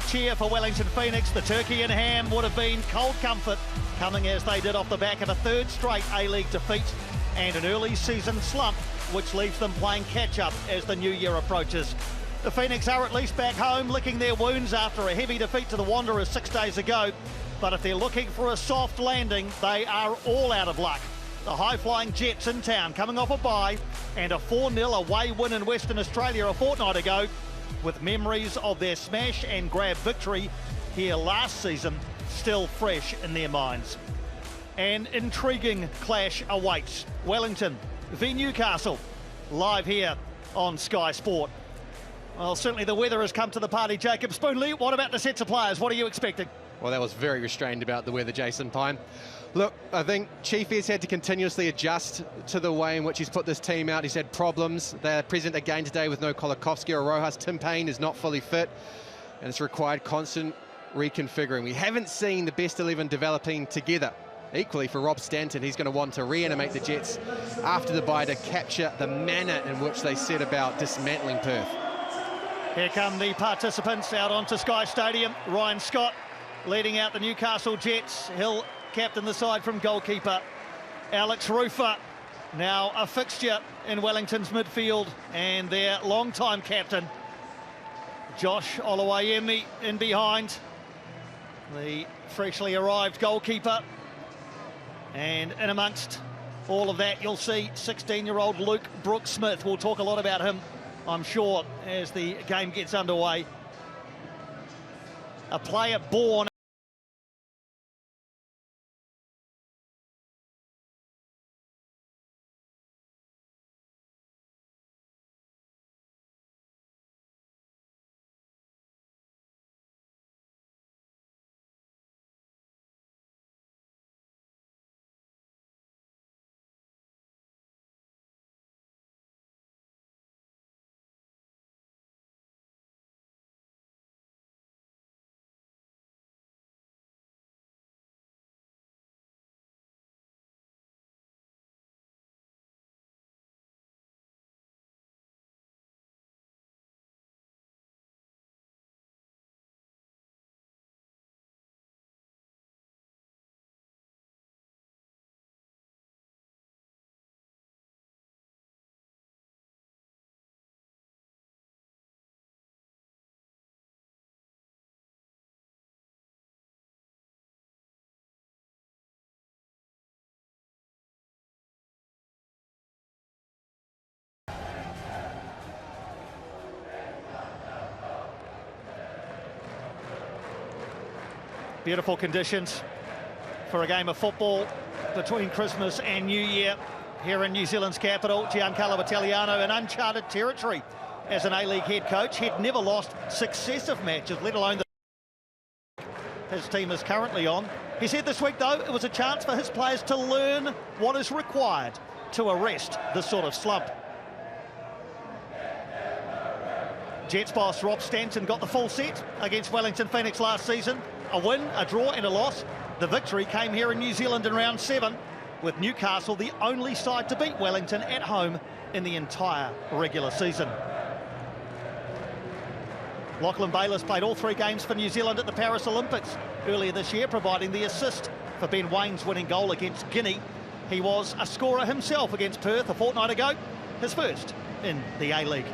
cheer for Wellington Phoenix. The turkey and ham would have been cold comfort, coming as they did off the back of a third straight A-League defeat and an early season slump, which leaves them playing catch-up as the new year approaches. The Phoenix are at least back home, licking their wounds after a heavy defeat to the Wanderers 6 days ago. But if they're looking for a soft landing, they are all out of luck. The high-flying Jets in town, coming off a bye, and a 4-0 away win in Western Australia a fortnight ago, with memories of their smash and grab victory here last season still fresh in their minds. An intriguing clash awaits. Wellington v Newcastle, live here on Sky Sport. Well, certainly the weather has come to the party, Jacob Spoonley. What about the sets of players? What are you expecting? Well, that was very restrained about the weather, Jason Pine. Look, I think Chief has had to continuously adjust to the way in which he's put this team out. He's had problems. They're present again today with no Kolakowski or Rojas. Tim Payne is not fully fit, and it's required constant reconfiguring. We haven't seen the best 11 developing together. Equally for Rob Stanton, he's going to want to reanimate the Jets after the bye to capture the manner in which they set about dismantling Perth. Here come the participants out onto Sky Stadium. Ryan Scott leading out the Newcastle Jets. He'll captain the side from goalkeeper Alex Rufer, now a fixture in Wellington's midfield, and their long-time captain Josh Oluwayemi in behind, the freshly arrived goalkeeper. And in amongst all of that, you'll see 16-year-old Luke Brooks-Smith. We'll talk a lot about him, I'm sure, as the game gets underway. A player born beautiful conditions for a game of football between Christmas and New Year here in New Zealand's capital. Giancarlo Italiano in uncharted territory as an A-League head coach. He'd never lost successive matches, let alone the his team is currently on. He said this week, though, it was a chance for his players to learn what is required to arrest this sort of slump. Jets boss Rob Stanton got the full set against Wellington Phoenix last season. A win, a draw and a loss. The victory came here in New Zealand in round 7, with Newcastle the only side to beat Wellington at home in the entire regular season. Lachlan Bayliss played all 3 games for New Zealand at the Paris Olympics earlier this year, providing the assist for Ben Wane's winning goal against Guinea. He was a scorer himself against Perth a fortnight ago, his first in the A-League.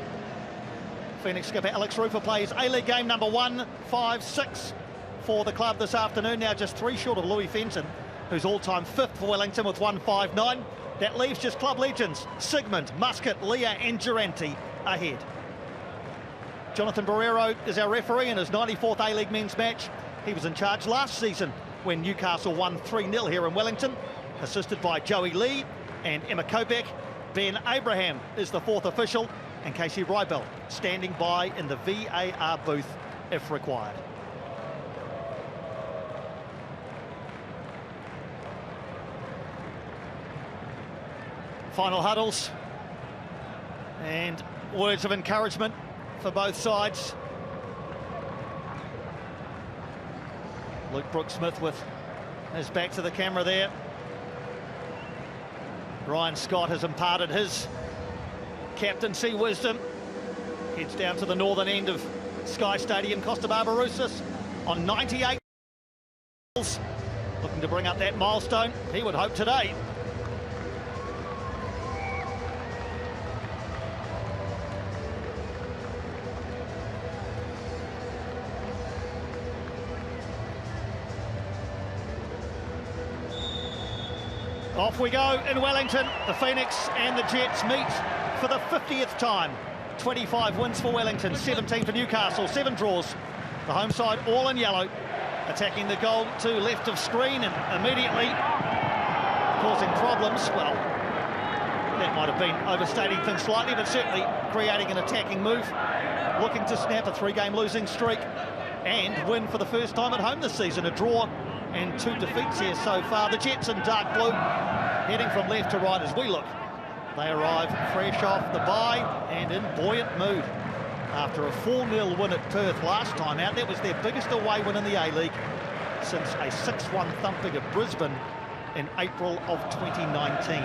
Phoenix skipper Alex Rufer plays A-League game number 156 for the club this afternoon, now just 3 short of Louis Fenton, who's all-time 5th for Wellington with 159. That leaves just club legends Sigmund, Muscat, Leah and Durante ahead. Jonathan Barrero is our referee in his 94th A-League men's match. He was in charge last season when Newcastle won 3-0 here in Wellington, assisted by Joey Lee and Emma Kobeck. Ben Abraham is the 4th official, and Casey Rybel standing by in the VAR booth if required. Final huddles and words of encouragement for both sides. Luke Brooks-Smith with his back to the camera there. Ryan Scott has imparted his captaincy wisdom. Heads down to the northern end of Sky Stadium. Costa Barbarouses on 98. Looking to bring up that milestone, he would hope today. Off we go in Wellington. The Phoenix and the Jets meet for the 50th time. 25 wins for Wellington, 17 for Newcastle, 7 draws. The home side all in yellow, attacking the goal to left of screen and immediately causing problems. Well, that might have been overstating things slightly, but certainly creating an attacking move, looking to snap a 3-game losing streak and win for the first time at home this season. A draw and 2 defeats here so far. The Jets in dark blue, heading from left to right as we look. They arrive fresh off the bye and in buoyant mood. After a 4-0 win at Perth last time out, that was their biggest away win in the A-League since a 6-1 thumping of Brisbane in April of 2019.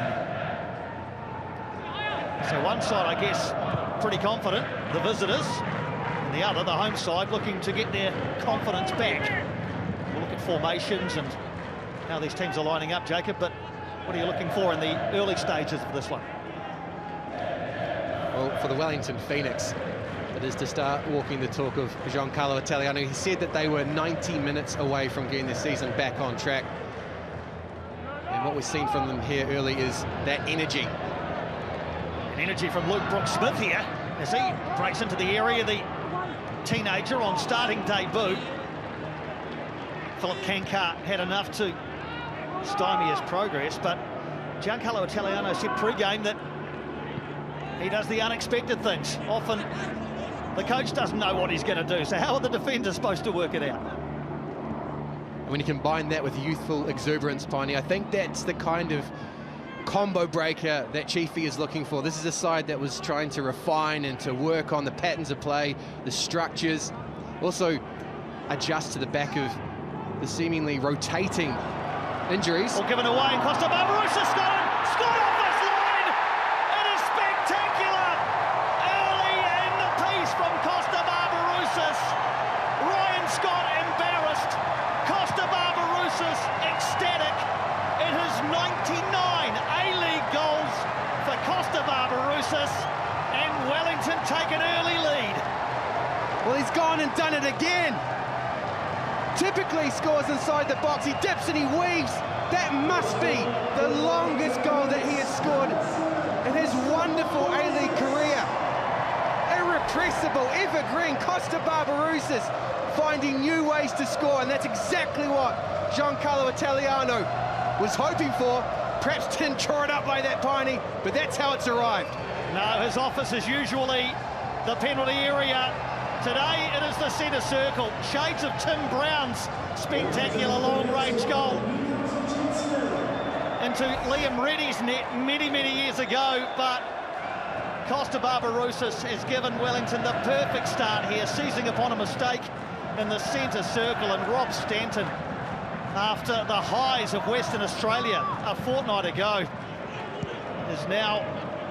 So one side, I guess, pretty confident, the visitors, and the other, the home side, looking to get their confidence back. We'll look at formations and how these teams are lining up, Jacob, but what are you looking for in the early stages of this one? Well, for the Wellington Phoenix, it is to start walking the talk of Giancarlo Italiano. He said that they were 90 minutes away from getting the season back on track. And what we've seen from them here early is that energy. An energy from Luke Brooks-Smith here as he breaks into the area, the teenager on starting debut. Philip Cancard had enough to stymie his progress, but Giancarlo Italiano said pre-game that he does the unexpected things. Often the coach doesn't know what he's going to do, so how are the defenders supposed to work it out? And when you combine that with youthful exuberance, Piney, I think that's the kind of combo breaker that Chiefy is looking for. This is a side that was trying to refine and to work on the patterns of play, the structures, also adjust to the back of the seemingly rotating injuries. All given away, and Costa Barbarouses scored off this line. It is spectacular. Early in the piece from Costa Barbarouses. Ryan Scott embarrassed. Costa Barbarouses ecstatic. It is 99 A-League goals for Costa Barbarouses, and Wellington take an early lead. Well, he's gone and done it again. Typically scores inside the box, he dips and he weaves. That must be the longest goal that he has scored in his wonderful A-League career. Irrepressible, evergreen Costa Barbarouses finding new ways to score, and that's exactly what Giancarlo Italiano was hoping for. Perhaps didn't draw it up like that, Piney, but that's how it's arrived. No, his office is usually the penalty area. Today it is the centre circle. Shades of Tim Brown's spectacular long-range goal into Liam Reddy's net many, many years ago, but Costa Barbarouses has given Wellington the perfect start here, seizing upon a mistake in the centre circle, and Rob Stanton, after the highs of Western Australia a fortnight ago, is now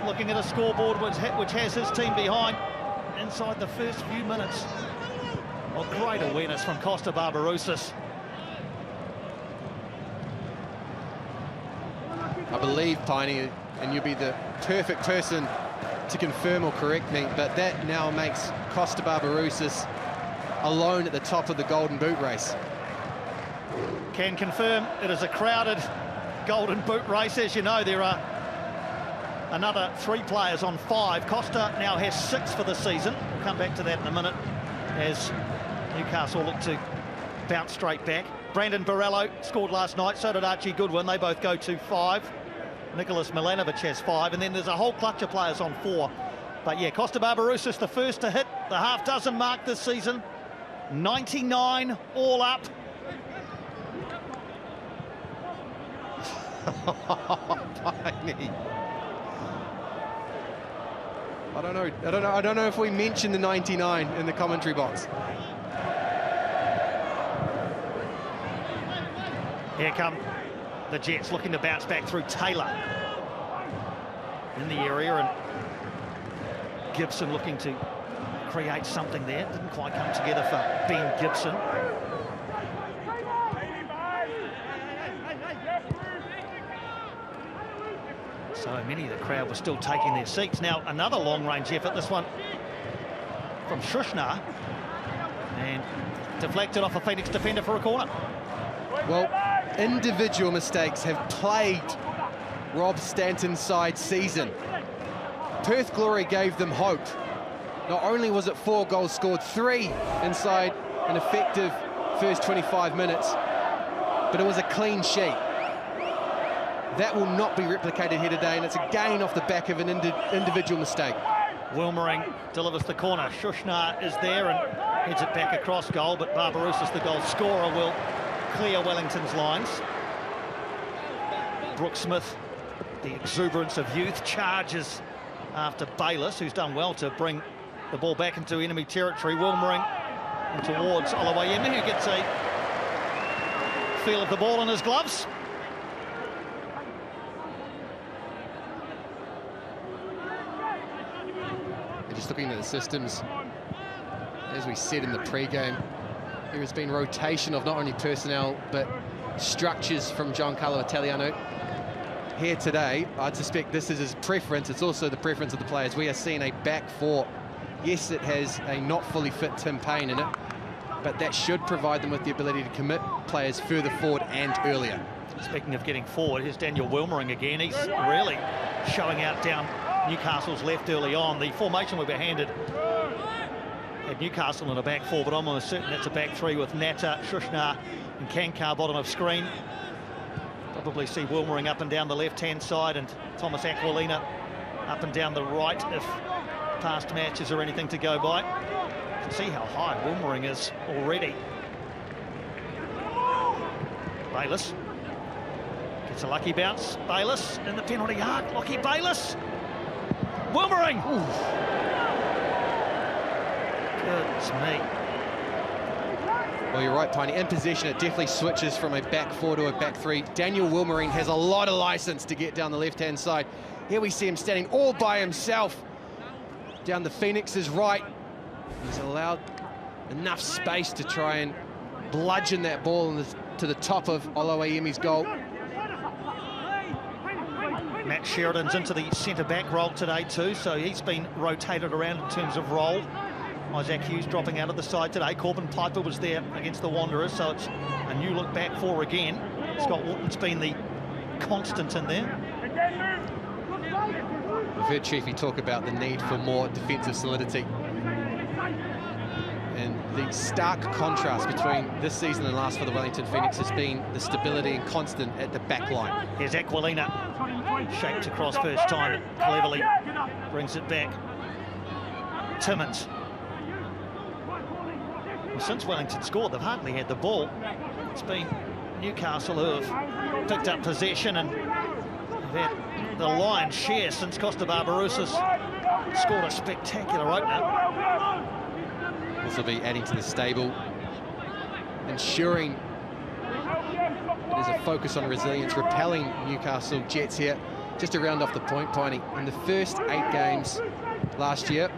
looking at a scoreboard which has his team behind inside the first few minutes. Well, great awareness from Costa Barbarouses. I believe, Piney, and you'll be the perfect person to confirm or correct me, but that now makes Costa Barbarouses alone at the top of the Golden Boot race. Can confirm it is a crowded Golden Boot race. As you know, there are another 3 players on 5. Costa now has 6 for the season. We'll come back to that in a minute as Newcastle look to bounce straight back. Brandon Borrello scored last night, so did Archie Goodwin. They both go to 5. Nicholas Milanovic has 5, and then there's a whole clutch of players on 4. But yeah, Costa Barbarouses the first to hit the half-dozen mark this season. 99 all up. Piney. I don't know if we mentioned the 99 in the commentary box. Here come the Jets looking to bounce back through Taylor in the area, and Gibson looking to create something there. Didn't quite come together for Ben Gibson. So many of the crowd were still taking their seats. Now another long-range effort, this one from Shushnar, and deflected off a Phoenix defender for a corner. Well, individual mistakes have plagued Rob Stanton's side season. Perth Glory gave them hope. Not only was it 4 goals scored, 3 inside an effective first 25 minutes, but it was a clean sheet. That will not be replicated here today, and it's a gain off the back of an individual mistake. Wilmering delivers the corner. Shushnar is there and heads it back across goal, but Barbarouses, the goal scorer, will clear Wellington's lines. Brooke Smith, the exuberance of youth, charges after Bayliss, who's done well to bring the ball back into enemy territory. Wilmering and towards Oluwayemi, who gets a feel of the ball in his gloves. Just looking at the systems, as we said in the pre-game, there has been rotation of not only personnel but structures from Giancarlo Italiano. Here today, I'd suspect this is his preference. It's also the preference of the players. We are seeing a back 4. Yes, it has a not fully fit Tim Payne in it, but that should provide them with the ability to commit players further forward and earlier. Speaking of getting forward, here's Daniel Wilmering again. He's really showing out down Newcastle's left early on. The formation we were handed had Newcastle in a back 4, but I'm almost certain that's a back 3 with Natta, Shushnar and Kankar bottom of screen. Probably see Wilmering up and down the left-hand side and Thomas Aquilina up and down the right if past matches are anything to go by. You can see how high Wilmering is already. Bayliss gets a lucky bounce. Bayliss in the penalty arc. Lockie Bayliss. Wilmering! Goodness me. Well, you're right, Piney. In possession, it definitely switches from a back 4 to a back 3. Daniel Wilmering has a lot of license to get down the left-hand side. Here we see him standing all by himself down the Phoenix's right. He's allowed enough space to try and bludgeon that ball to the top of Oluwayemi's goal. Matt Sheridan's into the centre-back role today too, so he's been rotated around in terms of role. Isaac Hughes dropping out of the side today. Corbin Piper was there against the Wanderers, so it's a new look back 4 again. Scott Wharton's been the constant in there. We've heard Chiefy talk about the need for more defensive solidity. And the stark contrast between this season and last for the Wellington Phoenix has been the stability and constant at the back line. Here's Aquilina, shaped across first time, cleverly brings it back. Timmins. Well, since Wellington scored, they've hardly had the ball. It's been Newcastle who have picked up possession and have had the lion's share since Costa Barbarouses scored a spectacular opener. Also be adding to the stable, ensuring there's a focus on resilience, repelling Newcastle Jets here. Just to round off the point, Piney, in the first 8 games last year,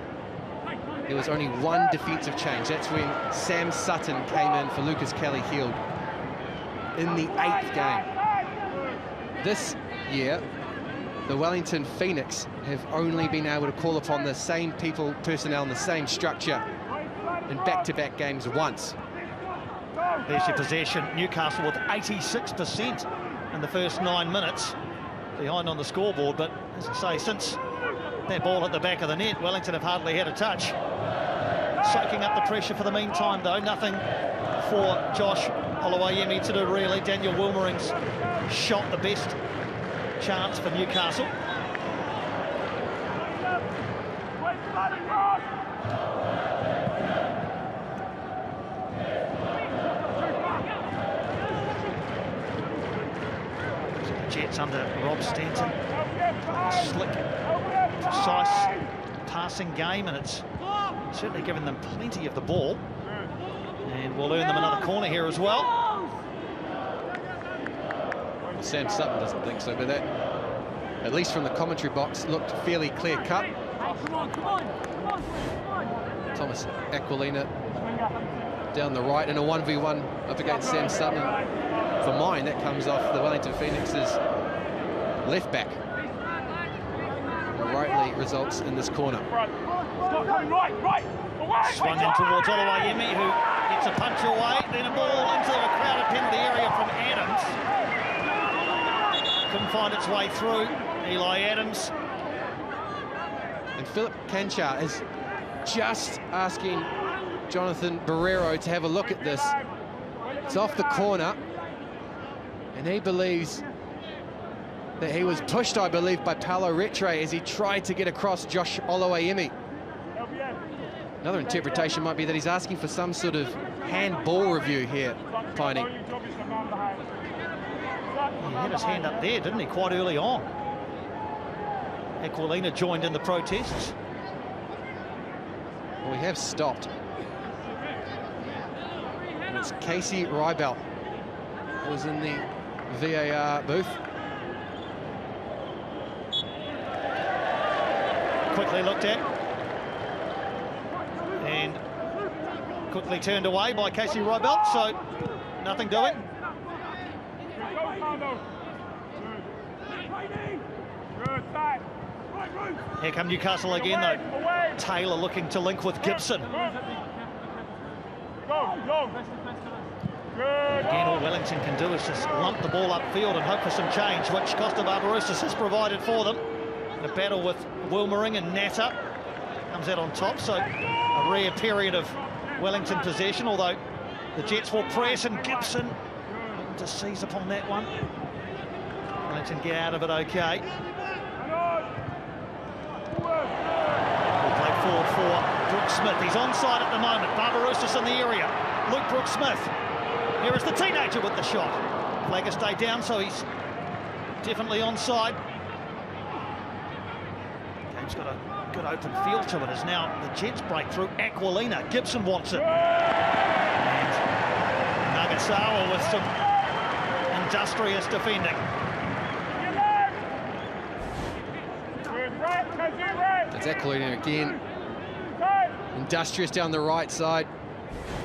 there was only 1 defensive change. That's when Sam Sutton came in for Lucas Kelly-Heald in the 8th game. This year, the Wellington Phoenix have only been able to call upon the same personnel and the same structure in back-to-back games once. There's your possession. Newcastle with 86% in the first 9 minutes, behind on the scoreboard. But as I say, since that ball at the back of the net, Wellington have hardly had a touch. Soaking up the pressure for the meantime, though. Nothing for Josh Oluwayemi to do, really. Daniel Wilmering's shot the best chance for Newcastle. Jets under Rob Stanton, slick, precise passing game, and it's certainly given them plenty of the ball. And we'll earn them another corner here as well. Sam Sutton doesn't think so, but that, at least from the commentary box, looked fairly clear-cut. Thomas Aquilina down the right in a 1v1 up against Sam Sutton. For mine, that comes off the Wellington Phoenix's left back. Rightly results in this corner. Swung in towards Oluwayemi, who gets a punch away, then a ball into a crowded penalty area from Adams. Couldn't find its way through. Eli Adams. And Philip Canchar is just asking Jonathan Barrero to have a look at this. It's off the corner, and he believes that he was pushed, I believe, by Paulo Retre as he tried to get across Josh Oluwayemi. Another interpretation might be that he's asking for some sort of handball review here, Piney. He had his hand up there, didn't he, quite early on. Aquilina joined in the protests. Well, we have stopped. And it's Casey Rybelt who was in the VAR booth. Quickly looked at. And quickly turned away by Casey Rybelt, so nothing doing. Here come Newcastle again, though. Taylor looking to link with Gibson. Again, all Wellington can do is just lump the ball upfield and hope for some change, which Costa Barbarouses has provided for them. In a battle with Wilmering and Natta. Comes out on top, so a rare period of Wellington possession, although the Jets will press, and Gibson looking to seize upon that one. Wellington get out of it okay. We'll play forward for Brooke Smith. He's onside at the moment. Barbarouses in the area. Luke Brooke Smith. Here is the teenager with the shot. Flag has stayed down, so he's definitely onside. Game's got a good open field to it as now the Jets break through. Aquilina, Gibson wants it. And Nagasawa with some industrious defending. It's Aquilina again. Industrious down the right side,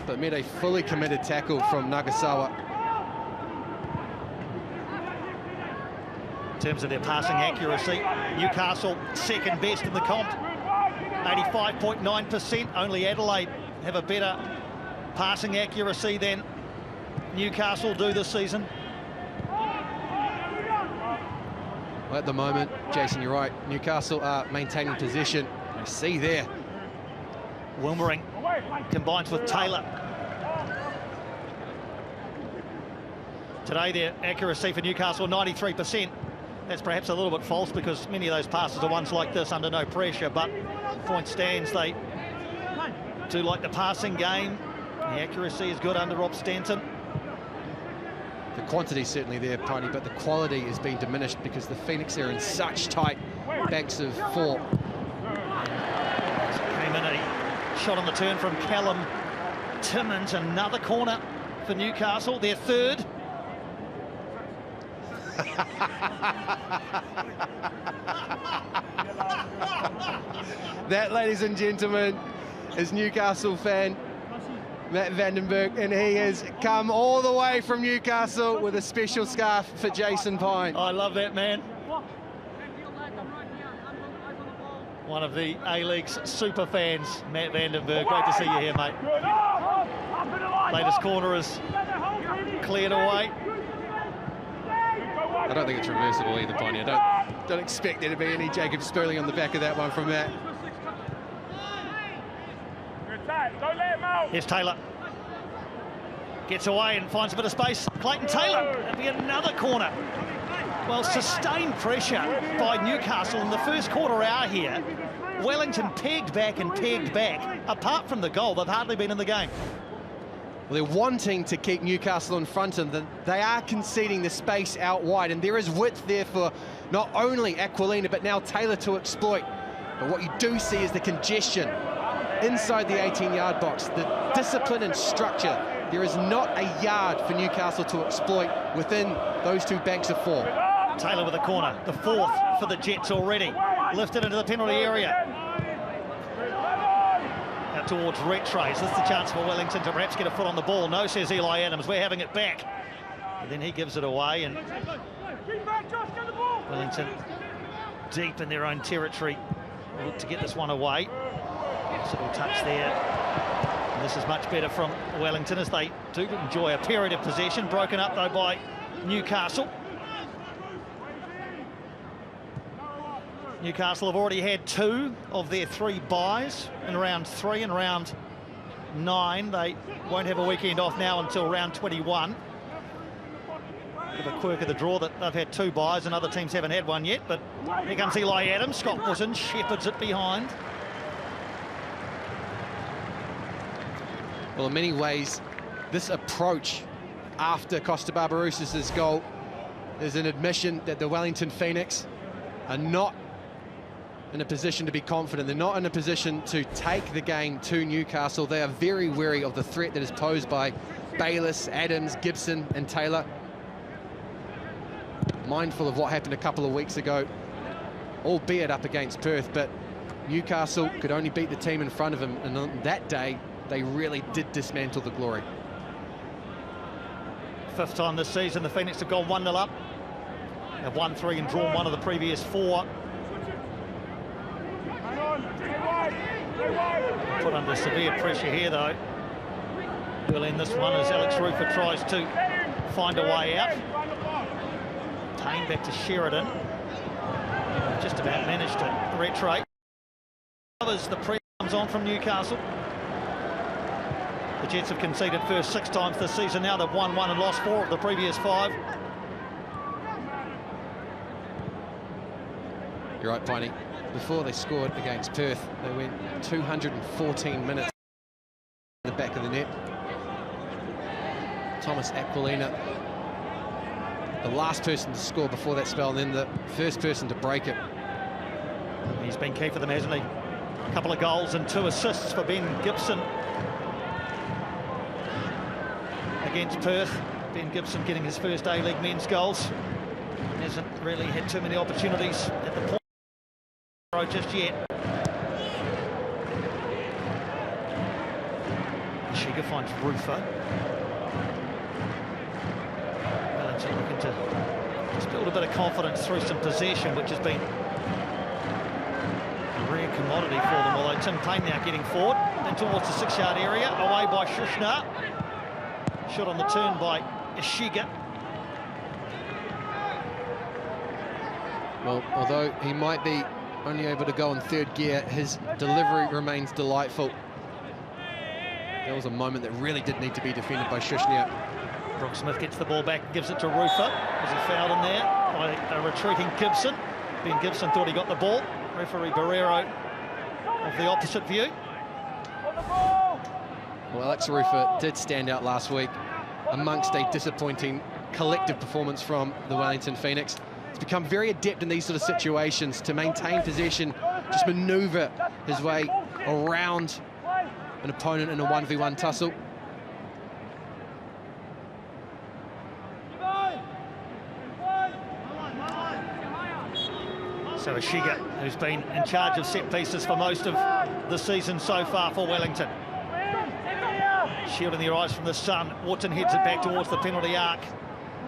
but met a fully committed tackle from Nagasawa. In terms of their passing accuracy, Newcastle second best in the comp, 85.9%. Only Adelaide have a better passing accuracy than Newcastle do this season. Well, at the moment, Jason, you're right, Newcastle are maintaining possession. I see there. Wilmering combines with Taylor. Today their accuracy for Newcastle 93%. That's perhaps a little bit false because many of those passes are ones like this under no pressure, but point stands, they do like the passing game. The accuracy is good under Rob Stanton. The quantity is certainly there, Pony, but the quality is being diminished because the Phoenix are in such tight banks of four. Came in a shot on the turn from Callum Timmins. Another corner for Newcastle, their third. That, ladies and gentlemen, is Newcastle fan Matt Vandenberg, and he has come all the way from Newcastle with a special scarf for Jason Pine. I love that man. One of the A-League's super fans, Matt Vandenberg. Great to see you here, mate. Latest corner is cleared away. I don't think it's reversible either, Bonnie. I don't expect there to be any Jacob Sperling on the back of that one from Matt. Here's Taylor. Gets away and finds a bit of space. Clayton Taylor. That'll be another corner. Well, sustained pressure by Newcastle in the first quarter hour here. Wellington pegged back and pegged back. Apart from the goal, they've hardly been in the game. Well, they're wanting to keep Newcastle in front of them. They are conceding the space out wide, and there is width there for not only Aquilina, but now Taylor to exploit. But what you do see is the congestion inside the 18-yard box, the discipline and structure. There is not a yard for Newcastle to exploit within those two banks of four. Taylor with a corner, the fourth for the Jets already. Lifted into the penalty area. out towards Rattray. This is the chance for Wellington to perhaps get a foot on the ball. No, says Eli Adams, we're having it back. And then he gives it away, and Wellington deep in their own territory. Look to get this one away. Little touch there. And this is much better from Wellington, as they do enjoy a period of possession, broken up though by Newcastle. Newcastle have already had 2 of their 3 buys in round 3 and round 9. They won't have a weekend off now until round 21. Bit of a quirk of the draw that they've had 2 buys and other teams haven't had one yet, but here comes Eli Adams. Scott Wooten shepherds it behind. Well, in many ways, this approach after Costa Barbarouses' goal is an admission that the Wellington Phoenix are not in a position to be confident. They're not in a position to take the game to Newcastle. They are very wary of the threat that is posed by Bayliss, Adams, Gibson and Taylor. Mindful of what happened a couple of weeks ago, albeit up against Perth, but Newcastle could only beat the team in front of them, and on that day they really did dismantle the Glory. 5th time this season the Phoenix have gone 1-0 up. They've won 3 and drawn 1 of the previous 4. Put under severe pressure here though. Early in this one as Alex Rufer tries to find a way out. Payne back to Sheridan. Just about managed to Rattray. The pressure comes on from Newcastle. The Jets have conceded first 6 times this season. Now they've won 1 and lost 4 of the previous 5. You're right, Piney. Before they scored against Perth, they went 214 minutes in the back of the net. Thomas Aquilina, the last person to score before that spell, and then the first person to break it. He's been key for them, hasn't he? A couple of goals and 2 assists for Ben Gibson against Perth. Ben Gibson getting his first A-League men's goals. Hasn't really had too many opportunities at the point just yet. Shiga finds Rufer. Wellington looking to just build a bit of confidence through some possession, which has been a rare commodity for them, although Tim Payne now getting forward and towards the 6-yard area, away by Shushnar. Shot on the turn by Shiga. Well, although he might be only able to go in 3rd gear, his delivery remains delightful. That was a moment that really did need to be defended by Shushnar. Brooke Smith gets the ball back and gives it to Rufer. Was he fouled in there by a retreating Gibson? Ben Gibson thought he got the ball. Referee Barrero of the opposite view. Well, Alex Rufer did stand out last week amongst a disappointing collective performance from the Wellington Phoenix. He's become very adept in these sort of situations to maintain possession, just manoeuvre his way around an opponent in a 1v1 tussle. So Shiga, who's been in charge of set pieces for most of the season so far for Wellington. Shielding their eyes from the sun. Wharton heads it back towards the penalty arc.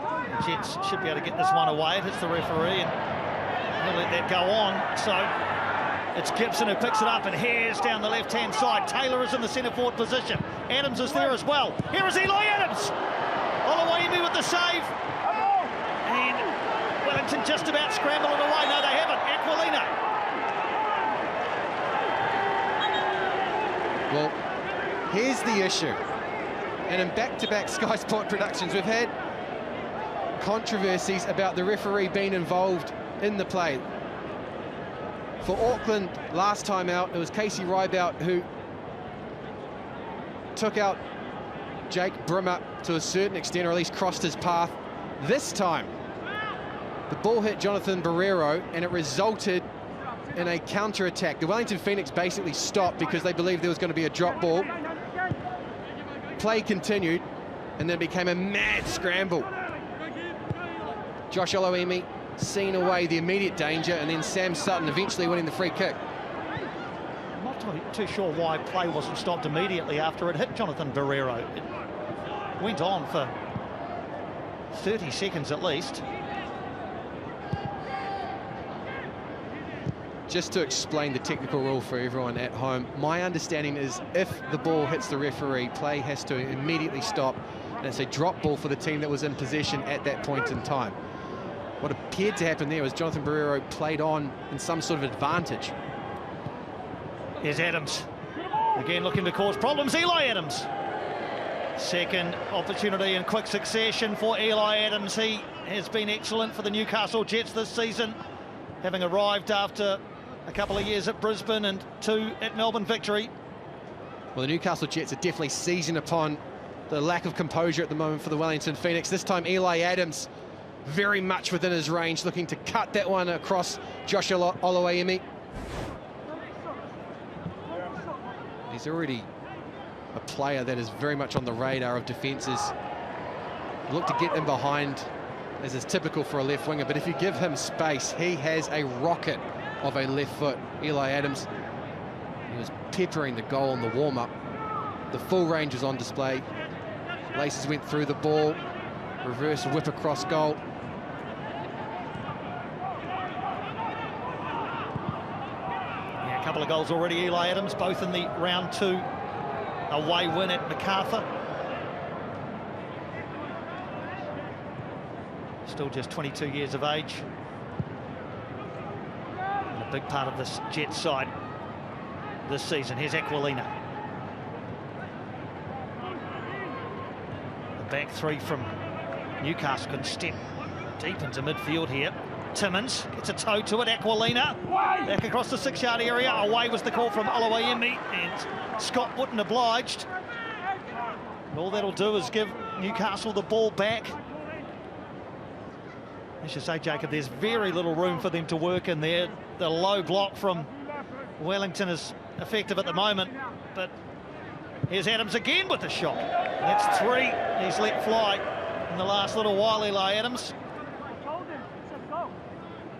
The Jets should be able to get this one away. It hits the referee and he'll let that go on. So it's Gibson who picks it up and here's down the left-hand side. Taylor is in the centre forward position. Adams is there as well. Here is Eli Adams. Oluwaimi with the save. And Wellington just about scramble it away. No, they haven't. Aquilina. Well, here's the issue. And in back-to-back Sky Sport productions, we've had controversies about the referee being involved in the play. For Auckland, last time out, it was Casey Rybout who took out Jake Brimmer to a certain extent, or at least crossed his path. This time, the ball hit Jonathan Barrero, and it resulted in a counter-attack. The Wellington Phoenix basically stopped because they believed there was going to be a drop ball. Play continued, and then became a mad scramble. Josh Oluwaimi seeing away the immediate danger, and then Sam Sutton eventually winning the free kick. not too sure why play wasn't stopped immediately after it hit Jonathan Barrero. It went on for 30 seconds at least. Just to explain the technical rule for everyone at home, my understanding is if the ball hits the referee, play has to immediately stop, and it's a drop ball for the team that was in possession at that point in time. What appeared to happen there was Jonathan Barrero played on in some sort of advantage. Here's Adams, again looking to cause problems. Eli Adams. Second opportunity in quick succession for Eli Adams. He has been excellent for the Newcastle Jets this season, having arrived after a couple of years at Brisbane and 2 at Melbourne Victory. Well, the Newcastle Jets are definitely seizing upon the lack of composure at the moment for the Wellington Phoenix. This time Eli Adams very much within his range, looking to cut that one across Josh Oluwayemi. He's already a player that is very much on the radar of defences. Look to get in behind, as is typical for a left winger, but if you give him space, he has a rocket of a left foot. Eli Adams, he was peppering the goal in the warm-up. The full range was on display. Laces went through the ball, reverse whip across goal. Yeah, a couple of goals already, Eli Adams, both in the round 2 away win at MacArthur. Still just 22 years of age. And a big part of this Jets side this season. Here's Aquilina. The back 3 from Newcastle can step deep into midfield here. Timmins gets a toe to it. Aquilina back across the 6-yard area. Away was the call from Oluwayemi, and Scott Wooten obliged. And all that'll do is give Newcastle the ball back. As you say, Jacob, there's very little room for them to work in there. The low block from Wellington is effective at the moment, but here's Adams again with the shot. That's 3 he's let fly in the last little while, Eli Adams.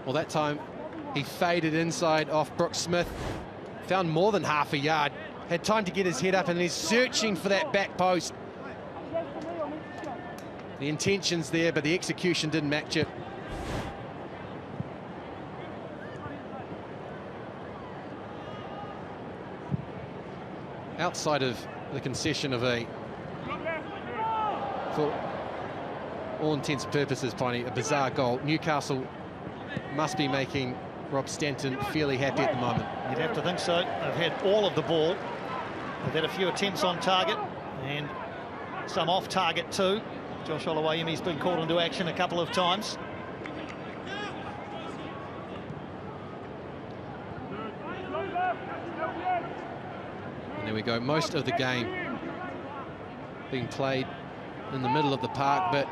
Well, that time he faded inside off Brooks Smith, found more than half a yard, had time to get his head up, and he's searching for that back post. The intention's there, but the execution didn't match it. Outside of the concession of a, for all intents and purposes, Piney, a bizarre goal, Newcastle must be making Rob Stanton fairly happy at the moment. You'd have to think so. They've had all of the ball. They've had a few attempts on target and some off target too. Josh Oluwayemi's been called into action a couple of times. And there we go, most of the game being played in the middle of the park, but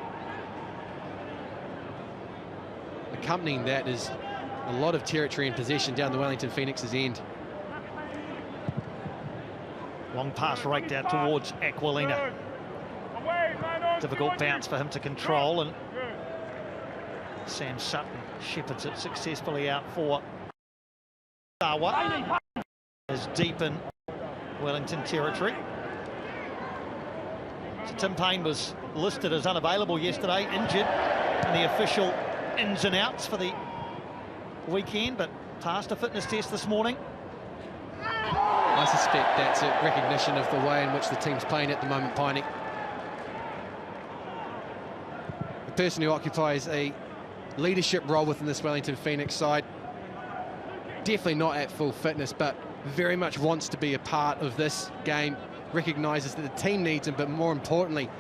accompanying that is a lot of territory and possession down the Wellington Phoenix's end. Long pass raked out towards Aquilina. Difficult bounce for him to control, and Sam Sutton shepherds it successfully out for Sawa. Is deep in Wellington territory. So Tim Payne was listed as unavailable yesterday, injured in the official ins and outs for the weekend, but passed a fitness test this morning. I suspect that's a recognition of the way in which the team's playing at the moment, Piney. The person who occupies a leadership role within this Wellington Phoenix side, definitely not at full fitness, but very much wants to be a part of this game, recognises that the team needs him, but more importantly,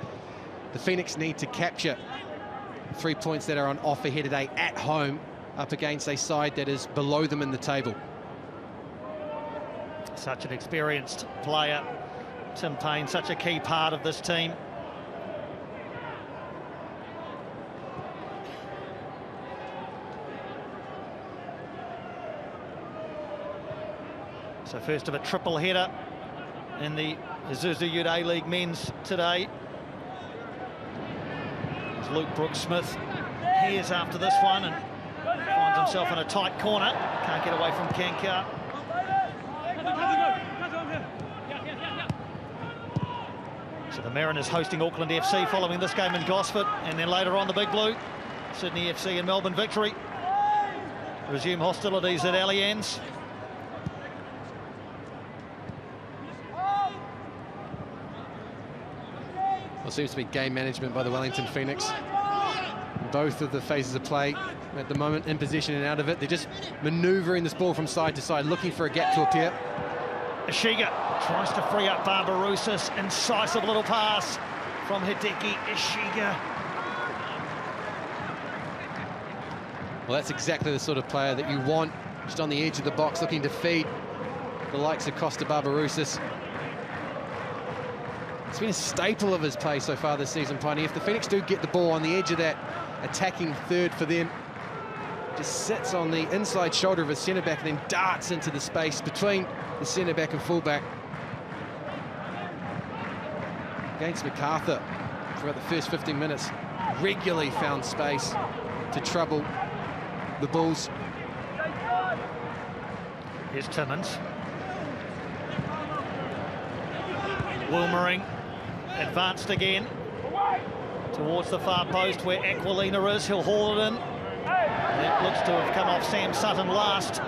the Phoenix need to capture 3 points that are on offer here today at home up against a side that is below them in the table. Such an experienced player, Tim Payne, such a key part of this team. So first of a triple header in the Isuzu UTE A-League men's today. As Luke Brooks-Smith hears after this one and finds himself in a tight corner. Can't get away from Kankar. Mariners hosting Auckland FC following this game in Gosford, and then later on the Big Blue, Sydney FC and Melbourne Victory resume hostilities at Allianz. Well, seems to be game management by the Wellington Phoenix. Both of the phases of play at the moment, in possession and out of it. They're just manoeuvring this ball from side to side, looking for a gap to appear. Ishiga tries to free up Barbarouses. Incisive little pass from Hideki Ishiga. Well, that's exactly the sort of player that you want, just on the edge of the box, looking to feed the likes of Costa Barbarouses. It's been a staple of his play so far this season, Piney. If the Phoenix do get the ball on the edge of that attacking third for them, just sits on the inside shoulder of his centre-back and then darts into the space between the centre-back and full-back. Against MacArthur, throughout the first 15 minutes, regularly found space to trouble the Bulls. Here's Timmins. Wilmering advanced again towards the far post where Aquilina is. He'll haul it in. That looks to have come off Sam Sutton last.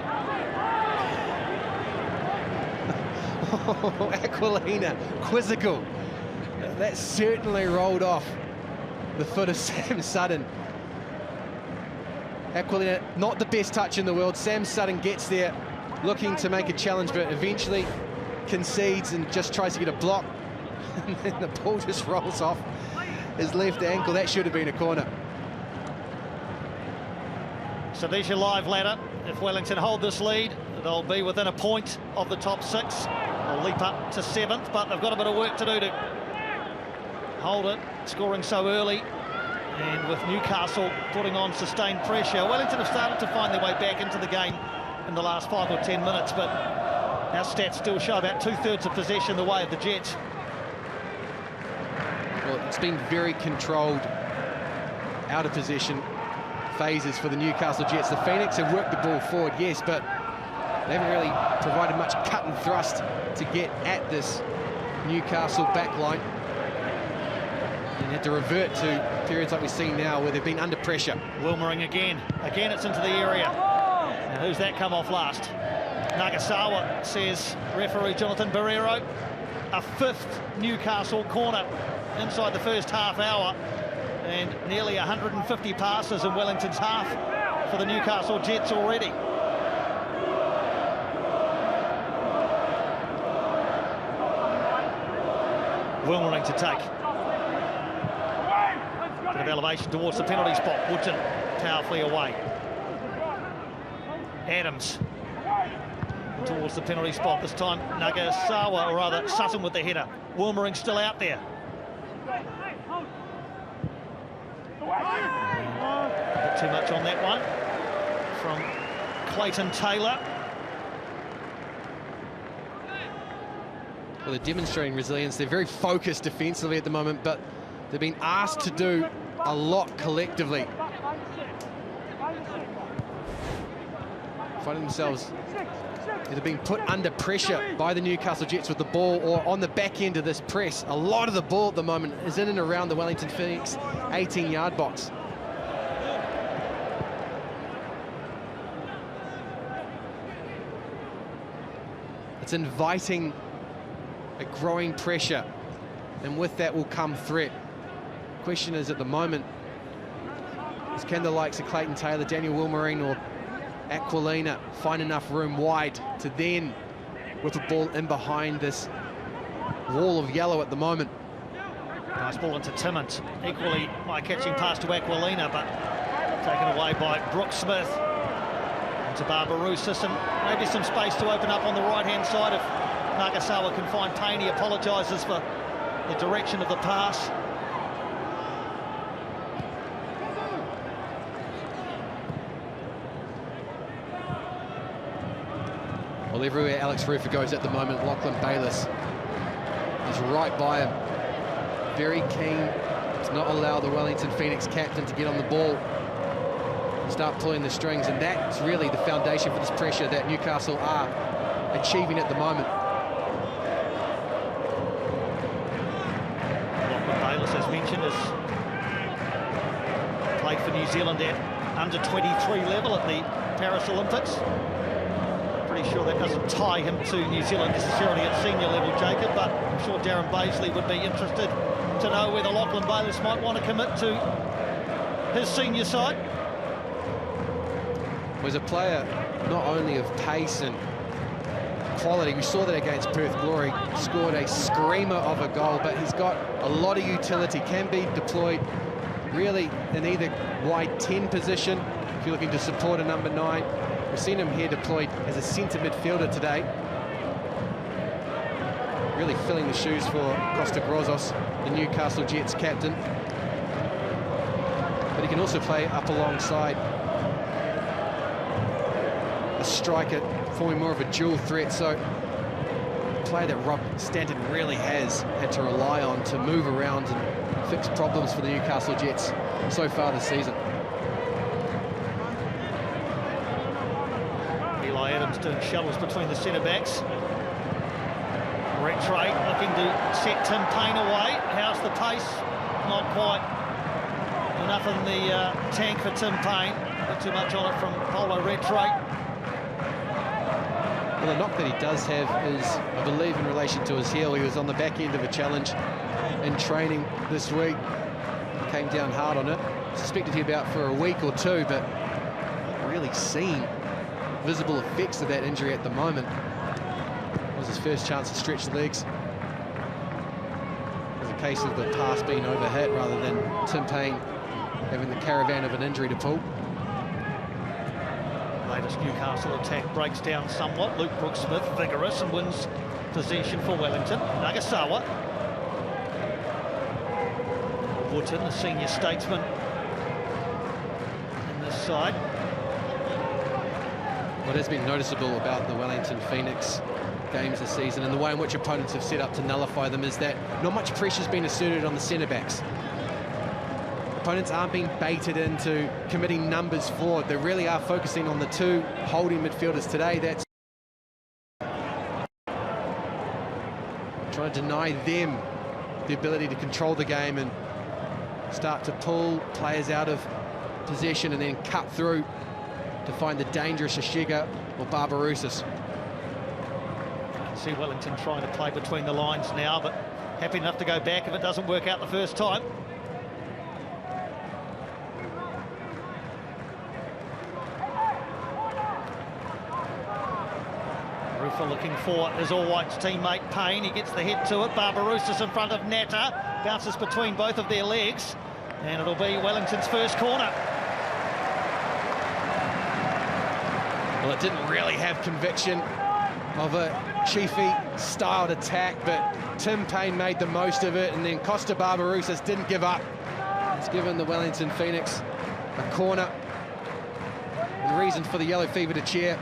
Aquilina, quizzical. That certainly rolled off the foot of Sam Sutton. Aquilina, not the best touch in the world. Sam Sutton gets there looking to make a challenge, but eventually concedes and just tries to get a block. And then the ball just rolls off his left ankle. That should have been a corner. So there's your live ladder. If Wellington hold this lead, they'll be within a point of the top 6. They'll leap up to 7th, but they've got a bit of work to do to hold it, scoring so early. And with Newcastle putting on sustained pressure, Wellington have started to find their way back into the game in the last 5 or 10 minutes, but our stats still show about 2/3 of possession the way of the Jets. Well, it's been very controlled, out of possession phases for the Newcastle Jets. The Phoenix have worked the ball forward, yes, but they haven't really provided much cut and thrust to get at this Newcastle backline. And had to revert to periods like we've seen now where they've been under pressure. Wilmering again. Again, it's into the area. Now, who's that come off last? Nagasawa, says referee Jonathan Barrero. A 5th Newcastle corner inside the first half hour, and nearly 150 passes in Wellington's half for the Newcastle Jets already. Wilmering to take. Bit of elevation towards the penalty spot. Woodton powerfully away. Adams towards the penalty spot. This time Nagasawa, or rather Sutton with the header. Wilmering still out there. A bit too much on that one from Clayton Taylor. Well, they're demonstrating resilience. They're very focused defensively at the moment, but they've been asked to do a lot collectively. Finding themselves either being put under pressure by the Newcastle Jets with the ball or on the back end of this press. A lot of the ball at the moment is in and around the Wellington Phoenix 18-yard box. It's inviting a growing pressure, and with that will come threat. Question is, at the moment, can the likes of Clayton Taylor, Daniel Wilmering or Aquilina find enough room wide to then whip a ball in behind this wall of yellow at the moment? Nice ball into Timmins. Equally by catching pass to Aquilina, but taken away by Brooke Smith. Into Barbarouses, and maybe some space to open up on the right-hand side if Nagasawa can find pain. He apologises for the direction of the pass. Well, everywhere Alex Rufer goes at the moment, Lachlan Bayliss is right by him. Very keen to not allow the Wellington Phoenix captain to get on the ball, start pulling the strings, and that's really the foundation for this pressure that Newcastle are achieving at the moment. Wellington has played for New Zealand at under 23 level at the Paris Olympics. Pretty sure that doesn't tie him to New Zealand necessarily at senior level, Jacob, but I'm sure Darren Bazley would be interested to know whether Lachlan Bayliss might want to commit to his senior side. Was a player not only of pace and quality, we saw that against Perth Glory, scored a screamer of a goal, but he's got a lot of utility, can be deployed really in either wide 10 position if you're looking to support a number 9. We've seen him here deployed as a centre midfielder today, really filling the shoes for Costa Grozos, the Newcastle Jets captain. But he can also play up alongside a striker, forming more of a dual threat. So a player that Rob Stanton really has had to rely on to move around and fix problems for the Newcastle Jets so far this season. Eli Adams doing shuttles between the centre-backs. Rettray looking to set Tim Payne away. How's the pace? Not quite enough in the tank for Tim Payne. Not too much on it from Polo Rettray. Well, the knock that he does have is, I believe, in relation to his heel. He was on the back end of a challenge in training this week. Came down hard on it. Suspected he'd be out for a week or two, but not really seen visible effects of that injury at the moment. It was his first chance to stretch the legs. It was a case of the pass being overhit rather than Tim Payne having the caravan of an injury to pull. Latest Newcastle attack breaks down somewhat. Luke Brooks-Smith vigorous and wins possession for Wellington. Nagasawa. Wootton, the senior statesman in this side. What has been noticeable about the Wellington Phoenix games this season and the way in which opponents have set up to nullify them is that not much pressure has been asserted on the centre-backs. Opponents aren't being baited into committing numbers forward. They really are focusing on the two holding midfielders today. That's trying to deny them the ability to control the game and start to pull players out of possession and then cut through to find the dangerous Ashiga or Barbarouses. You can see Wellington trying to play between the lines now, but happy enough to go back if it doesn't work out the first time. Rufa looking for his all-whites teammate Payne. He gets the head to it. Barbarouses in front of Natta. Bounces between both of their legs. And it'll be Wellington's first corner. Well, it didn't really have conviction of a Chiefy-styled attack, but Tim Payne made the most of it, and then Costa Barbarouses didn't give up. It's given the Wellington Phoenix a corner. And the reason for the yellow fever to cheer.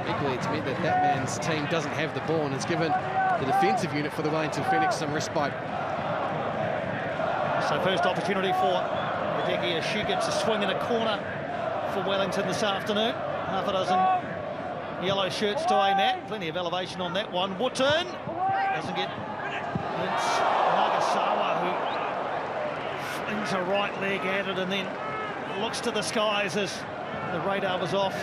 Equally, it's meant that that man's team doesn't have the ball, and it's given the defensive unit for the Wellington Phoenix some respite. So first opportunity for Hideki Ashiga to swing in a corner for Wellington this afternoon. Half a dozen yellow shirts to aim at. Plenty of elevation on that one. Wootton doesn't get... It's Nagasawa who flings a right leg at it and then looks to the skies as the radar was off.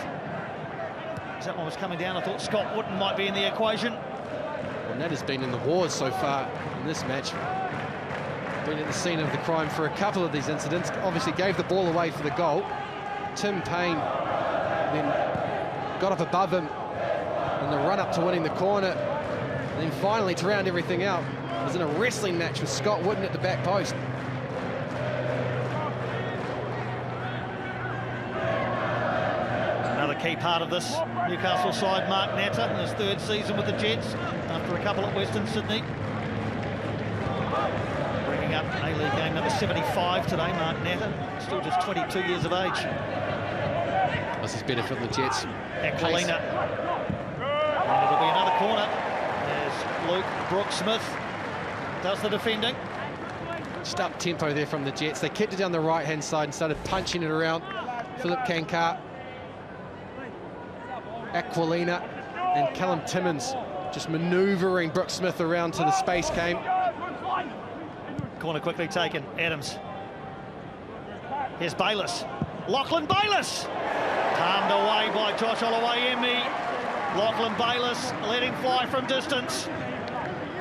As that one was coming down, I thought Scott Wootton might be in the equation. And that has been in the wars so far in this match. Been at the scene of the crime for a couple of these incidents. Obviously gave the ball away for the goal. Tim Payne then got up above him in the run-up to winning the corner. And then finally, to round everything out, was in a wrestling match with Scott Wootton at the back post. Another key part of this Newcastle side, Mark Natta, in his third season with the Jets, after a couple at Western Sydney. Bringing up A-League game number 75 today, Mark Natta, still just 22 years of age. This is better for the Jets. Aquilina. And it'll be another corner as Luke Brooks-Smith does the defending. Just up tempo there from the Jets. They kept it down the right-hand side and started punching it around. Philip Kankar, Aquilina and Callum Timmins just manoeuvring Brooks-Smith around to the space game. Corner quickly taken. Adams. Here's Bayliss. Lachlan Bayliss! Palmed away by Josh Oluwayemi. Lachlan Bayliss letting fly from distance.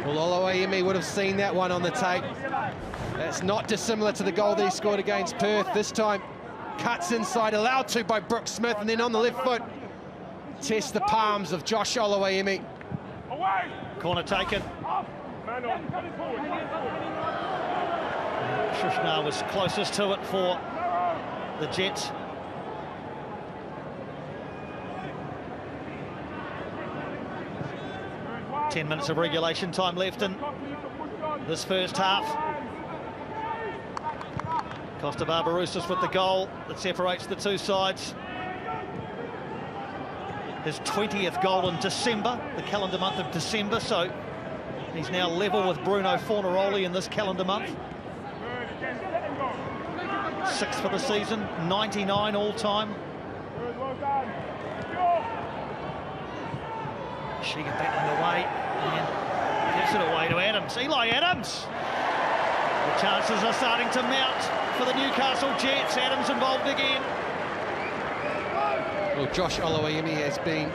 Well, Oluwayemi would have seen that one on the tape. That's not dissimilar to the goal that he scored against Perth. This time, cuts inside, allowed to by Brooks Smith, and then on the left foot, test the palms of Josh Oluwayemi. Corner taken. Shushnar was closest to it for the Jets. Ten minutes of regulation time left in this first half. Costa Barbarouses with the goal that separates the two sides. His 20th goal in December, the calendar month of December, so he's now level with Bruno Fornaroli in this calendar month. 6 for the season, 99 all-time. Shiga battling away and gives it away to Adams. Eli Adams! The chances are starting to mount for the Newcastle Jets. Adams involved again. Well, Josh Oluwayemi has been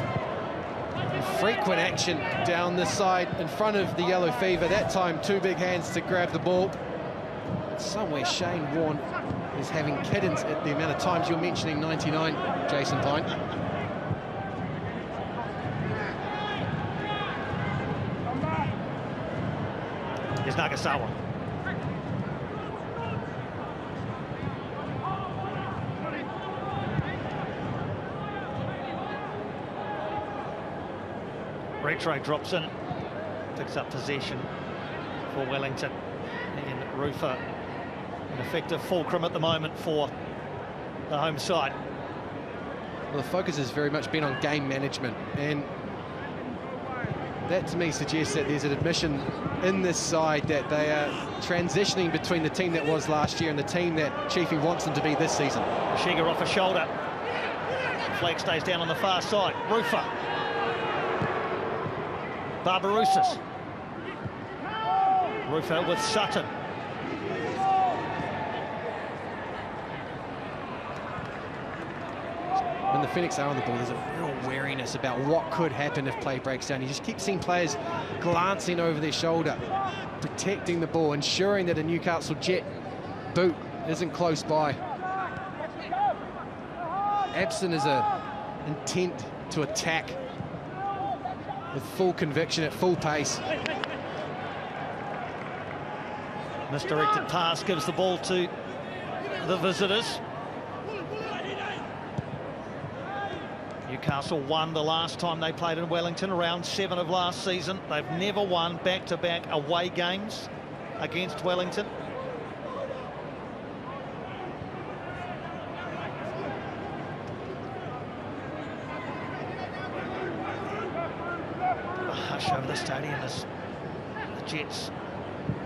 in frequent action down this side in front of the Yellow Fever. That time, two big hands to grab the ball. Somewhere Shane Warne is having kittens at the amount of times you're mentioning 99, Jason Pine. Here's Nagasawa. Retro drops in, picks up possession for Wellington. And Rufer, an effective fulcrum at the moment for the home side. Well, the focus has very much been on game management, and that to me suggests that there's an admission in this side that they are transitioning between the team that was last year and the team that Chiefy wants them to be this season. Shiga off a shoulder. Flag stays down on the far side. Rufer. Barbarouses. Rufer with Sutton. When the Phoenix are on the ball, there's a real wariness about what could happen if play breaks down. You just keep seeing players glancing over their shoulder, protecting the ball, ensuring that a Newcastle Jet boot isn't close by. Absent is a intent to attack with full conviction at full pace. Misdirected pass gives the ball to the visitors. Newcastle won the last time they played in Wellington, round 7 of last season. They've never won back-to-back away games against Wellington. A hush over the stadium as the Jets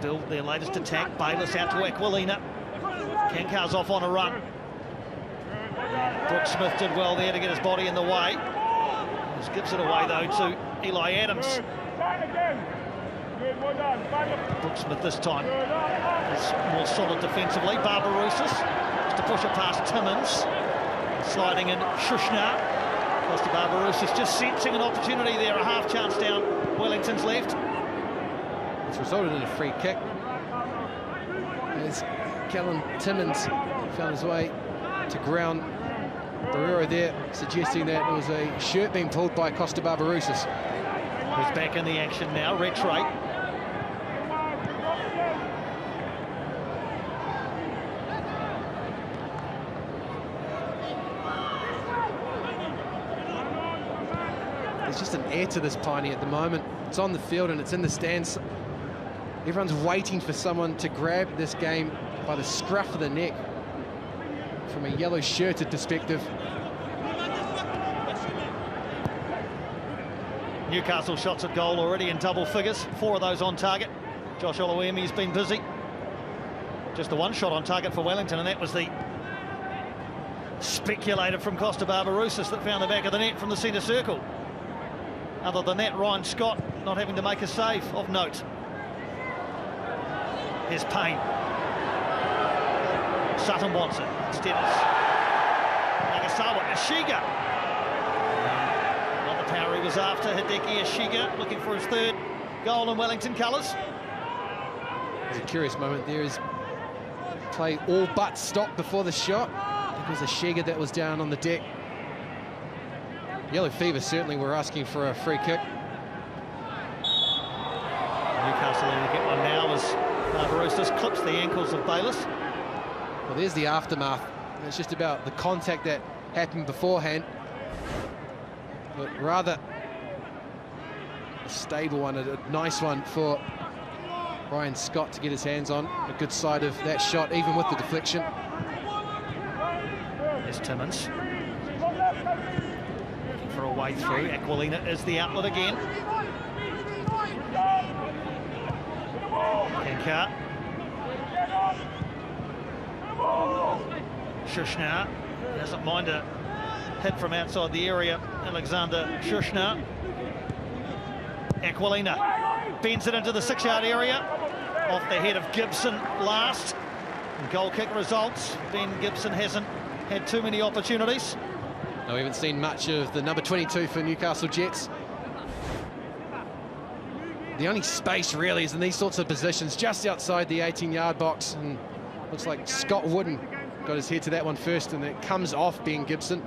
build their latest attack. Bayliss out to Aquilina. Kankar's off on a run. Brooks Smith did well there to get his body in the way. Just gives it away though to Eli Adams. Brooks Smith this time is more solid defensively. Barbarouses just to push it past Timmins. Sliding in Shushnar. Costa Barbarouses just sensing an opportunity there, a half chance down Wellington's left. It's resulted in a free kick as Callum Timmins found his way to ground. Barrero there suggesting that it was a shirt being pulled by Costa Barbarouses. Who's back in the action now, Retray. There's just an air to this Piney at the moment. It's on the field and it's in the stands. Everyone's waiting for someone to grab this game by the scruff of the neck from a yellow shirted perspective. Newcastle shots at goal already in double figures, 4 of those on target. Josh Oluwayemi's been busy. Just the one shot on target for Wellington, and that was the speculator from Costa Barbarouses that found the back of the net from the centre circle. Other than that, Ryan Scott not having to make a save of note. Here's Payne. Sutton wants it. Instead it's Nagasawa. Ishiga. Not the power he was after. Hideki Ishiga looking for his third goal in Wellington colours. There's a curious moment there. Is play all but stopped before the shot. It was Ishiga that was down on the deck. Yellow Fever certainly were asking for a free kick. Newcastle will get one now as Roosters clips the ankles of Bayliss. Well, there's the aftermath. It's just about the contact that happened beforehand. But rather a stable one, a nice one for Ryan Scott to get his hands on. A good side of that shot, even with the deflection. There's Timmins. Looking for a way through. Aquilina is the outlet again. Kenka. Shushnar doesn't mind a hit from outside the area. Alexander Shushnar. Aquilina bends it into the 6-yard area. Off the head of Gibson last. And goal kick results. Ben Gibson hasn't had too many opportunities. No, we haven't seen much of the number 22 for Newcastle Jets. The only space really is in these sorts of positions, just outside the 18-yard box. And looks like Scott Wooden got his head to that one first, and it comes off Ben Gibson.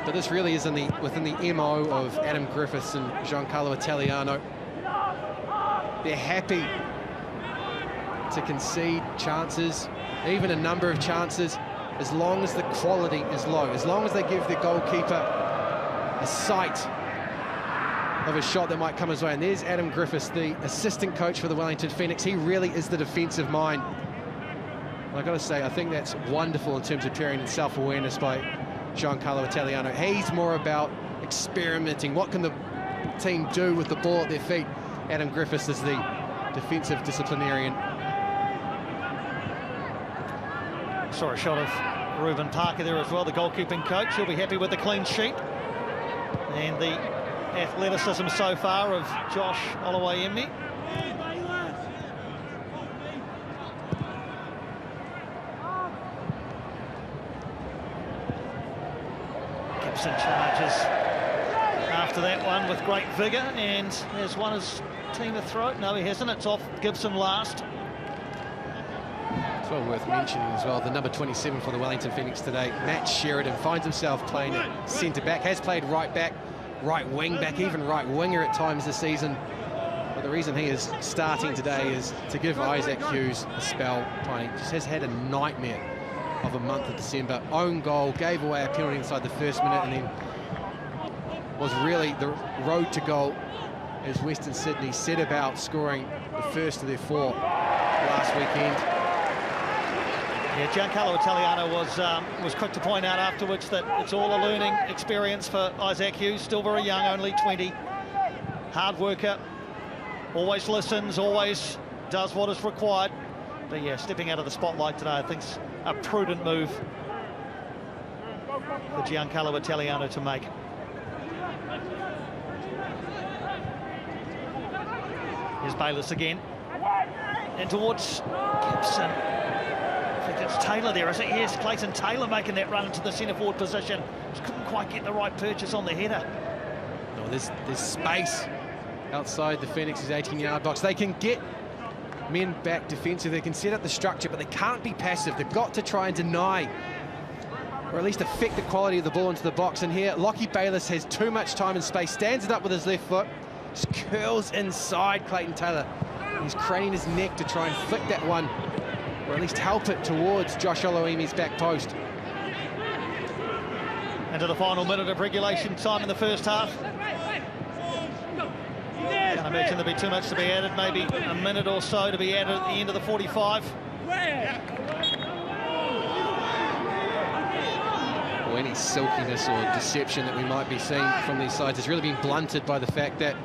But this really is within the MO of Adam Griffiths and Giancarlo Italiano. They're happy to concede chances, even a number of chances, as long as the quality is low, as long as they give the goalkeeper a sight of a shot that might come his way. And there's Adam Griffiths, the assistant coach for the Wellington Phoenix. He really is the defensive mind. And I've got to say, I think that's wonderful in terms of carrying and self-awareness by Giancarlo Italiano. He's more about experimenting. What can the team do with the ball at their feet? Adam Griffiths is the defensive disciplinarian. Saw a shot of Reuben Parker there as well, the goalkeeping coach. He'll be happy with the clean sheet. And the athleticism so far of Josh Oluwayemi. Gibson charges after that one with great vigour, and has won his team a throat. No, he hasn't. It's off Gibson last. It's well worth mentioning as well, the number 27 for the Wellington Phoenix today, Matt Sheridan, finds himself playing at centre-back, has played right-back, right wing-back, even right winger at times this season. But the reason he is starting today is to give Isaac Hughes a spell. He just has had a nightmare of a month of December. Own goal, gave away a penalty inside the first minute, and then was really the road to goal as Western Sydney set about scoring the first of their 4 last weekend. Yeah, Giancarlo Italiano was quick to point out afterwards that it's all a learning experience for Isaac Hughes, still very young, only 20. Hard worker, always listens, always does what is required. But yeah, stepping out of the spotlight today, I think's a prudent move for Giancarlo Italiano to make. Here's Bayliss again. And towards Gibson. I think it's Taylor there, is it? Yes, Clayton Taylor making that run into the centre-forward position. Just couldn't quite get the right purchase on the header. No, there's space outside the Phoenix's 18-yard box. They can get men back defensive, they can set up the structure, but they can't be passive. They've got to try and deny, or at least affect the quality of the ball into the box. And here, Lockie Bayliss has too much time and space, stands it up with his left foot, just curls inside Clayton Taylor. He's craning his neck to try and flick that one, or at least help it towards Josh Oluwayemi's back post. Into the final minute of regulation time in the first half. Can't imagine there'll be too much to be added, maybe a minute or so to be added at the end of the 45. Well, any silkiness or deception that we might be seeing from these sides has really been blunted by the fact that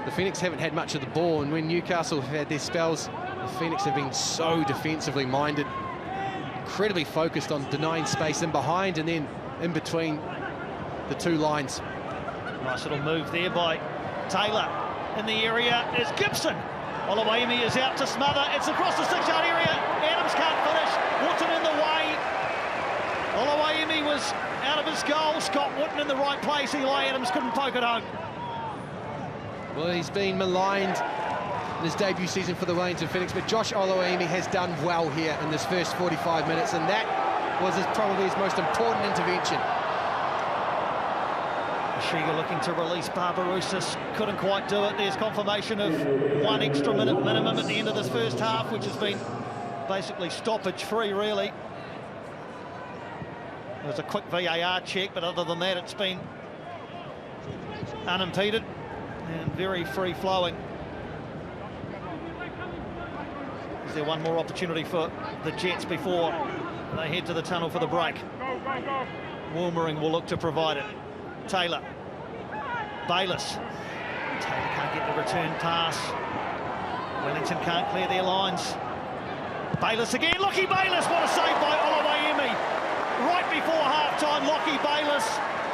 the Phoenix haven't had much of the ball, and when Newcastle have had their spells, the Phoenix have been so defensively minded, incredibly focused on denying space in behind and then in between the two lines. Nice little move there by Taylor. In the area is Gibson. Oluwaimi is out to smother. It's across the 6-yard area. Adams can't finish. Wootton in the way. Oluwaimi was out of his goal. Scott Wootton in the right place. Eli Adams couldn't poke it home. Well, he's been maligned in his debut season for the Wellington Phoenix, but Josh Oluwaimi has done well here in this first 45 minutes, and that was probably his most important intervention. Shiga looking to release Barbarouses, couldn't quite do it. There's confirmation of 1 extra minute minimum at the end of this first half, which has been basically stoppage-free, really. There was a quick VAR check, but other than that, it's been unimpeded and very free-flowing. Is there one more opportunity for the Jets before they head to the tunnel for the break? Woomering will look to provide it. Taylor. Bayliss. Taylor can't get the return pass. Wellington can't clear their lines. Bayliss again. Lockie Bayliss, what a save by Oluwaimi. Right before half-time, Lockie Bayliss.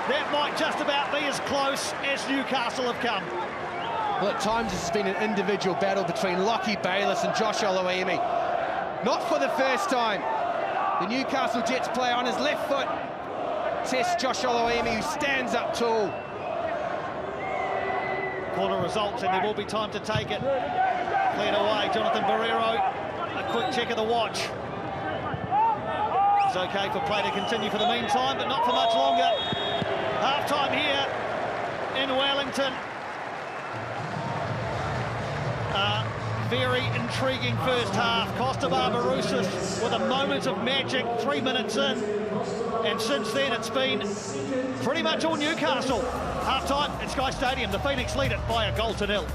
That might just about be as close as Newcastle have come. Well, at times this has been an individual battle between Lockie Bayliss and Josh Oluwaimi. Not for the first time. The Newcastle Jets player on his left foot tests Josh Oluwaimi, who stands up tall. Corner results, and there will be time to take it. Cleared away, Jonathan Barrero. A quick check of the watch. It's okay for play to continue for the meantime, but not for much longer. Half-time here in Wellington. Very intriguing first half. Costa Barbarouses with a moment of magic 3 minutes in. And since then, it's been pretty much all Newcastle. Half-time at Sky Stadium. The Phoenix lead it by a 1-0.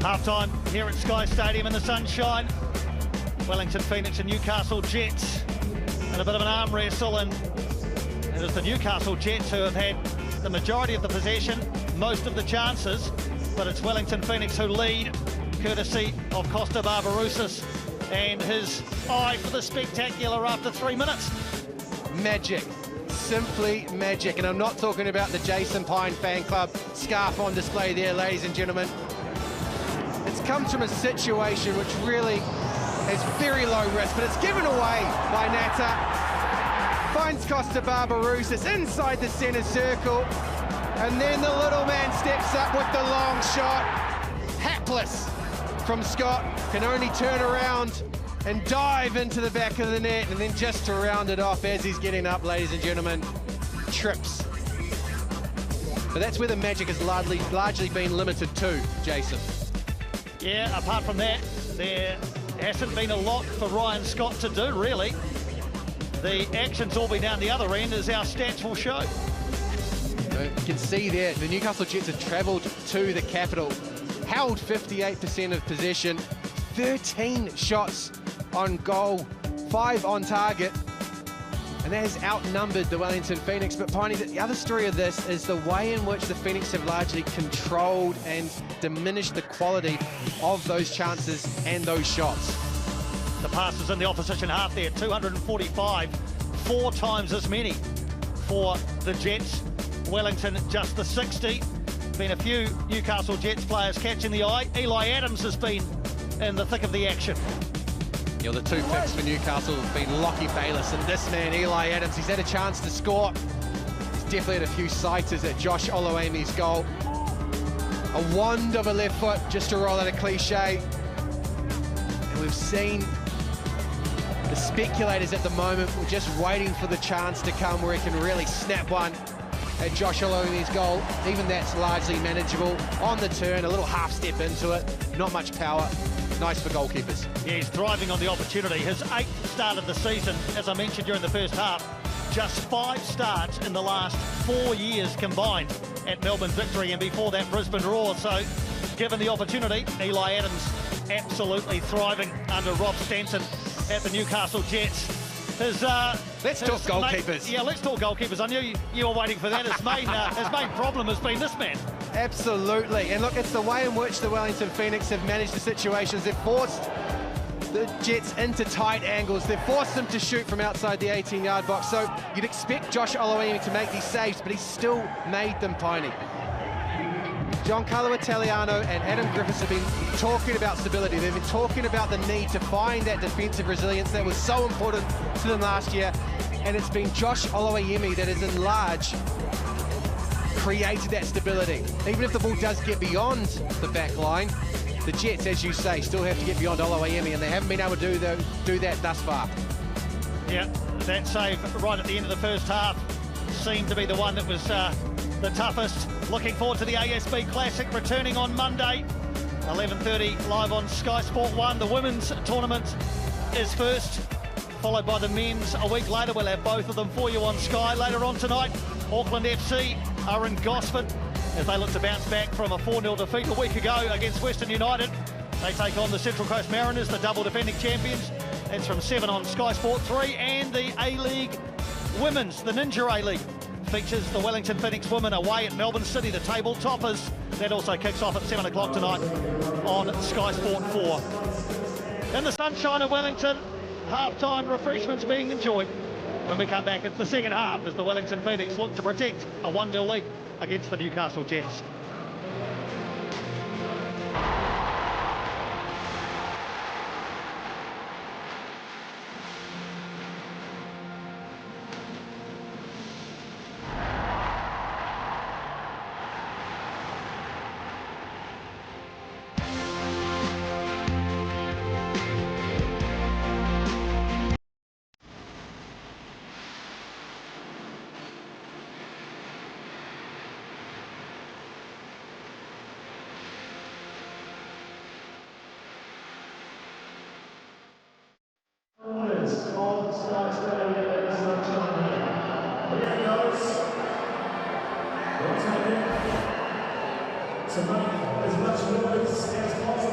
Half-time here at Sky Stadium in the sunshine. Wellington Phoenix and Newcastle Jets in a bit of an arm wrestle, and it is the Newcastle Jets who have had the majority of the possession, most of the chances, but it's Wellington Phoenix who lead, courtesy of Costa Barbarouses and his eye for the spectacular after 3 minutes. Magic, simply magic. And I'm not talking about the Jason Pine fan club scarf on display there, ladies and gentlemen. It's come from a situation which really is very low risk, but it's given away by Natta. Finds Costa Barbarouses inside the centre circle, and then the little man steps up with the long shot. Hapless from Scott, can only turn around and dive into the back of the net, and then just to round it off as he's getting up, ladies and gentlemen, trips. But that's where the magic has largely been limited to, Jason. Yeah, apart from that, there hasn't been a lot for Ryan Scott to do, really. The action's all been down the other end, as our stats will show. You can see there, the Newcastle Jets have travelled to the capital, held 58% of possession, 13 shots on goal, 5 on target, and that has outnumbered the Wellington Phoenix. But Piney, the other story of this is the way in which the Phoenix have largely controlled and diminished the quality of those chances and those shots. The passes in the opposition half there, 245, 4 times as many for the Jets. Wellington just the 60. Been a few Newcastle Jets players catching the eye. Eli Adams has been in the thick of the action. You know, the 2 picks for Newcastle have been Lockie Bayliss and this man, Eli Adams. He's had a chance to score. He's definitely had a few sighters at Josh Oloami's goal. A wand of a left foot, just to roll out a cliche. And we've seen the speculators at the moment, we're just waiting for the chance to come where he can really snap one at Josh Oloami's goal. Even that's largely manageable. On the turn, a little half step into it, not much power. Nice for goalkeepers. Yeah, he's thriving on the opportunity. His 8th start of the season, as I mentioned during the first half. Just 5 starts in the last 4 years combined at Melbourne Victory, and before that Brisbane Roar. So given the opportunity, Eli Adams absolutely thriving under Rob Stanton at the Newcastle Jets. Let's talk goalkeepers. Yeah, let's talk goalkeepers. I knew you were waiting for that. His main problem has been this man. Absolutely. And look, it's the way in which the Wellington Phoenix have managed the situations. They've forced the Jets into tight angles. They've forced them to shoot from outside the 18-yard box. So you'd expect Josh Oloami to make these saves, but he's still made them, Piney. Giancarlo Italiano and Adam Griffiths have been talking about stability. They've been talking about the need to find that defensive resilience that was so important to them last year. And it's been Josh Oloami that has in large created that stability. Even if the ball does get beyond the back line, the Jets, as you say, still have to get beyond Oloami, and they haven't been able to do that thus far. Yeah, that save right at the end of the first half seemed to be the one that was the toughest. Looking forward to the ASB Classic returning on Monday, 11:30 live on Sky Sport 1. The women's tournament is first, followed by the men's. A week later, we'll have both of them for you on Sky. Later on tonight, Auckland FC are in Gosford as they look to bounce back from a 4-0 defeat a week ago against Western United. They take on the Central Coast Mariners, the double defending champions. That's from 7 on Sky Sport 3. And the A-League Women's, the Ninja A-League, features the Wellington Phoenix women away at Melbourne City, the table toppers. That also kicks off at 7 o'clock tonight on Sky Sport 4. In the sunshine of Wellington, half-time refreshments being enjoyed. When we come back, it's the second half as the Wellington Phoenix look to protect a 1-0 lead against the Newcastle Jets. To make as much noise as possible.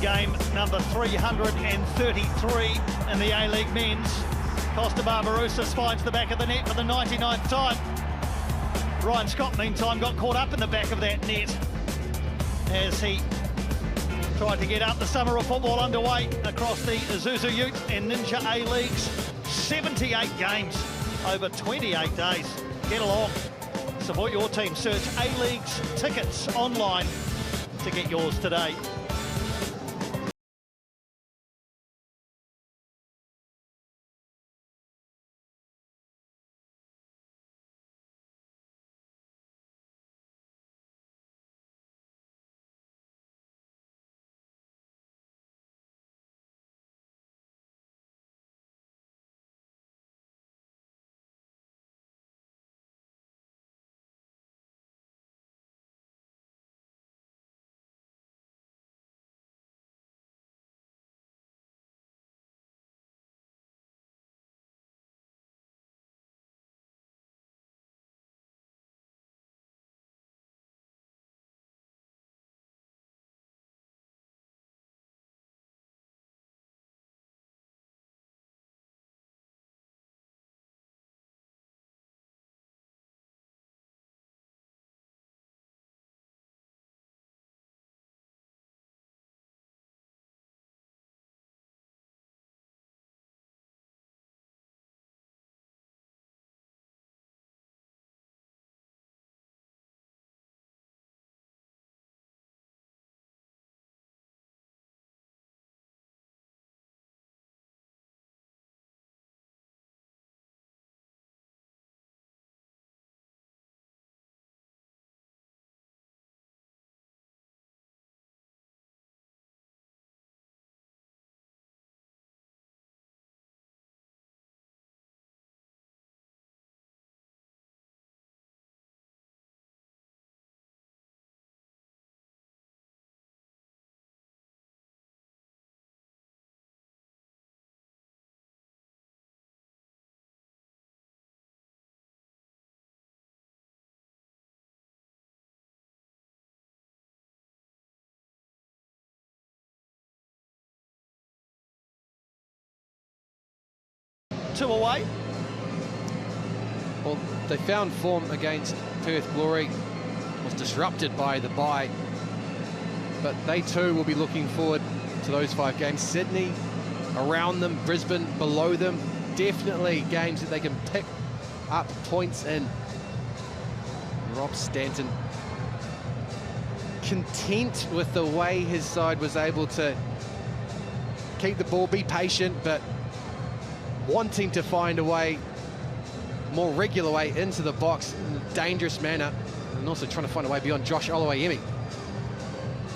Game number 333 in the A-League men's. Costa Barbarouses finds the back of the net for the 99th time. Ryan Scott, meantime, got caught up in the back of that net as he tried to get up the summer of football underway across the Isuzu UTE and Ninja A-Leagues. 78 games over 28 days. Get along. Support your team. Search A-Leagues tickets online to get yours today. 2 away. Well, they found form against Perth Glory, was disrupted by the bye, but they too will be looking forward to those 5 games. Sydney around them, Brisbane below them, definitely games that they can pick up points in. Rob Stanton content with the way his side was able to keep the ball, be patient, but wanting to find a way, more regular way into the box in a dangerous manner, and also trying to find a way beyond Josh Oluwayemi.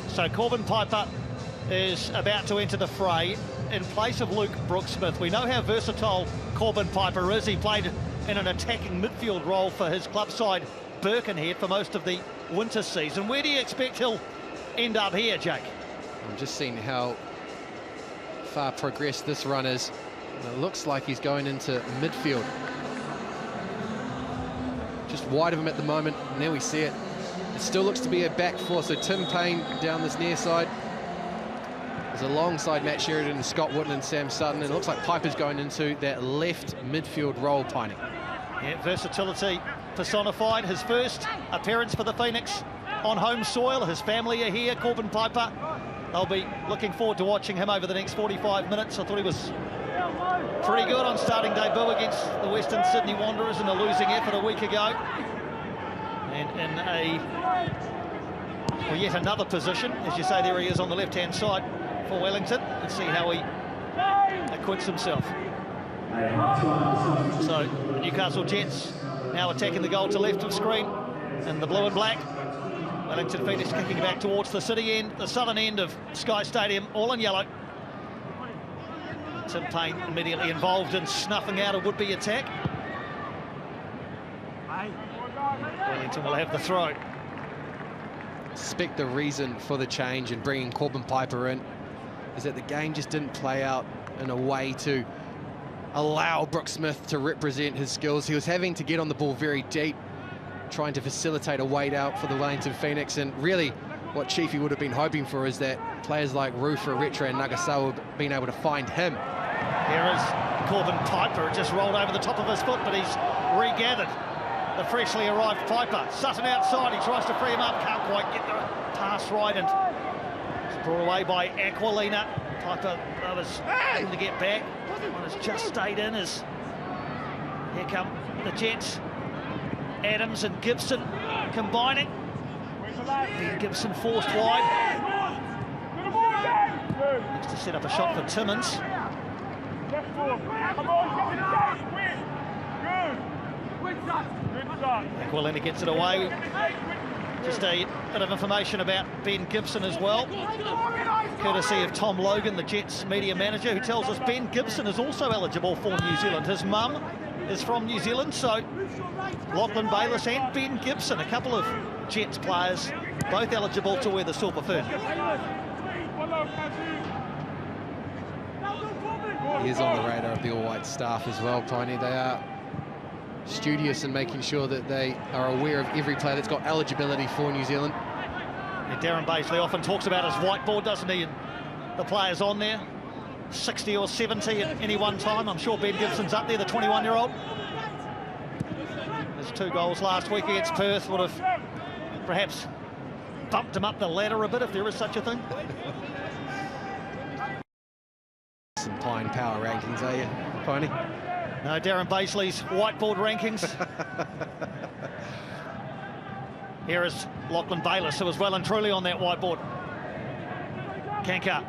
So Corbin Piper is about to enter the fray in place of Luke Brooksmith. We know how versatile Corbin Piper is. He played in an attacking midfield role for his club side Birkenhead for most of the winter season. Where do you expect he'll end up here, Jake? I'm just seeing how far progressed this run is. It looks like he's going into midfield. Just wide of him at the moment, and there we see it. It still looks to be a back four, so Tim Payne down this near side is alongside Matt Sheridan and Scott Wootton and Sam Sutton, and it looks like Piper's going into that left midfield role, Piney. Yeah, versatility personified. His first appearance for the Phoenix on home soil. His family are here. Corbin Piper, they'll be looking forward to watching him over the next 45 minutes. I thought he was pretty good on starting debut against the Western Sydney Wanderers in a losing effort a week ago. And in yet another position, as you say, there he is on the left-hand side for Wellington. Let's see how he acquits himself. So the Newcastle Jets now attacking the goal to left of screen in the blue and black. Wellington Phoenix kicking back towards the city end, the southern end of Sky Stadium, all in yellow. Tim Payne immediately involved in snuffing out a would-be attack. Wellington will have the throw. I suspect the reason for the change and bringing Corbin Piper in is that the game just didn't play out in a way to allow Brooksmith to represent his skills. He was having to get on the ball very deep, trying to facilitate a weight out for the Wellington Phoenix, and really what Chiefy would have been hoping for is that players like Rufa, Retra and Nagasawa being able to find him. Here is Corbin Piper, just rolled over the top of his foot, but he's regathered the freshly arrived Piper. Sutton outside, he tries to free him up, can't quite get the pass right, and it's brought away by Aquilina. Piper was able to get back. One has just stayed in as here come the Jets. Adams and Gibson combining. Ben Gibson forced wide. Looks to set up a shot for Timmins. Aquilina gets it away. Just a bit of information about Ben Gibson as well, courtesy of Tom Logan, the Jets media manager, who tells us Ben Gibson is also eligible for New Zealand. His mum is from New Zealand, so Lachlan Bayliss and Ben Gibson, a couple of Jets players, both eligible to wear the silver fern. He is on the radar of the all-white staff as well, Piney. They are studious in making sure that they are aware of every player that's got eligibility for New Zealand. Yeah, Darren Bazley often talks about his whiteboard, doesn't he? And the players on there, 60 or 70 at any one time. I'm sure Ben Gibson's up there, the 21-year-old. His 2 goals last week against Perth would have perhaps bumped him up the ladder a bit, if there is such a thing. Some Pine power rankings, are you, Piney? No, Darren Bazley's whiteboard rankings. Here is Lachlan Bayliss, who was well and truly on that whiteboard. Kanka.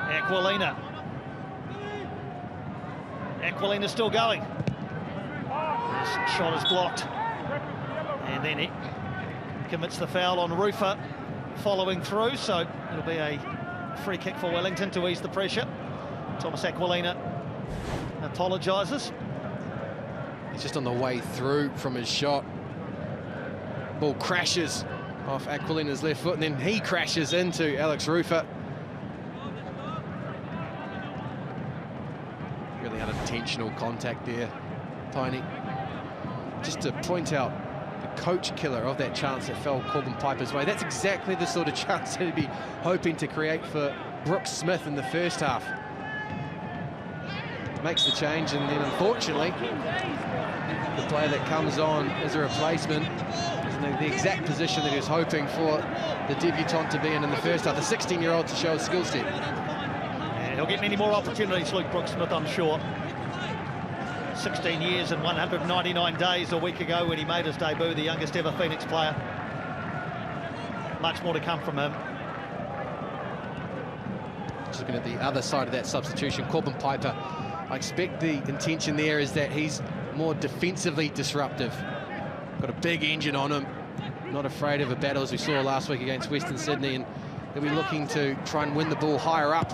Aquilina. Aquilina still going. His shot is blocked. And then he commits the foul on Rufa following through, so it'll be a free kick for Wellington to ease the pressure. Thomas Aquilina apologises. He's just on the way through from his shot. Ball crashes off Aquilina's left foot, and then he crashes into Alex Rufa. Really unintentional contact there, Piney. Just to point out the coach killer of that chance that fell Corbin Piper's way. That's exactly the sort of chance that he'd be hoping to create for Brooksmith in the first half. makes the change, and then unfortunately the player that comes on as a replacement is in the exact position that he was hoping for the debutant to be in the first half, the 16-year-old to show his skill set. And he'll get many more opportunities, Luke Brooksmith, I'm sure. 16 years and 199 days a week ago when he made his debut, the youngest ever Phoenix player. Much more to come from him. Just looking at the other side of that substitution, Corbin Piper, I expect the intention there is that he's more defensively disruptive. Got a big engine on him, not afraid of a battle as we saw last week against Western Sydney, and he'll be looking to try and win the ball higher up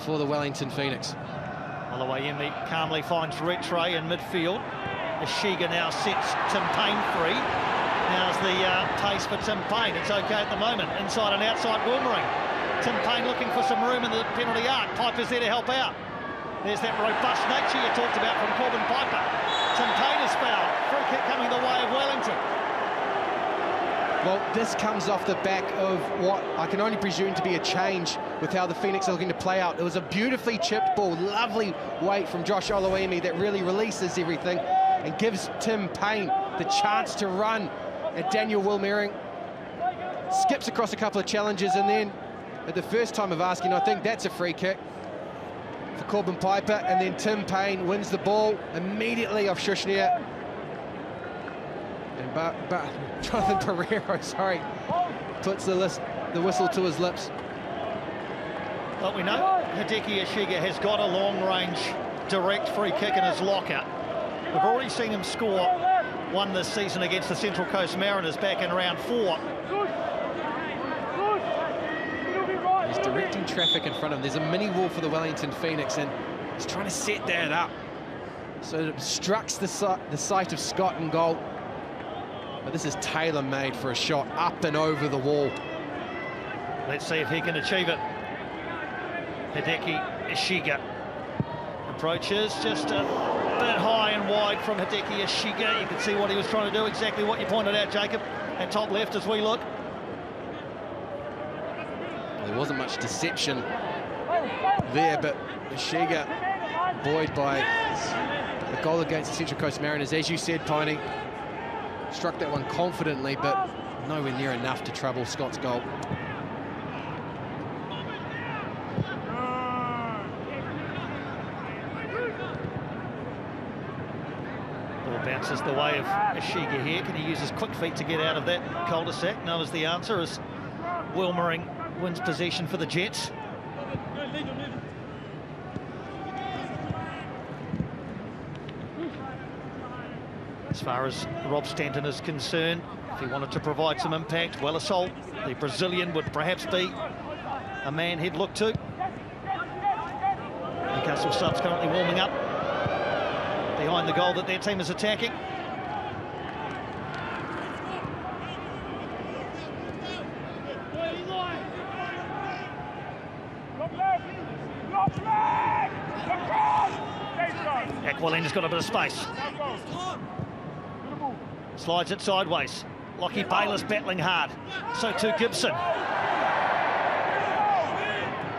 for the Wellington Phoenix. Holloway calmly finds Rattray in midfield. Ishiga now sets Tim Payne free. Now's the pace for Tim Payne. It's okay at the moment. Inside and outside Wilmering. Tim Payne looking for some room in the penalty arc. Piper's there to help out. There's that robust nature you talked about from Corbin Piper. Tim Payne is fouled. Free kick coming the way of Wellington. Well, this comes off the back of what I can only presume to be a change with how the Phoenix are looking to play out. It was a beautifully chipped ball, lovely weight from Josh Oluwayemi that really releases everything and gives Tim Payne the chance to run at Daniel Wilmering. Skips across a couple of challenges, and then at the first time of asking, I think that's a free kick for Corbin Piper, and then Tim Payne wins the ball immediately off Shushnia. And but Jonathan Pereiro, sorry, puts the whistle to his lips. Well, we know Hideki Ishiga has got a long-range direct free kick in his locker. We've already seen him score one this season against the Central Coast Mariners back in round 4. He's directing traffic in front of him. There's a mini wall for the Wellington Phoenix, and he's trying to set that up so it obstructs the sight of Scott in goal. But this is tailor-made for a shot up and over the wall. Let's see if he can achieve it. Hideki Ishiga approaches just a bit high and wide from Hideki Ishiga. You can see what he was trying to do, exactly what you pointed out, Jacob, at top left as we look. There wasn't much deception there, but Ishiga, buoyed by the goal against the Central Coast Mariners, as you said, Piney, struck that one confidently, but nowhere near enough to trouble Scott's goal. Ball bounces the way of Ishiga here. Can he use his quick feet to get out of that cul-de-sac? No is the answer, as Wilmering wins possession for the Jets. As far as Rob Stanton is concerned, if he wanted to provide some impact, Wellersol, the Brazilian, would perhaps be a man he'd look to. Newcastle subs currently warming up behind the goal that their team is attacking. Aquiline's got a bit of space. Slides it sideways. Lockie Bayliss battling hard. So too Gibson.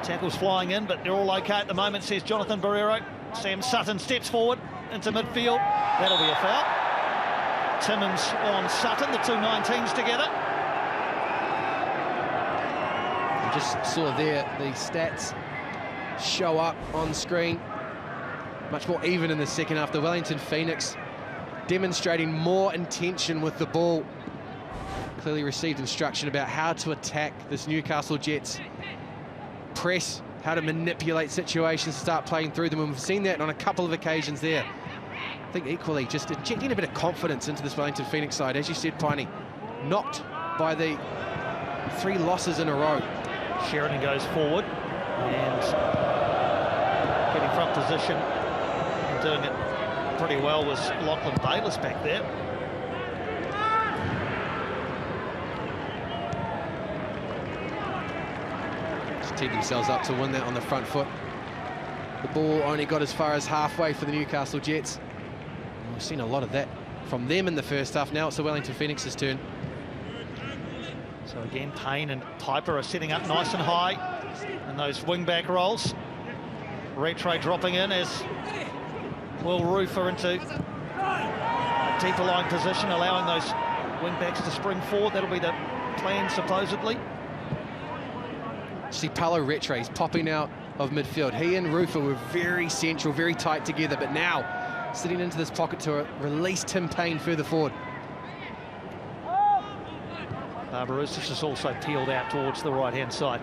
Tackles flying in, but they're all okay at the moment, says Jonathan Barrero. Sam Sutton steps forward into midfield. That'll be a foul. Timmins on Sutton, the two 19s together. We just saw there the stats show up on screen. Much more even in the second half. The Wellington Phoenix demonstrating more intention with the ball. Clearly received instruction about how to attack this Newcastle Jets press, how to manipulate situations, start playing through them, and we've seen that on a couple of occasions there. I think equally just injecting a bit of confidence into this Wellington Phoenix side. As you said, Piney, knocked by the 3 losses in a row. Sheridan goes forward and getting front position and doing it pretty well was Lachlan Bayliss back there. Just teed themselves up to win that on the front foot. The ball only got as far as halfway for the Newcastle Jets. And we've seen a lot of that from them in the first half. Now it's the Wellington Phoenix's turn. So again, Payne and Piper are setting up nice and high in those wing-back roles. Rattray dropping in as Will Rufer into a deeper line position, allowing those wing-backs to spring forward. That'll be the plan, supposedly. See Paulo Rattray's popping out of midfield. He and Rufer were very central, very tight together, but now sitting into this pocket to release Tim Payne further forward. Barbarouses is also peeled out towards the right-hand side.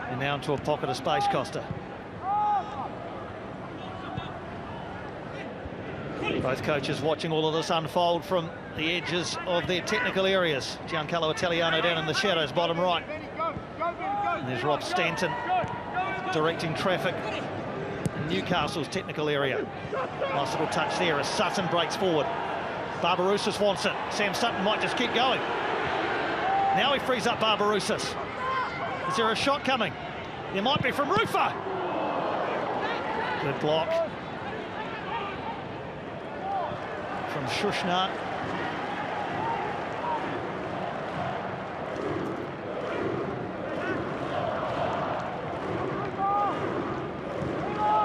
And now into a pocket of space, Costa. Both coaches watching all of this unfold from the edges of their technical areas. Giancarlo Italiano down in the shadows, bottom right. And there's Rob Stanton directing traffic in Newcastle's technical area. Nice little touch there as Sutton breaks forward. Barbarouses wants it. Sam Sutton might just keep going. Now he frees up Barbarouses. Is there a shot coming? There might be from Rufer. Good block from Shushna.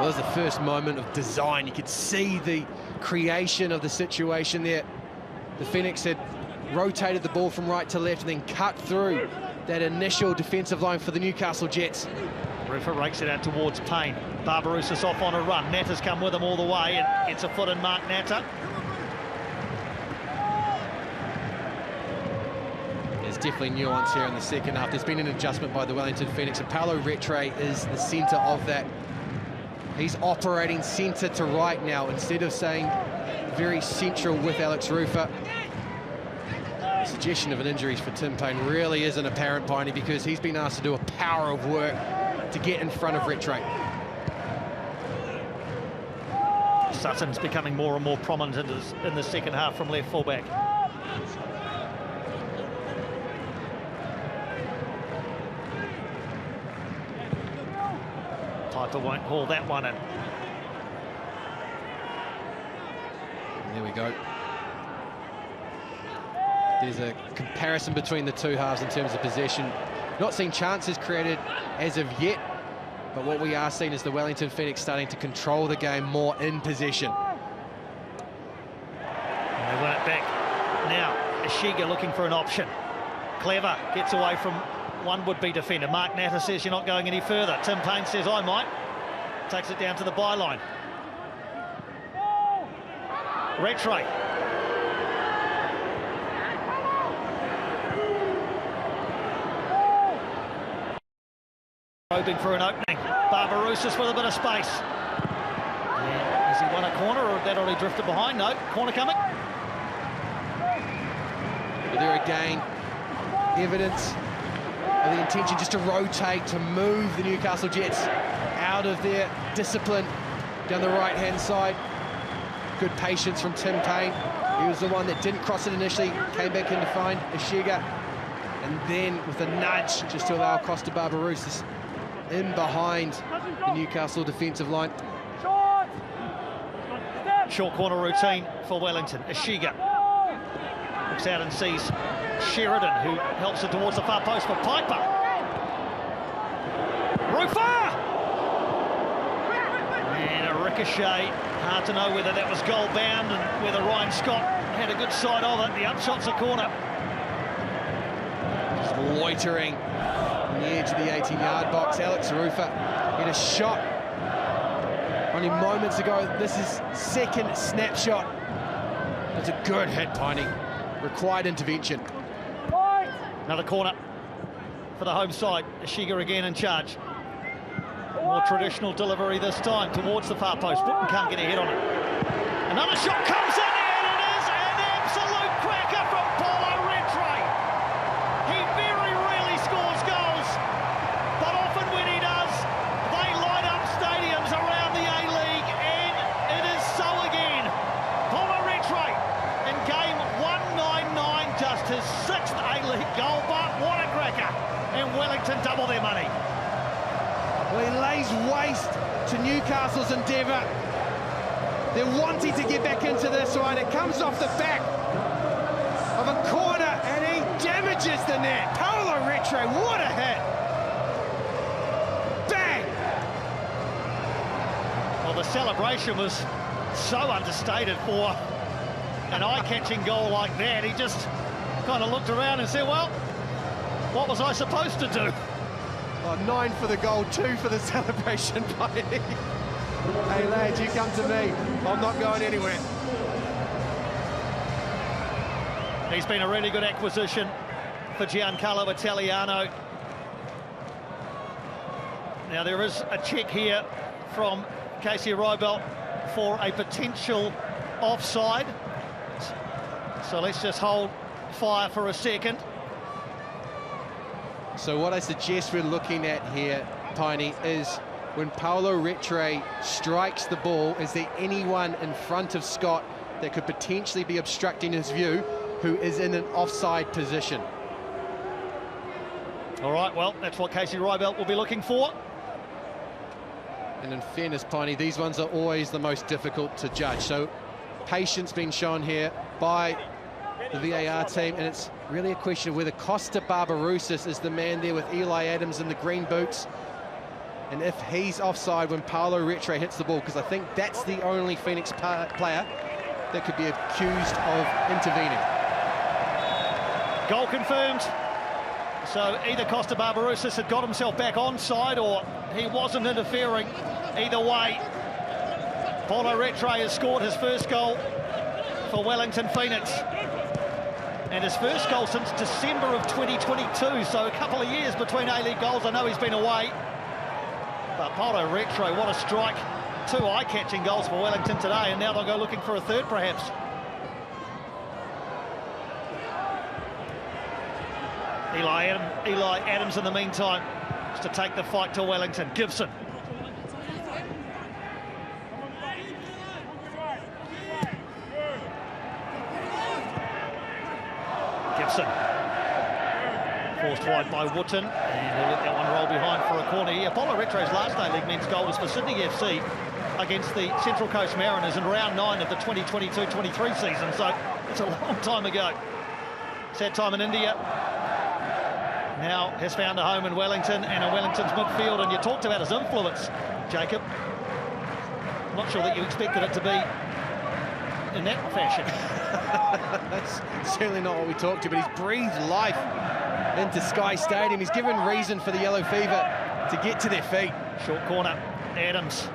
Well, there's the first moment of design. You could see the creation of the situation there. The Phoenix had rotated the ball from right to left and then cut through that initial defensive line for the Newcastle Jets. Rufer rakes it out towards Payne. Barbarouses off on a run. Natta's come with him all the way and gets a foot in Mark Natta. There's definitely nuance here in the second half. There's been an adjustment by the Wellington Phoenix, and Paulo Rattray is the centre of that. He's operating centre to right now instead of staying very central with Alex Rufer. The suggestion of an injury for Tim Payne really isn't apparent, Piney, because he's been asked to do a power of work to get in front of Rattray. Sutton's becoming more and more prominent in the second half from left fullback. Piper won't haul that one in. There we go. There's a comparison between the two halves in terms of possession. Not seeing chances created as of yet, but what we are seeing is the Wellington Phoenix starting to control the game more in possession. And they win it back. Now, Ishiga looking for an option. Clever gets away from one would-be defender. Mark Natta says you're not going any further. Tim Payne says I might. Takes it down to the byline. Rattray. Probing for an opening. Barbarouses with a bit of space. And has he won a corner, or had that already drifted behind? No, corner coming. But there again, evidence of the intention just to rotate, to move the Newcastle Jets out of their discipline down the right-hand side. Good patience from Tim Payne. He was the one that didn't cross it initially, came back in to find Ishiga, and then with a nudge just to allow Costa Barbarouses in behind the Newcastle defensive line. Short corner routine for Wellington. Ishiga looks out and sees Sheridan, who helps it towards the far post for Piper. Rufer! And a ricochet. Hard to know whether that was goal bound and whether Ryan Scott had a good side of it. The upshot's a corner. Just loitering on the edge of the 18-yard box. Alex Rufer hit a shot only moments ago. This is second snapshot. It's a good hit, Piney. Required intervention. Another corner for the home side. Ishiga again in charge. More traditional delivery this time towards the far post. Britton can't get a head on it. Another shot comes in, and it is an absolute cracker from Paulo Rattray. He very rarely scores goals, but often when he does, they light up stadiums around the A-League, and it is so again. Paulo Rattray in game 199, just his 6th A-League goal, but what a cracker. And Wellington double their money. Well, he lays waste to Newcastle's endeavour. They're wanting to get back into this one. It comes off the back of a corner, and he damages the net. Paulo Rattray, what a hit! Well, the celebration was so understated for an eye-catching goal like that. He just kind of looked around and said, well, what was I supposed to do? Oh, 9 for the goal, 2 for the celebration, buddy. Hey, lads, you come to me. I'm not going anywhere. He's been a really good acquisition for Giancarlo Italiano. Now, there is a check here from Casey Roybal for a potential offside. So let's just hold fire for a second. So what I suggest we're looking at here, Piney, is when Paulo Retre strikes the ball, is there anyone in front of Scott that could potentially be obstructing his view who is in an offside position? All right, well, that's what Casey Roybal will be looking for. And in fairness, Piney, these ones are always the most difficult to judge. So patience being shown here by the VAR team, and it's really a question of whether Costa Barbarouses is the man there with Eli Adams in the green boots, and if he's offside when Paulo Retre hits the ball, because I think that's the only Phoenix player that could be accused of intervening. Goal confirmed. So either Costa Barbarouses had got himself back onside or he wasn't interfering. Either way, Paulo Retre has scored his first goal for Wellington Phoenix. And his first goal since December of 2022, so a couple of years between A-League goals. I know he's been away. But Paulo Retre, what a strike. 2 eye-catching goals for Wellington today, and now they'll go looking for a third, perhaps. Eli Adams in the meantime, just to take the fight to Wellington. Gibson. Forced wide by Wootton, and he'll let that one roll behind for a corner here. Paulo Retre's last A-League men's goal was for Sydney FC against the Central Coast Mariners in round 9 of the 2022-23 season, so it's a long time ago. Sad time in India. Now has found a home in Wellington and in Wellington's midfield, and you talked about his influence, Jacob. I'm not sure that you expected it to be in that fashion. That's certainly not what we talked to, but he's breathed life into Sky Stadium. He's given reason for the Yellow Fever to get to their feet. Short corner, Adams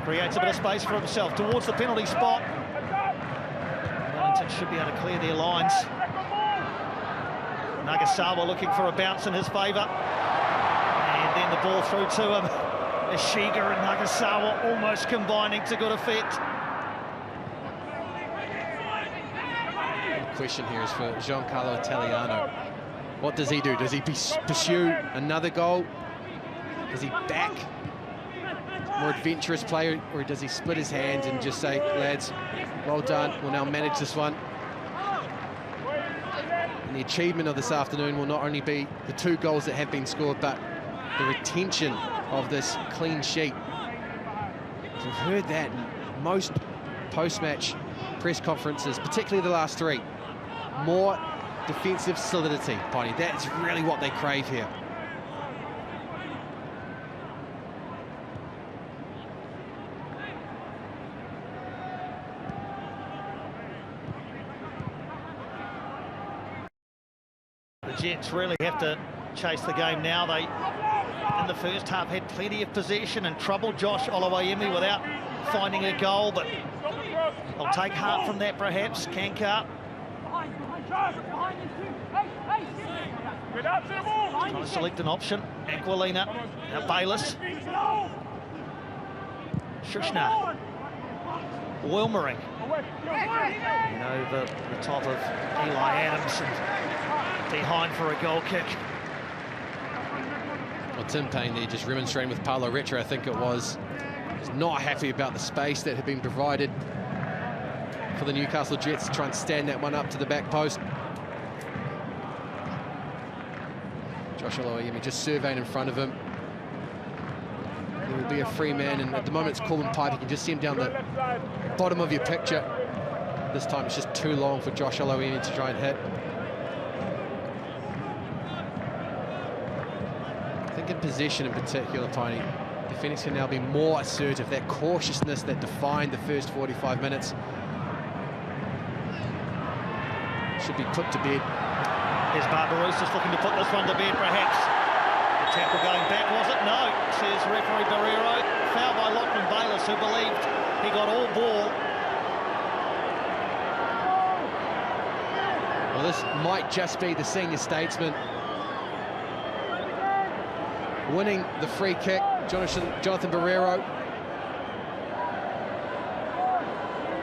creates a bit of space for himself towards the penalty spot. Wellington should be able to clear their lines. Nagasawa looking for a bounce in his favour. And then the ball through to him. Ishiga and Nagasawa almost combining to good effect. The question here is for Giancarlo Italiano. What does he do? Does he pursue another goal? Does he back more adventurous play, or does he split his hands and just say, lads, well done, we'll now manage this one? And the achievement of this afternoon will not only be the 2 goals that have been scored, but the retention of this clean sheet. We've heard that in most post-match press conferences, particularly the last 3. More defensive solidity, Piney. That's really what they crave here. The Jets really have to chase the game now. They, in the first half, had plenty of possession and troubled Josh Oluwayemi without finding a goal, but they'll take heart from that, perhaps. Kankar trying to select an option. Aquilina, now Bayliss. Shushna. Wilmering. You know, the top of Eli Adams and behind for a goal kick. Well, Tim Payne there just remonstrating with Paulo Retre, I think it was. He's not happy about the space that had been provided for the Newcastle Jets to try and stand that one up to the back post. Josh Oluwayemi just surveying in front of him. There will be a free man, and at the moment it's Corbin Pipe. You can just see him down the bottom of your picture. This time it's just too long for Josh Oluwayemi to try and hit. I think in possession in particular, Piney, The Phoenix can now be more assertive. That cautiousness that defined the first 45 minutes should be put to bed. Here's Barbarouses looking to put this one to bed, perhaps. The tackle going back, was it? No, says referee Barrero. Foul by Lachlan Bayliss, who believed he got all ball. Well, this might just be the senior statesman winning the free kick. Jonathan Barrero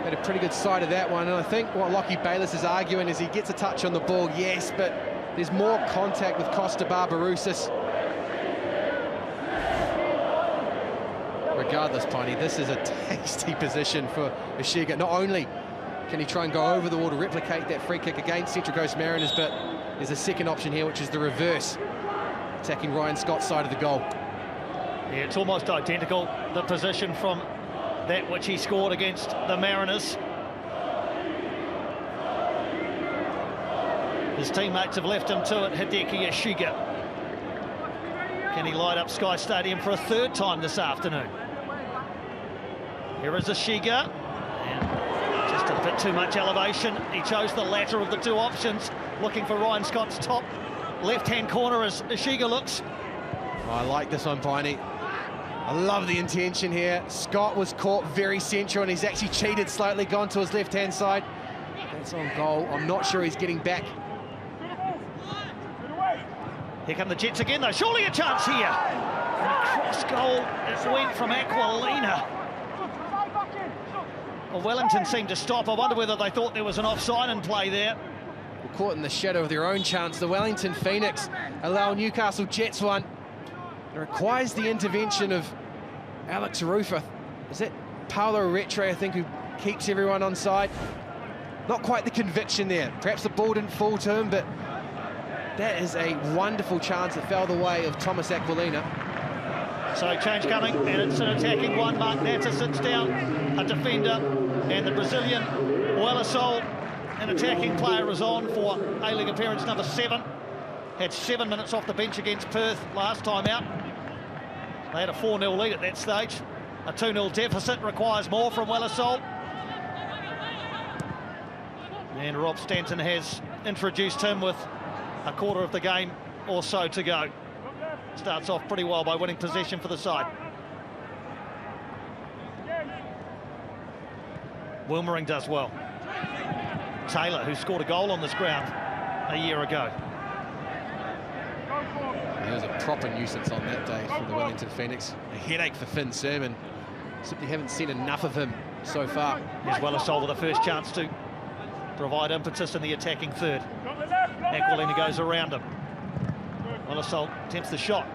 had a pretty good side of that one, and I think what Lachie Bayliss is arguing is he gets a touch on the ball, yes, but there's more contact with Costa Barbarouses. Regardless, Piney, this is a tasty position for Ishiga. Not only can he try and go over the wall to replicate that free kick against Central Coast Mariners, but there's a second option here, which is the reverse, attacking Ryan Scott's side of the goal. Yeah, it's almost identical, the position from that which he scored against the Mariners. His teammates have left him to it. Hideki Ishiga. Can he light up Sky Stadium for a third time this afternoon? Here is Ishiga. And just a bit too much elevation. He chose the latter of the two options, looking for Ryan Scott's top left-hand corner as Ishiga looks. I like this one, Piney. I love the intention here. Scott was caught very central, and he's actually cheated slightly, gone to his left-hand side. That's on goal. I'm not sure he's getting back. Here come the Jets again, though. Surely a chance here. And a cross goal. It went from Aquilina. Well, Wellington seemed to stop. I wonder whether they thought there was an offside in play there. Well, caught in the shadow of their own chance. The Wellington Phoenix allow Newcastle Jets one. It requires the intervention of Alex Rufer. Is it Paolo Retre, I think, who keeps everyone on side? Not quite the conviction there. Perhaps the ball didn't fall to him, but that is a wonderful chance that fell the way of Thomas Aquilina. So change coming, and it's an attacking one. Mark Natta sits down, a defender, and the Brazilian Wellington, an attacking player, is on for A-League appearance number 7. Had 7 minutes off the bench against Perth last time out. They had a 4-0 lead at that stage. A 2-0 deficit requires more from Wellington. And Rob Stanton has introduced him with a quarter of the game or so to go. Starts off pretty well by winning possession for the side. Wilmering does well. Taylor, who scored a goal on this ground a year ago. There was a proper nuisance on that day for the Wellington Phoenix. A headache for Finn Sermon. Simply haven't seen enough of him so far. Here's Wellington with the first chance to provide impetus in the attacking third. Aquilina goes around him. Wellington attempts the shot.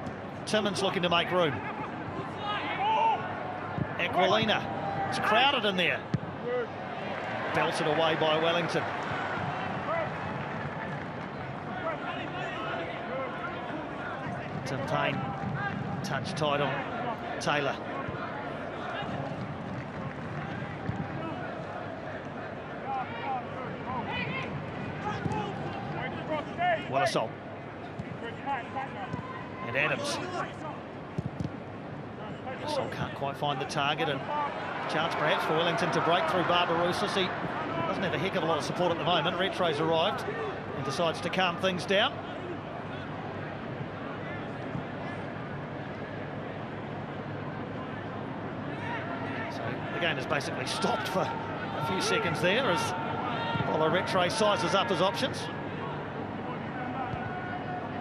Timmins looking to make room. Aquilina. It's crowded in there. Belted away by Wellington. Tim Payne, touch tight on Taylor. Wellington. And Adams. Wellington can't quite find the target, and chance perhaps for Wellington to break through Barbarouses. He doesn't have a heck of a lot of support at the moment. Retro's arrived and decides to calm things down. So the game has basically stopped for a few seconds there as Paulo Retre sizes up his options.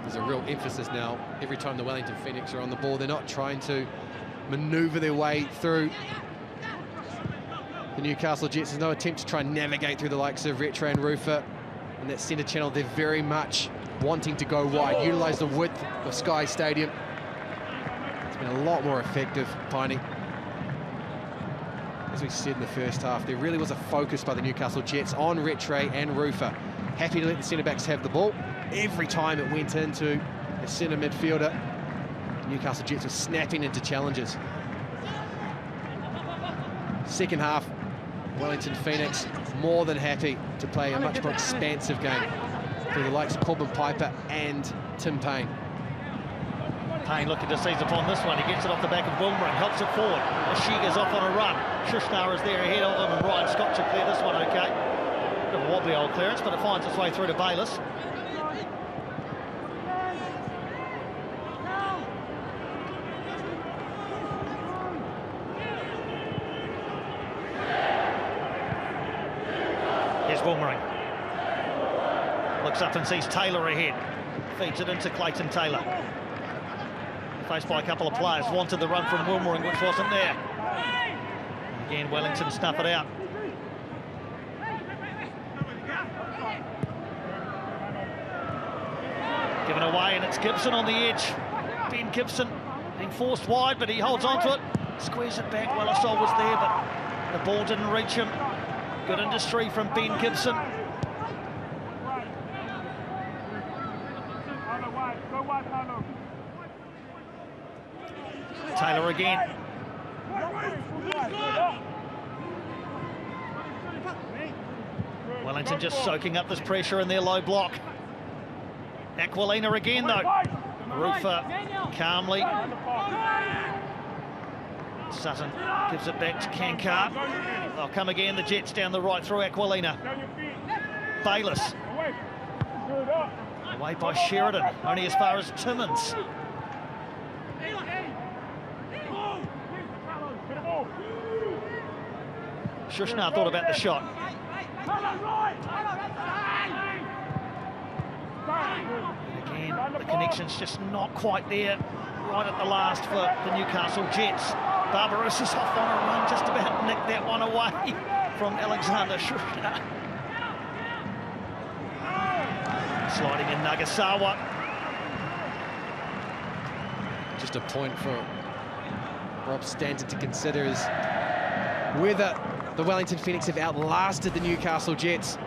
There's a real emphasis now. Every time the Wellington Phoenix are on the ball, they're not trying to manoeuvre their way through the Newcastle Jets. There's no attempt to try and navigate through the likes of Retre and Rufer. In that centre channel, they're very much wanting to go wide, utilise the width of Sky Stadium. It's been a lot more effective, Piney. As we said in the first half, there really was a focus by the Newcastle Jets on Retre and Rufer. Happy to let the centre-backs have the ball. Every time it went into a centre midfielder, the Newcastle Jets were snapping into challenges. Second half, Wellington Phoenix more than happy to play a much more expansive game through the likes of Corbin Piper and Tim Payne. Payne looking to seize upon this one. He gets it off the back of Wilmering, helps it forward. Ashiga's off on a run. Shushnar is there ahead of him, and Ryan Scott should clear this one okay. Bit of a wobbly old clearance, but it finds its way through to Bayliss. Here's Wilmering. Looks up and sees Taylor ahead. Feeds it into Clayton Taylor. Faced by a couple of players. Wanted the run from Wilmering, which wasn't there. Again, Wellington snuff it out. Given away, and it's Gibson on the edge. Ben Gibson being forced wide, but he holds on to it. Squares it back. Wellisol was there, but the ball didn't reach him. Good industry from Ben Gibson. Taylor again. Wellington just soaking up this pressure in their low block. Aquilina again though. Rufa calmly. Sutton gives it back to Kankar. They'll come again, the Jets down the right through Aquilina. Bayliss. Away by Sheridan, only as far as Timmins. Shushnar thought about the shot. Again, the connection's just not quite there right at the last for the Newcastle Jets. Barbarossa's off on a run, just about nicked that one away from Alexander Shushnar. Sliding in Nagasawa. Just a point for Rob Stanton to consider is whether the Wellington Phoenix have outlasted the Newcastle Jets.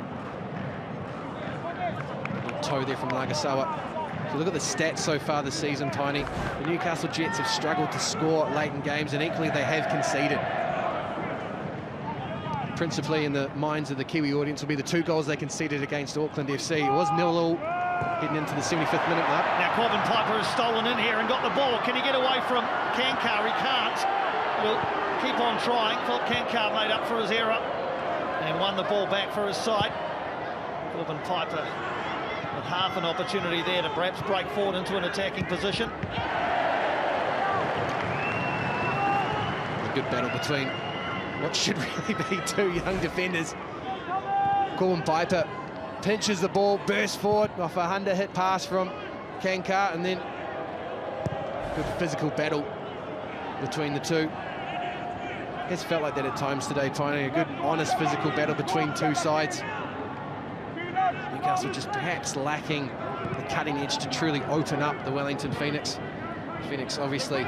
Little toe there from Nagasawa. If you look at the stats so far this season, Tiny, the Newcastle Jets have struggled to score late in games, and equally they have conceded. Principally in the minds of the Kiwi audience will be the 2 goals they conceded against Auckland FC. It was 0-0 heading into the 75th minute mark. Now Corbin Piper has stolen in here and got the ball. Can he get away from Kankar? He can't. He'll keep on trying. Philip Kankar made up for his error and won the ball back for his side. Corbin Piper with half an opportunity there to perhaps break forward into an attacking position. A good battle between what should really be 2 young defenders. Corbin Piper pinches the ball, bursts forward off a Honda hit pass from Kankar, and then good physical battle between the two. It's felt like that at times today, Tiny. A good, honest physical battle between 2 sides. Newcastle just perhaps lacking the cutting edge to truly open up the Wellington Phoenix. Phoenix obviously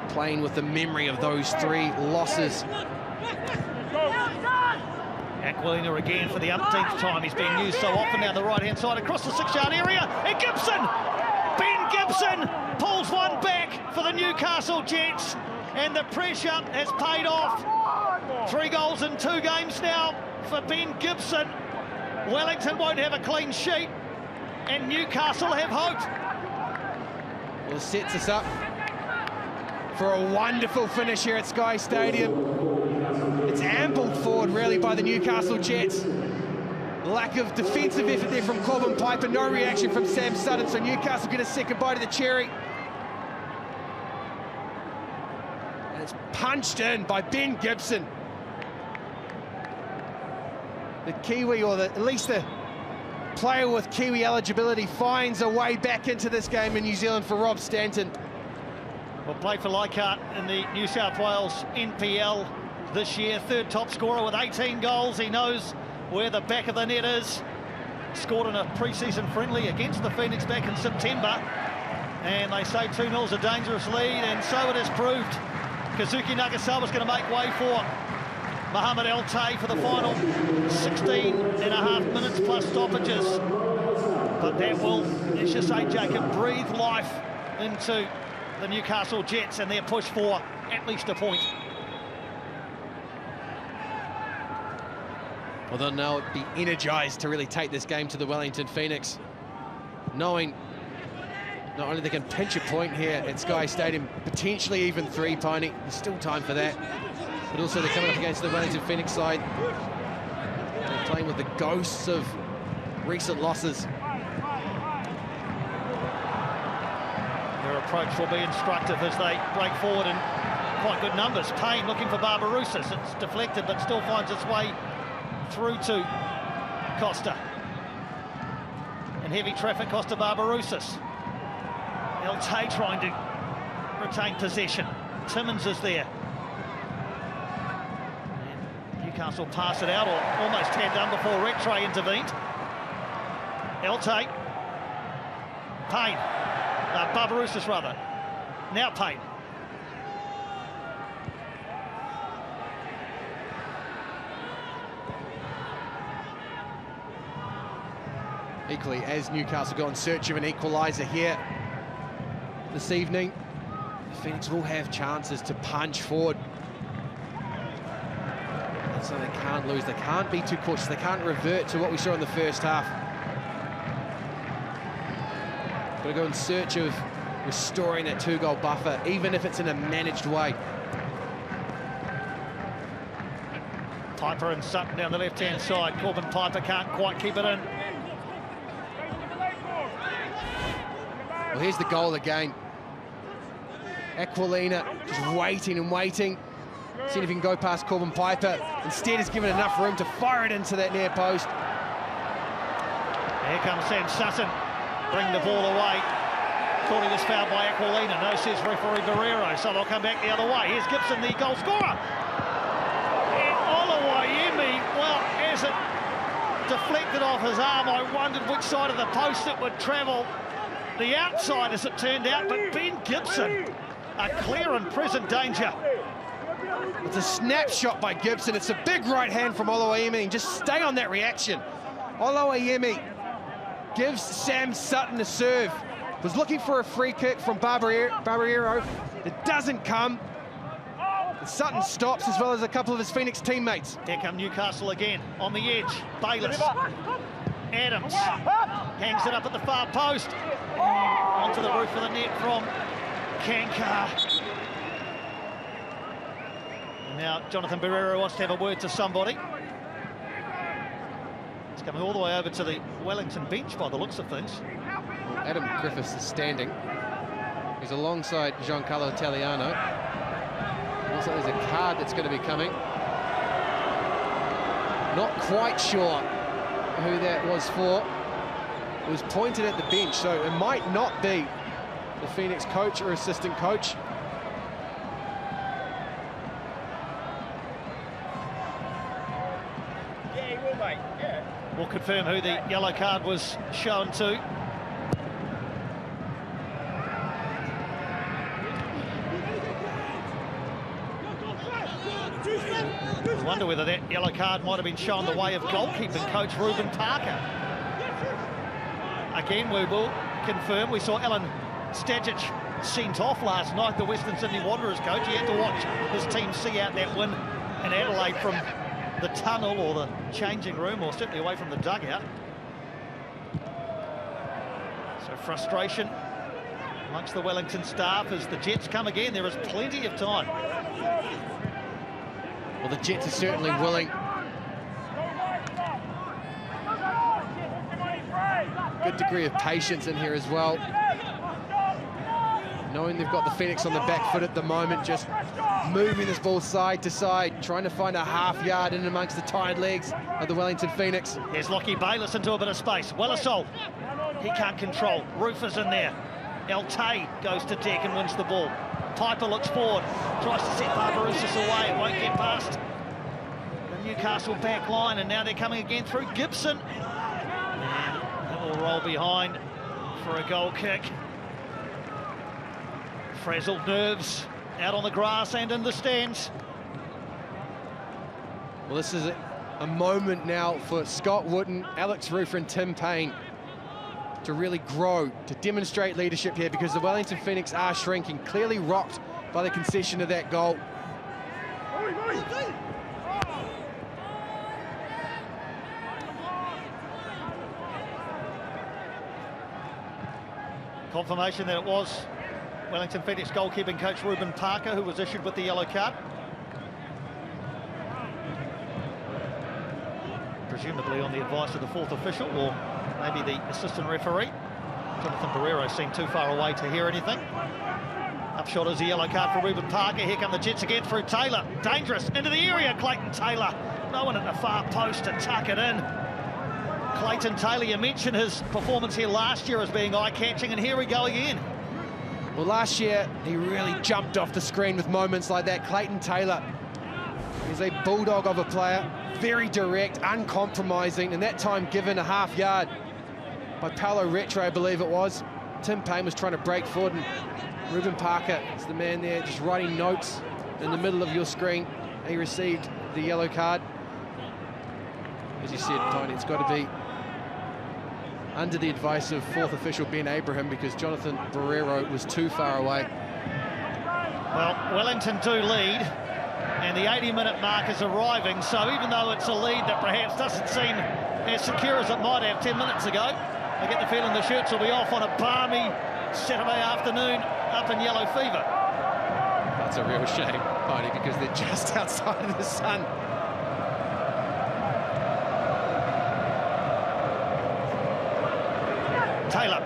playing with the memory of those 3 losses. Aquilina again for the umpteenth time. He's been used so often down the right-hand side across the 6-yard area. And Gibson! Ben Gibson pulls one back for the Newcastle Jets. And the pressure has paid off. 3 goals in 2 games now for Ben Gibson. Wellington won't have a clean sheet. And Newcastle have hope. Well, it sets us up for a wonderful finish here at Sky Stadium. It's ambled forward, really, by the Newcastle Jets. Lack of defensive effort there from Corbin Piper. No reaction from Sam Sutton, so Newcastle get a second bite of the cherry. And it's punched in by Ben Gibson. The Kiwi, or at least the player with Kiwi eligibility, finds a way back into this game in New Zealand for Rob Stanton. Well, played for Leichhardt in the New South Wales NPL this year. 3rd top scorer with 18 goals. He knows where the back of the net is. Scored in a pre-season friendly against the Phoenix back in September. And they say 2-0 is a dangerous lead, and so it has proved. Kazuki Nagasawa is going to make way for Mohamed El Tay for the final 16.5 minutes plus stoppages. But that will, let's just say, Jacob, breathe life into the Newcastle Jets and their push for at least a point. Well, they'll now be energised to really take this game to the Wellington Phoenix, knowing Not only they can pinch a point here at Sky Stadium, potentially even 3, Piney. There's still time for that. But also they're coming up against the Wellington Phoenix side. They're playing with the ghosts of recent losses. Their approach will be instructive as they break forward in quite good numbers. Payne looking for Barbarouses. It's deflected but still finds its way through to Costa. In heavy traffic, Costa Barbarouses. UTE trying to retain possession. Timmins is there. And Newcastle pass it out, or almost had done before Rattray intervened. UTE. Payne. Barbarouses rather. Now Payne. Equally, as Newcastle go in search of an equaliser here this evening, Phoenix will have chances to punch forward. And so they can't lose, they can't be too cautious, they can't revert to what we saw in the first half. Got to go in search of restoring that 2-goal buffer, even if it's in a managed way. Piper and Sutton down the left-hand side. Corbin Piper can't quite keep it in. Well, here's the goal again. Aquilina just waiting and waiting. Seeing if he can go past Corbin Piper. Instead, he's given enough room to fire it into that near post. Here comes Sam Sutton. Bring the ball away. Thought he was fouled by Aquilina. No, says referee Barrero. So they'll come back the other way. Here's Gibson, the goal scorer. Oluwayemi, well, as it deflected off his arm, I wondered which side of the post it would travel. The outside, as it turned out, but Ben Gibson, a clear and present danger. It's a snapshot by Gibson. It's a big right hand from Oluwayemi, and just stay on that reaction. Oluwayemi gives Sam Sutton a serve. Was looking for a free kick from Barrero. It doesn't come. And Sutton stops, as well as a couple of his Phoenix teammates. Here come Newcastle again, on the edge. Bayliss. Adams hangs it up at the far post. Onto the roof of the net from Kankar. And now Jonathan Barrero wants to have a word to somebody. It's coming all the way over to the Wellington bench by the looks of things. Well, Adam Griffiths is standing. He's alongside Giancarlo Italiano. Also, there's a card that's going to be coming. Not quite sure who that was for. It was pointed at the bench, so it might not be the Phoenix coach or assistant coach. Yeah, he will, mate. Yeah. We'll confirm who the yellow card was shown to. I wonder whether that yellow card might have been shown the way of goalkeeping coach Ruben Parker. Again, we will confirm. We saw Alan Stajic sent off last night, the Western Sydney Wanderers coach. He had to watch his team see out that win in Adelaide from the tunnel or the changing room, or certainly away from the dugout. So frustration amongst the Wellington staff as the Jets come again. There is plenty of time. Well, the Jets are certainly willing. Good degree of patience in here as well. Knowing they've got the Phoenix on the back foot at the moment, just moving this ball side to side, trying to find a half yard in amongst the tired legs of the Wellington Phoenix. Here's Lockie Bayliss into a bit of space. Wellersol, he can't control. Roof is in there. UTE goes to deck and wins the ball. Piper looks forward, tries to set Barbarouses away, it won't get past the Newcastle back line, and now they're coming again through Gibson. And it will roll behind for a goal kick. Frazzled nerves out on the grass and in the stands. Well, this is a moment now for Scott Wootton, Alex Rufer and Tim Payne to really grow, to demonstrate leadership here, because the Wellington Phoenix are shrinking, clearly rocked by the concession of that goal. Confirmation that it was Wellington Phoenix goalkeeping coach Reuben Parker who was issued with the yellow card. Presumably on the advice of the fourth official, or maybe the assistant referee. Jonathan Barrero seemed too far away to hear anything. Upshot is a yellow card for Reuben Parker. Here come the Jets again through Taylor. Dangerous, into the area, Clayton Taylor. No one at the far post to tuck it in. Clayton Taylor, you mentioned his performance here last year as being eye-catching, and here we go again. Well, last year, he really jumped off the screen with moments like that. Clayton Taylor is a bulldog of a player, very direct, uncompromising, and that time given a half yard by Paolo Retro, I believe it was. Tim Payne was trying to break forward, and Reuben Parker is the man there just writing notes in the middle of your screen. He received the yellow card. As you said, Tony, it's got to be under the advice of fourth official Ben Abraham, because Jonathan Barrero was too far away. Well, Wellington do lead, and the 80-minute mark is arriving, so even though it's a lead that perhaps doesn't seem as secure as it might have 10 minutes ago, I get the feeling the shirts will be off on a balmy Saturday afternoon up in yellow fever. That's a real shame, Tony, because they're just outside of the sun. Taylor.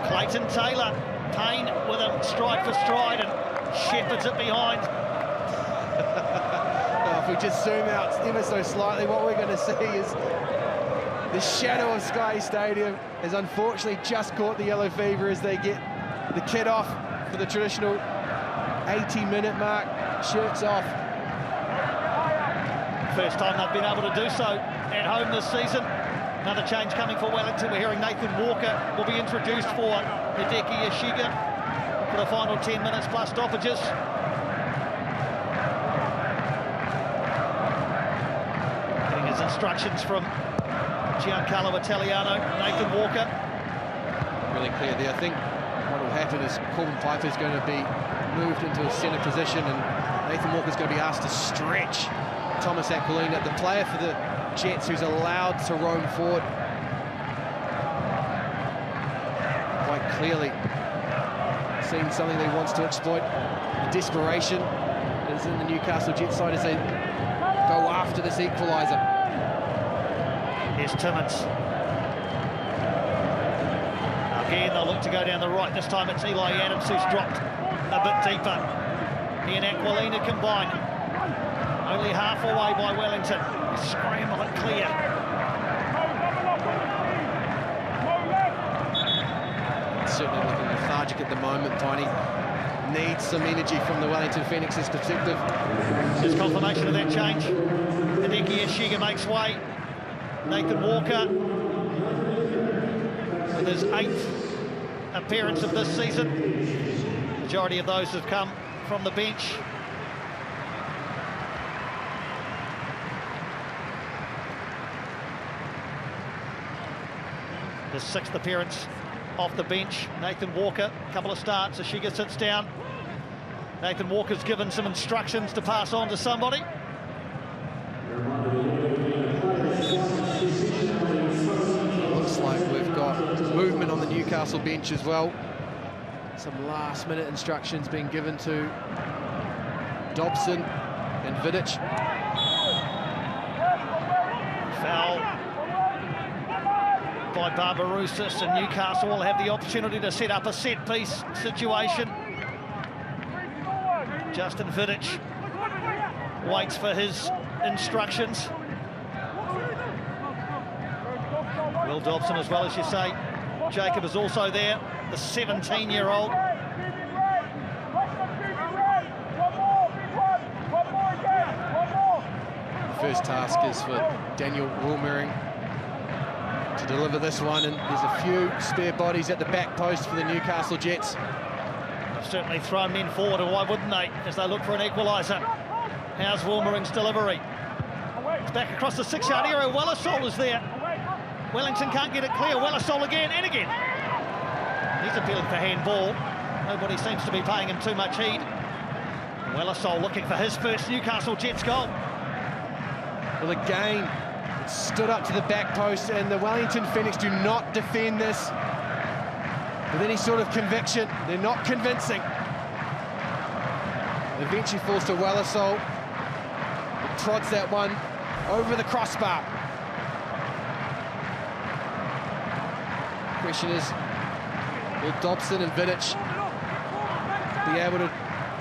Clayton Taylor. Payne with him stride for stride and shepherds it behind. Well, if we just zoom out ever so slightly, what we're going to see is the shadow of Sky Stadium has unfortunately just caught the yellow fever as they get the kit off for the traditional 80-minute mark. Shirts off. First time they've been able to do so at home this season. Another change coming for Wellington. We're hearing Nathan Walker will be introduced for Hideki Yashiga for the final 10 minutes plus stoppages. Getting his instructions from Giancarlo Italiano. Nathan Walker. Really clear there. I think what will happen is Corbin Piper is going to be moved into a centre position, and Nathan Walker is going to be asked to stretch Thomas Aquilina, the player for the Jets who's allowed to roam forward. Quite clearly seeing something that he wants to exploit. The desperation is in the Newcastle Jets side as they go after this equaliser. Here's Timmins. Again, they'll look to go down the right. This time it's Eli Adams who's dropped a bit deeper. He and Aquilina combine. Only half away by Wellington. Scramble it clear. Certainly looking lethargic at the moment, Tiny. Needs some energy from the Wellington Phoenix's perspective. There's confirmation of that change. Hideki Yashiga makes way. Nathan Walker with his 8th appearance of this season. Majority of those have come from the bench. His 6th appearance off the bench. Nathan Walker, a couple of starts. Yashiga sits down. Nathan Walker's given some instructions to pass on to somebody. Looks like we've got movement on the Newcastle bench as well. Some last-minute instructions being given to Dobson and Vidic. Foul by Barbarousis, and Newcastle will have the opportunity to set up a set-piece situation. Justin Vidic waits for his instructions. Will Dobson, as well as you say. Jacob is also there, the 17-year-old. The first task is for Daniel Woolmering to deliver this one, and there's a few spare bodies at the back post for the Newcastle Jets. They've certainly thrown men forward, and why wouldn't they, as they look for an equaliser. How's Woolmering's delivery? It's back across the 6-yard area. Wellersol is there. Wellington can't get it clear. Wellersol again and again. He's appealing for handball. Nobody seems to be paying him too much heed. Wellersol looking for his first Newcastle Jets goal. Well, again, it stood up to the back post, and the Wellington Phoenix do not defend this. with any sort of conviction. They're not convincing. Eventually falls to Wellington. Trods that one over the crossbar. Question is, will Dobson and Vidic be able to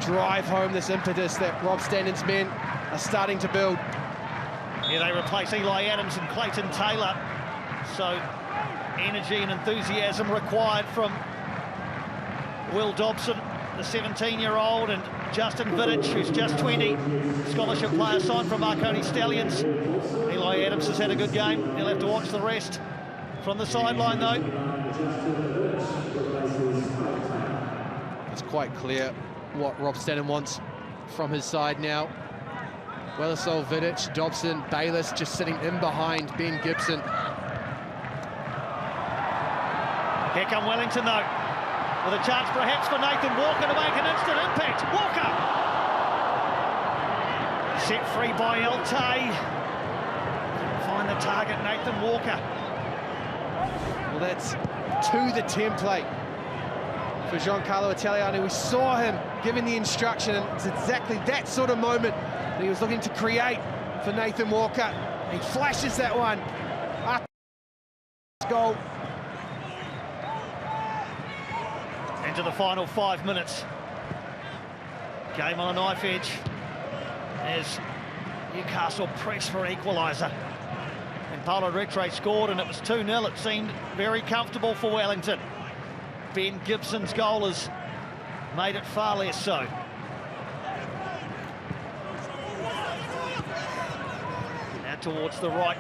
drive home this impetus that Rob Stanton's men are starting to build? Yeah, they replace Eli Adams and Clayton Taylor. So energy and enthusiasm required from Will Dobson, the 17-year-old, and Justin Vidic, who's just 20, scholarship player signed from Marconi Stallions. Eli Adams has had a good game. He'll have to watch the rest from the sideline, though. It's quite clear what Rob Stanton wants from his side now. Wellington, Vidic, Dobson, Bayliss just sitting in behind Ben Gibson. Here come Wellington, though, with a chance perhaps for Nathan Walker to make an instant impact. Walker! Set free by Elte. Find the target, Nathan Walker. Well, that's to the template for Giancarlo Italiano. We saw him giving the instruction, and it's exactly that sort of moment that he was looking to create for Nathan Walker. He flashes that one up. Goal. Into the final 5 minutes. Game on a knife edge as Newcastle press for an equaliser. And Paulo Retre scored, and it was 2-0. It seemed very comfortable for Wellington. Ben Gibson's goal has made it far less so. Now towards the right.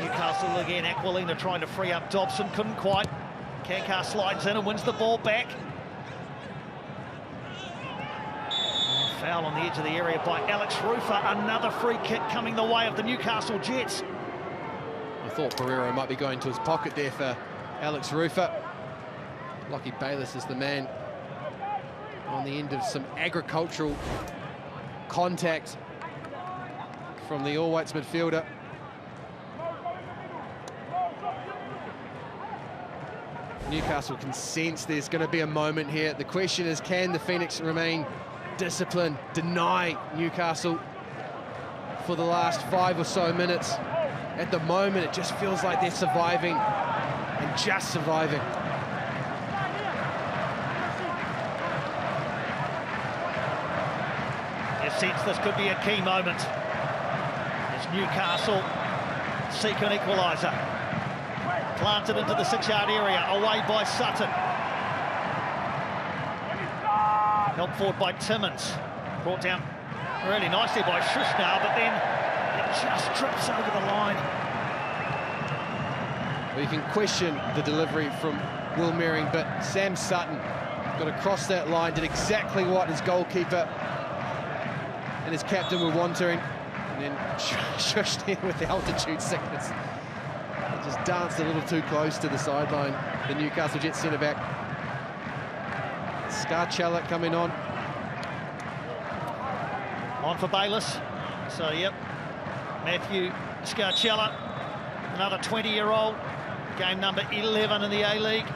Newcastle again. Aquilina trying to free up Dobson, couldn't quite. Kankar slides in and wins the ball back. Foul on the edge of the area by Alex Rufer. Another free kick coming the way of the Newcastle Jets. I thought Pereiro might be going to his pocket there for Alex Rufer. Lockie Bayliss is the man on the end of some agricultural contact from the All Whites midfielder. Newcastle can sense there's going to be a moment here. The question is, can the Phoenix remain disciplined, deny Newcastle for the last 5 or so minutes? At the moment, it just feels like they're surviving and just surviving. You sense this could be a key moment as Newcastle seek an equaliser. Planted into the 6-yard area, away by Sutton. Helped forward by Timmins. Brought down really nicely by Shushnar, but then it just trips over the line. Well, you can question the delivery from Will Merring, but Sam Sutton got across that line, did exactly what his goalkeeper and his captain were wanting, and then Shushnar with the altitude sickness. Just danced a little too close to the sideline, the Newcastle Jets centre-back. Scarcella coming on. On for Bayliss. So, yep, Matthew Scarcella, another 20-year-old, game number 11 in the A-League.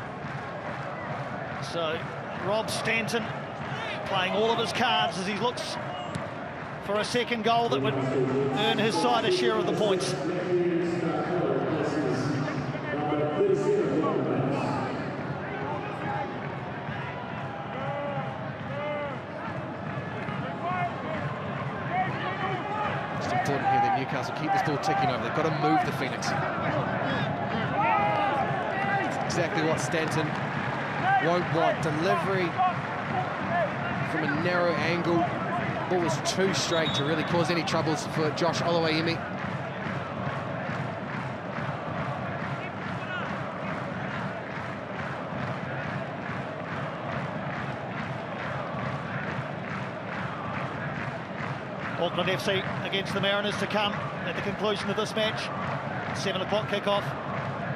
So, Rob Stanton playing all of his cards as he looks for a second goal that would earn his side a share of the points. Important here that Newcastle keep this ball ticking over. They've got to move the Phoenix. It's exactly what Stanton won't want. Delivery from a narrow angle. Ball was too straight to really cause any troubles for Josh Oluwayemi. Auckland FC against the Mariners to come at the conclusion of this match. 7 o'clock kickoff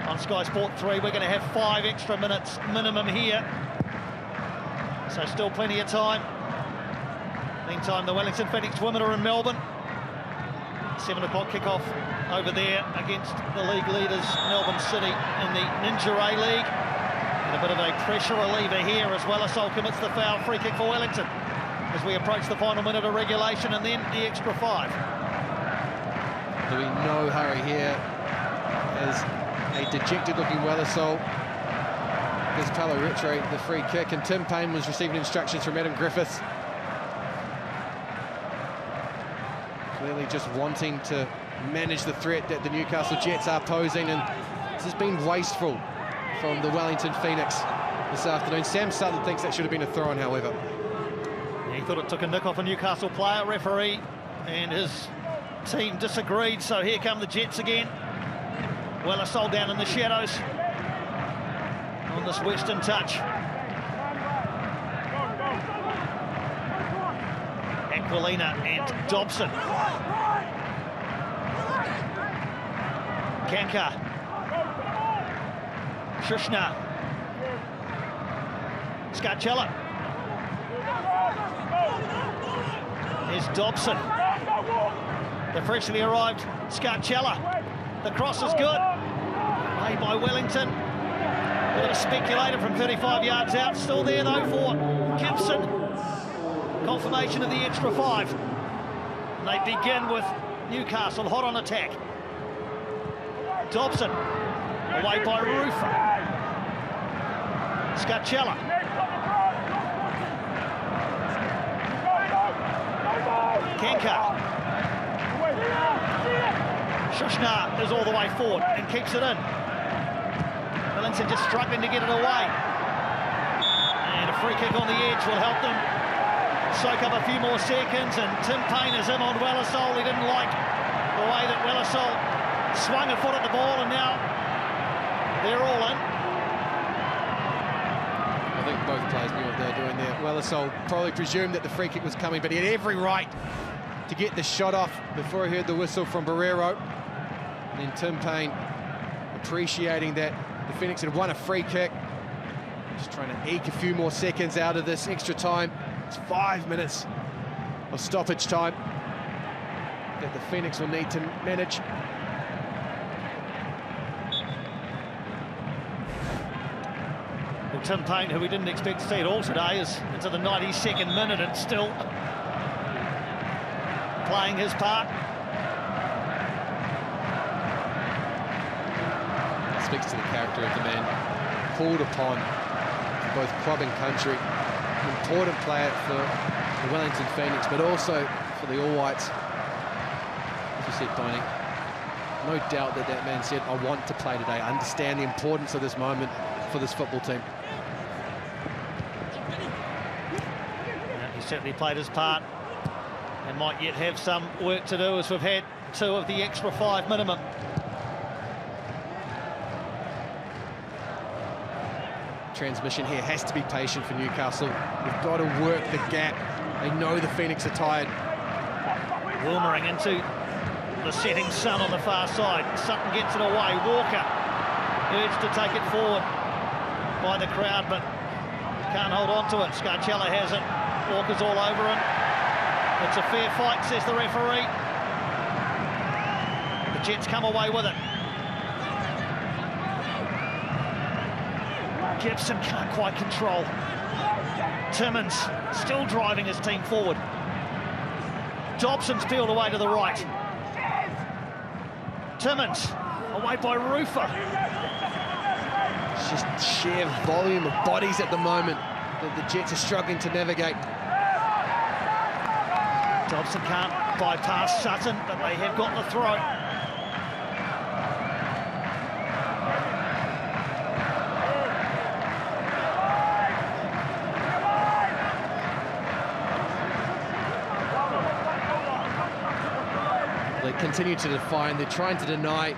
on Sky Sport 3. We're going to have 5 extra minutes minimum here, so still plenty of time. Meantime, the Wellington Phoenix women are in Melbourne. 7 o'clock kickoff over there against the league leaders Melbourne City in the Ninja A-League. And a bit of a pressure reliever here as Wellington commits the foul. Free kick for Wellington as we approach the final minute of regulation and then the extra 5. There'll be no hurry here as a dejected-looking Wellington gives Palo Retro the free kick, and Tim Payne was receiving instructions from Adam Griffiths. Clearly just wanting to manage the threat that the Newcastle Jets are posing, and this has been wasteful from the Wellington Phoenix this afternoon. Sam Sutton thinks that should have been a throw-in, however. He thought it took a nick off a Newcastle player. Referee and his team disagreed, so here come the Jets again. Wellington down in the shadows on this Western touch. Aquilina and Dobson. Kanka. Shushna. Scarcella. Here's Dobson. The freshly arrived Scarcella. The cross is good. Made by Wellington. A bit of speculator from 35 yards out. Still there though for Gibson. Confirmation of the extra 5. And they begin with Newcastle hot on attack. Dobson. Away by Rufa. Scarcella. Kanka. Shushna is all the way forward and keeps it in. Wellington just struggling to get it away. And a free kick on the edge will help them soak up a few more seconds, and Tim Payne is in on Wellington. He didn't like the way that Wellington swung a foot at the ball, and now they're all in. I think both players knew what they were doing there. Wellington probably presumed that the free kick was coming, but he had every right to get the shot off before he heard the whistle from Barrero. And then Tim Payne appreciating that the Phoenix had won a free kick, just trying to eke a few more seconds out of this extra time. It's 5 minutes of stoppage time that the Phoenix will need to manage. Well, Tim Payne, who we didn't expect to see it all today, is into the 92nd minute and still playing his part. It speaks to the character of the man called upon both club and country. An important player for the Wellington Phoenix, but also for the All Whites. As you said, Donny, no doubt that that man said, I want to play today. I understand the importance of this moment for this football team. Yeah, he certainly played his part and might yet have some work to do, as we've had 2 of the extra 5 minimum. Transmission here has to be patient for Newcastle. We've got to work the gap. They know the Phoenix are tired. Wilmering into the setting sun on the far side. Sutton gets it away. Walker urged to take it forward by the crowd, but can't hold on to it. Scarcella has it. Walker's all over him. It's a fair fight, says the referee. The Jets come away with it. Gibson can't quite control. Timmins still driving his team forward. Dobson's peeled away to the right. Timmins away by Rufa. It's just sheer volume of bodies at the moment that the Jets are struggling to navigate. Dobson can't bypass Sutton, but they have got the throw. They continue to define, they're trying to deny.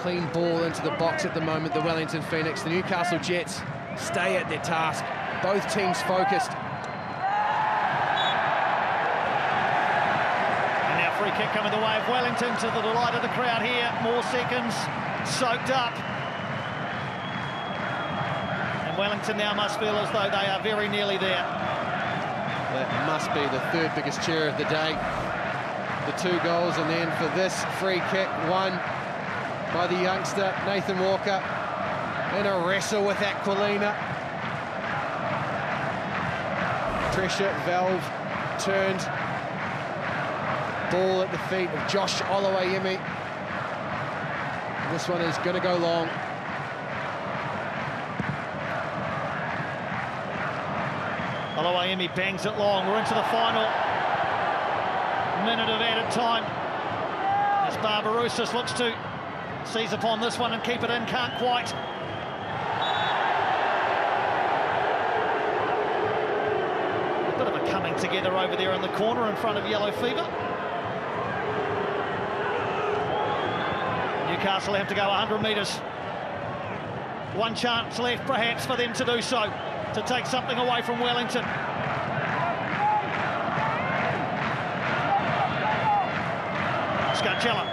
Clean ball into the box at the moment, the Wellington Phoenix. The Newcastle Jets stay at their task. Both teams focused. And now free kick coming the way of Wellington, to the delight of the crowd here. More seconds soaked up. And Wellington now must feel as though they are very nearly there. That must be the 3rd biggest cheer of the day. The 2 goals, and then for this free kick, one by the youngster Nathan Walker. In a wrestle with Aquilina. Pressure, valve, turned. Ball at the feet of Josh Oluwayemi. This one is going to go long. Oluwayemi bangs it long. We're into the final minute of added time. As Barbarouses looks to seize upon this one and keep it in, can't quite. A bit of a coming together over there in the corner in front of Yellow Fever. Newcastle have to go 100 metres. One chance left perhaps for them to do so, to take something away from Wellington. Scarcella.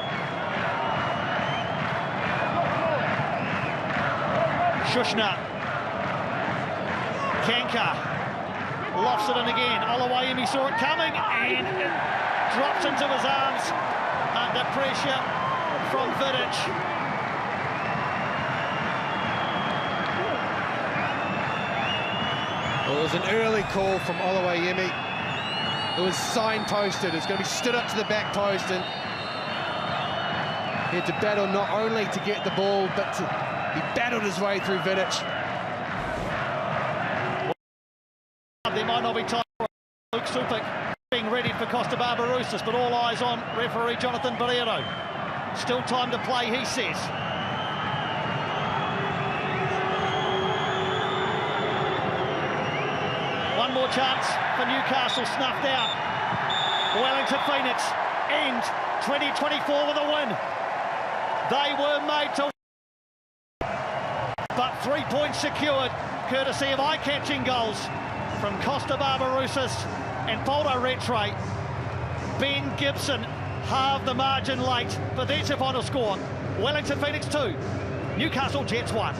Shushna. Kanka. Lofts it in again. Oluwayemi saw it coming and it drops into his arms under pressure from Vidic. Well, it was an early call from Oluwayemi. It was signposted. It's going to be stood up to the back post, and he had to battle not only to get the ball, but he battled his way through Vidic. There might not be time for Luke Supik being ready for Costa Barbarouses, but all eyes on referee Jonathan Barreiro. Still time to play, he says. One more chance for Newcastle snuffed out. Wellington Phoenix end 2024 with a win. They were made to win, but 3 points secured courtesy of eye-catching goals from Costa Barbarouses and Poldo Retre. Ben Gibson halved the margin late, but there's your final score. Wellington Phoenix 2, Newcastle Jets 1.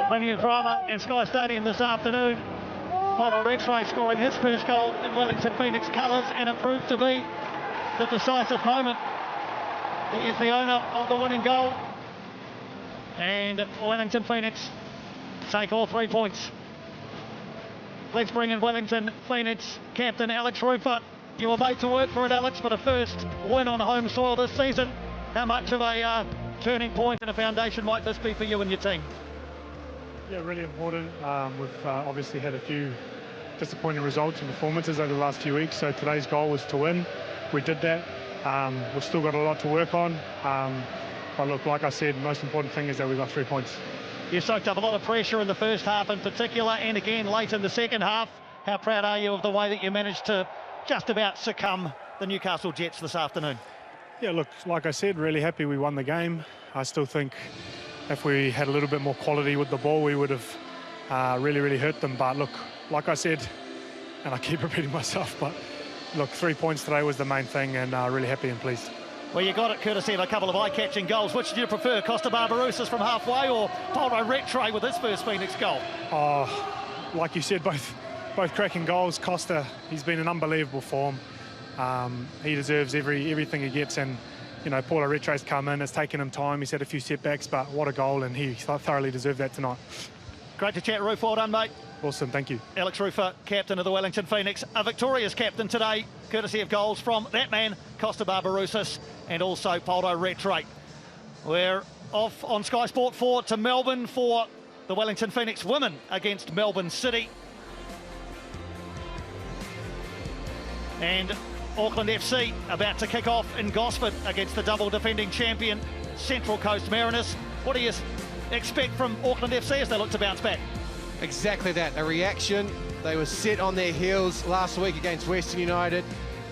Plenty of drama in Sky Stadium this afternoon. Poldo Retre scoring his first goal in Wellington Phoenix colours, and it proved to be the decisive moment. He is the owner of the winning goal, and Wellington Phoenix take all 3 points. Let's bring in Wellington Phoenix captain Alex Rufer. You were made to work for it, Alex, for the first win on home soil this season. How much of a turning point and a foundation might this be for you and your team? Yeah, really important. We've obviously had a few disappointing results and performances over the last few weeks, so today's goal was to win. We did that. We've still got a lot to work on, but look, like I said, the most important thing is that we got 3 points. You soaked up a lot of pressure in the first half in particular, and again late in the second half. How proud are you of the way that you managed to just about succumb the Newcastle Jets this afternoon? Yeah, look, like I said, really happy we won the game. I still think if we had a little bit more quality with the ball, we would have really hurt them. But look, like I said, and I keep repeating myself, but look, 3 points today was the main thing, and really happy and pleased. Well, you got it courtesy of a couple of eye-catching goals. Which do you prefer, Costa Barbarouses from halfway or Paulo Retre with his first Phoenix goal? Oh, like you said, both cracking goals. Costa, he's been in unbelievable form. He deserves everything he gets, and you know, Paulo Retre's come in. It's taken him time. He's had a few setbacks, but what a goal, and he thoroughly deserved that tonight. Great to chat, Roof. Well done, mate. Awesome, thank you. Alex Rufer, captain of the Wellington Phoenix, a victorious captain today, courtesy of goals from that man, Costa Barbarouses, and also Paulo Retre. We're off on Sky Sport 4 to Melbourne for the Wellington Phoenix women against Melbourne City. And Auckland FC about to kick off in Gosford against the double defending champion Central Coast Mariners. What do you expect from Auckland FC as they look to bounce back? Exactly that, a reaction. They were set on their heels last week against Western United.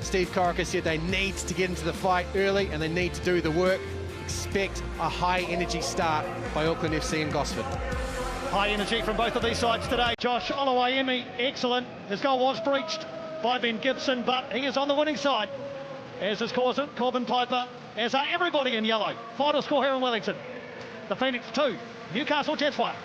Steve Corica said they need to get into the fight early and they need to do the work. Expect a high energy start by Auckland FC in Gosford. High energy from both of these sides today. Josh Oluwayemi, excellent. His goal was breached by Ben Gibson, but he is on the winning side, as is Corbin Piper, as are everybody in yellow. Final score here in Wellington. The Phoenix 2, Newcastle Jets 1.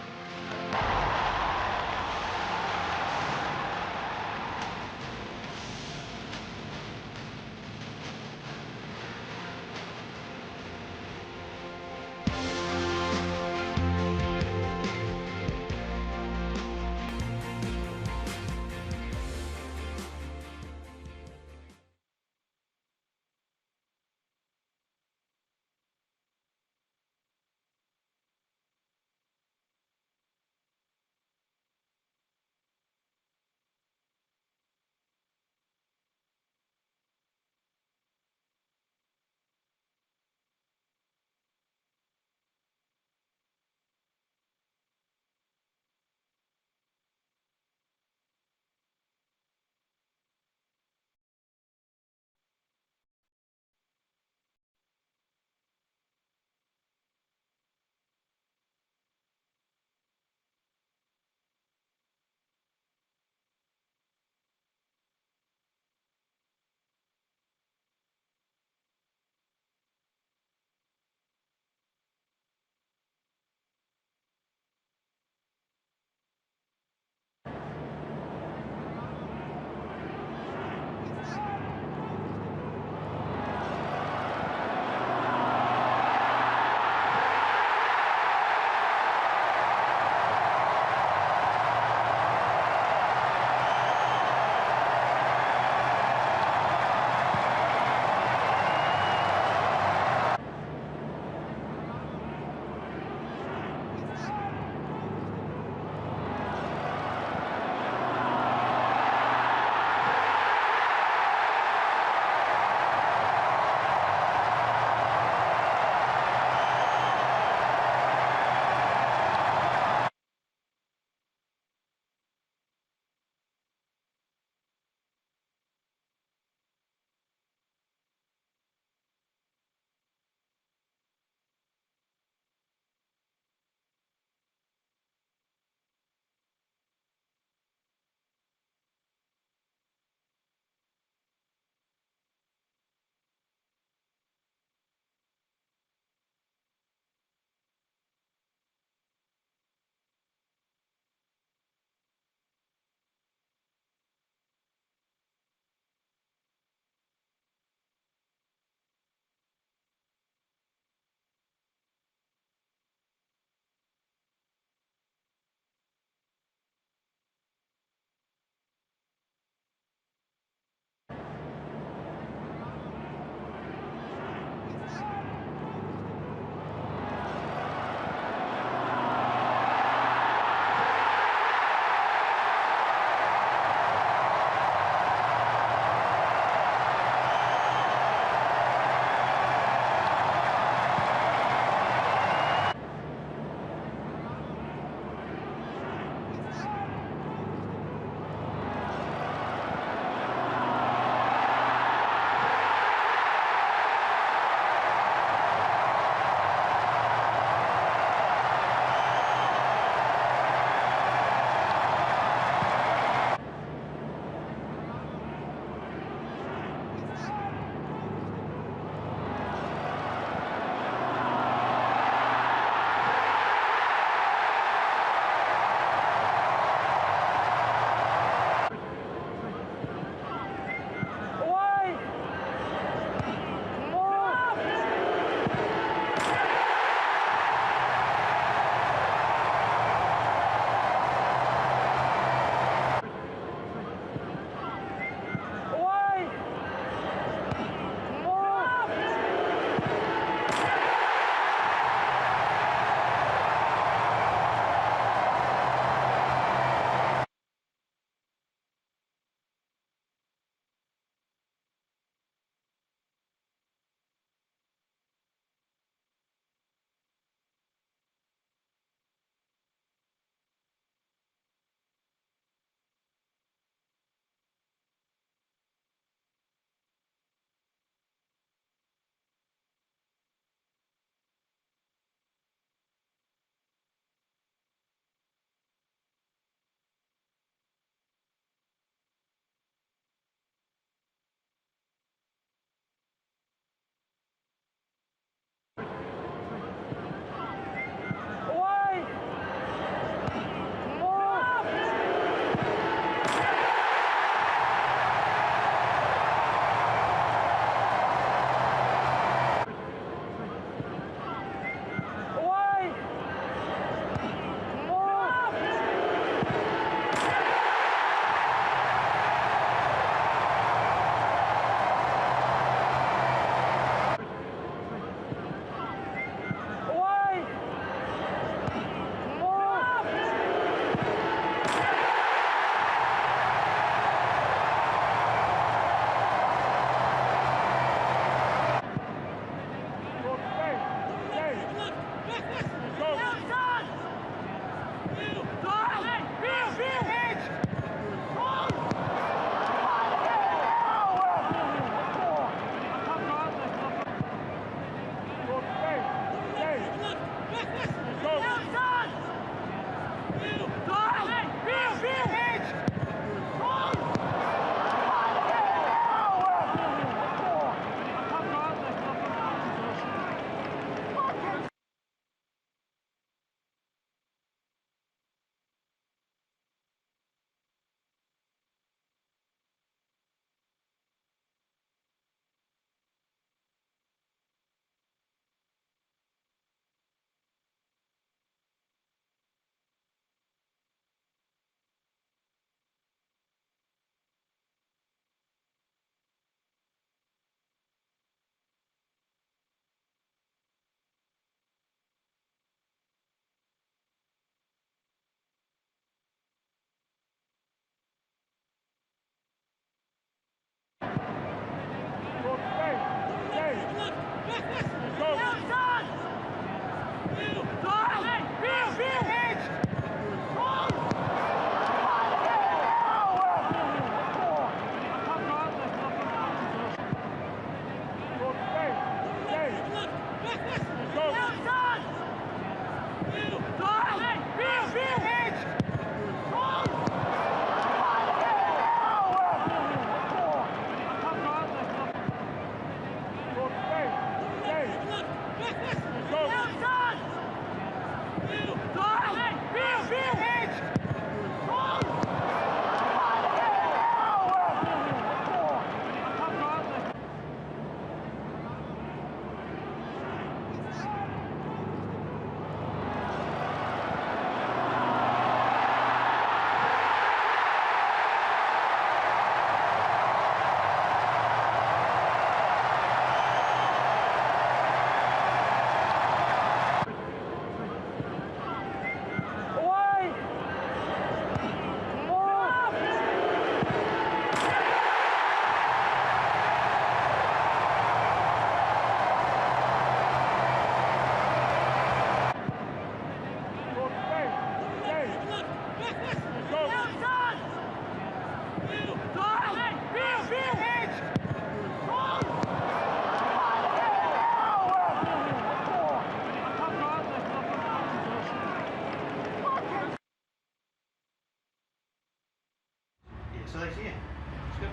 So that's, yeah, it's good.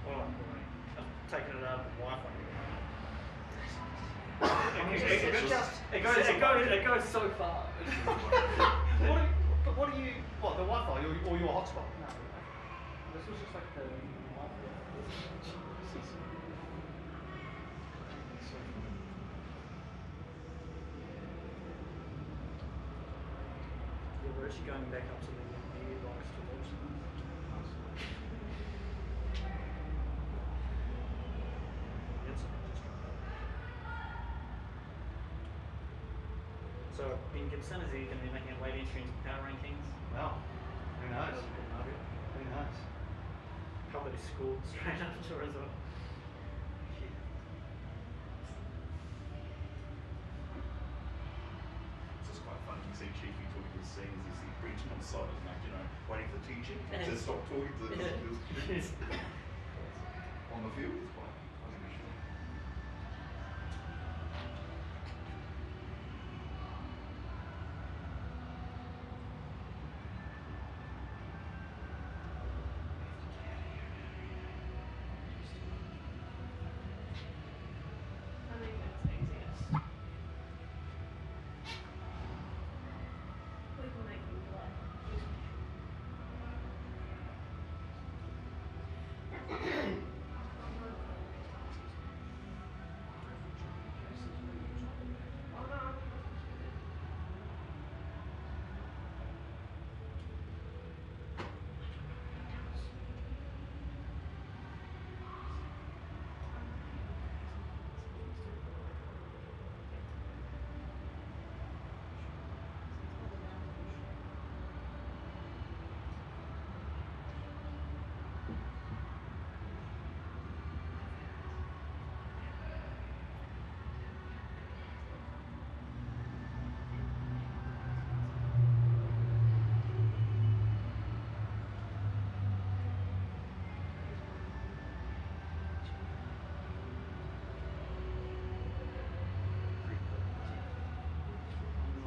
Well, I'm taking it out of the Wi-Fi. It goes so far. What are you, what, the Wi-Fi or your hotspot? No, this was just like the Wi-Fi. Yeah, we're actually going back up to the media box to watch them. So, in Gibson, is he going to be making a late entry into power rankings? Well, who knows? That was a good nugget. Who knows? Probably scored straight after as well. It's just quite funny. You see Chiefy talking to the scenes, you see Breachman on the side of the match, you know, waiting for the teaching to stop talking to the kids. On the field, it's quite unusual. I think that's easiest. We can make them play.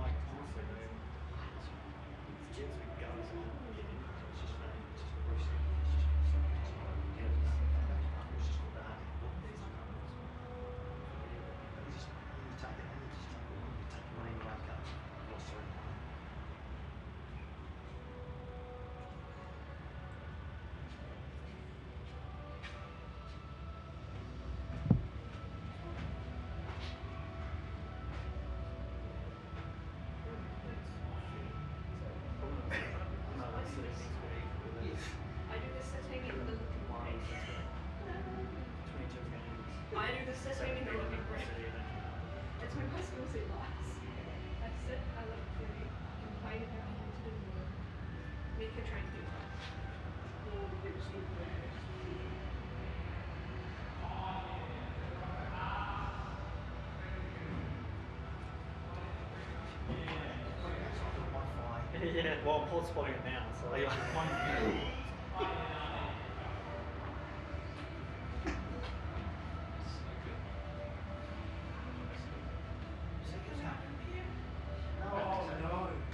Like, honestly, though, it's Jets with guns on it. It's just funny. It's just Bruce. I do the setting and the looking great. I do the setting and the looking great. It's when my school seat lies. I sit, I look pretty, I'm playing it out to do more. Mika trying to do that. Yeah, well, I'm hot spotting it now, so like,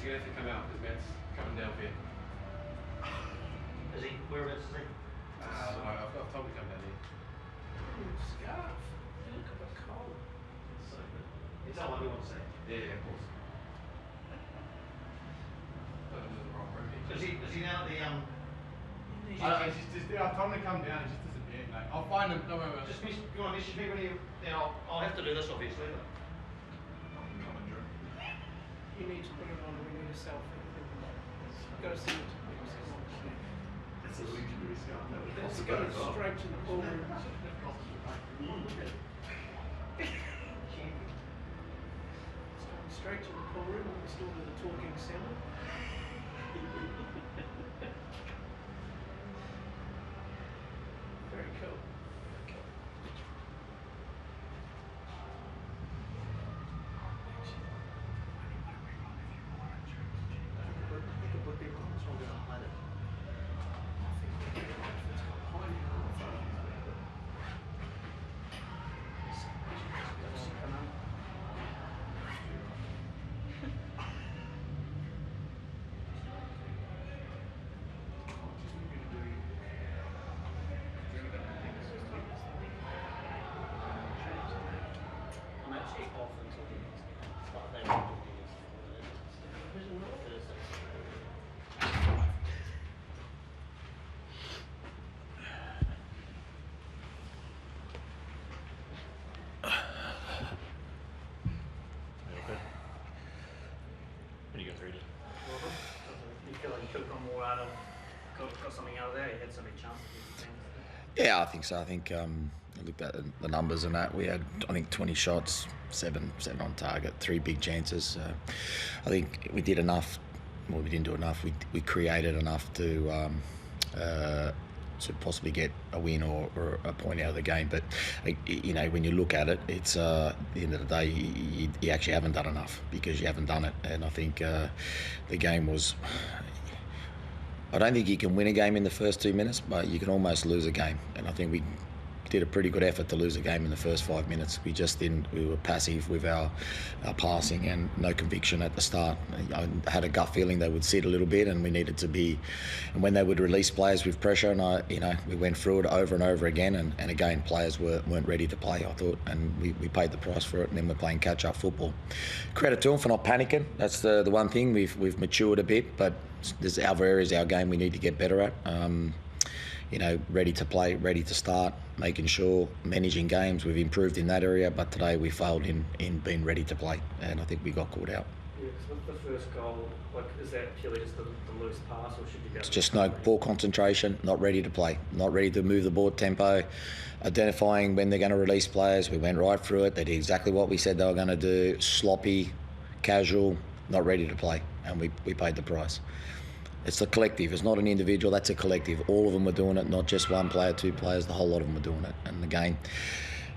You have to come out because Matt's coming down here. Is he, whereabouts is he? I've told him to come down here. scarf. Look at the cold. So good. Is that what he wants to say? Yeah, of course. Put him in the wrong room. Is he now at the, I've told him to come down, he's just disappeared, mate. I'll find him. No, wait. just, you want to message me when you, now, I'll have to do this obviously, but. Coming through. You need to put it on, we need a selfie. Go see it. It's a legendary scarf. That would Let's cost go about as well. straight to the ballroom. Straight to the pool room, we still do the talking sound. Very cool. You could put people on this one, gonna hide it. might have got something out of there? You had so many chances. Yeah, I think so. I think I looked at the numbers and that. We had, I think, 20 shots, seven on target, 3 big chances. I think we did enough. Well, we didn't do enough. We created enough to possibly get a win or a point out of the game. But you know, when you look at it, it's at the end of the day, you actually haven't done enough because you haven't done it. And I think the game was. I don't think you can win a game in the first 2 minutes, but you can almost lose a game. And I think we did a pretty good effort to lose a game in the first 5 minutes. We just didn't. We were passive with our passing and no conviction at the start. I had a gut feeling they would sit a little bit, and we needed to be. And when they would release players with pressure, and we went through it over and over again. And again, players weren't ready to play, I thought, and we paid the price for it. And then we're playing catch-up football. Credit to them for not panicking. That's the one thing we've matured a bit, but there's other areas of our game we need to get better at. Ready to play, ready to start, making sure, managing games. We've improved in that area, but today we failed in being ready to play, and I think we got caught out. Yeah, because with the first goal, is that purely just the loose pass, or should you go? It's just no poor concentration, not ready to play, not ready to move the ball tempo, identifying when they're going to release players. We went right through it. They did exactly what we said they were going to do, sloppy, casual, not ready to play, and we paid the price. It's a collective. It's not an individual. That's a collective. All of them were doing it, not just one player, 2 players. The whole lot of them were doing it. And again,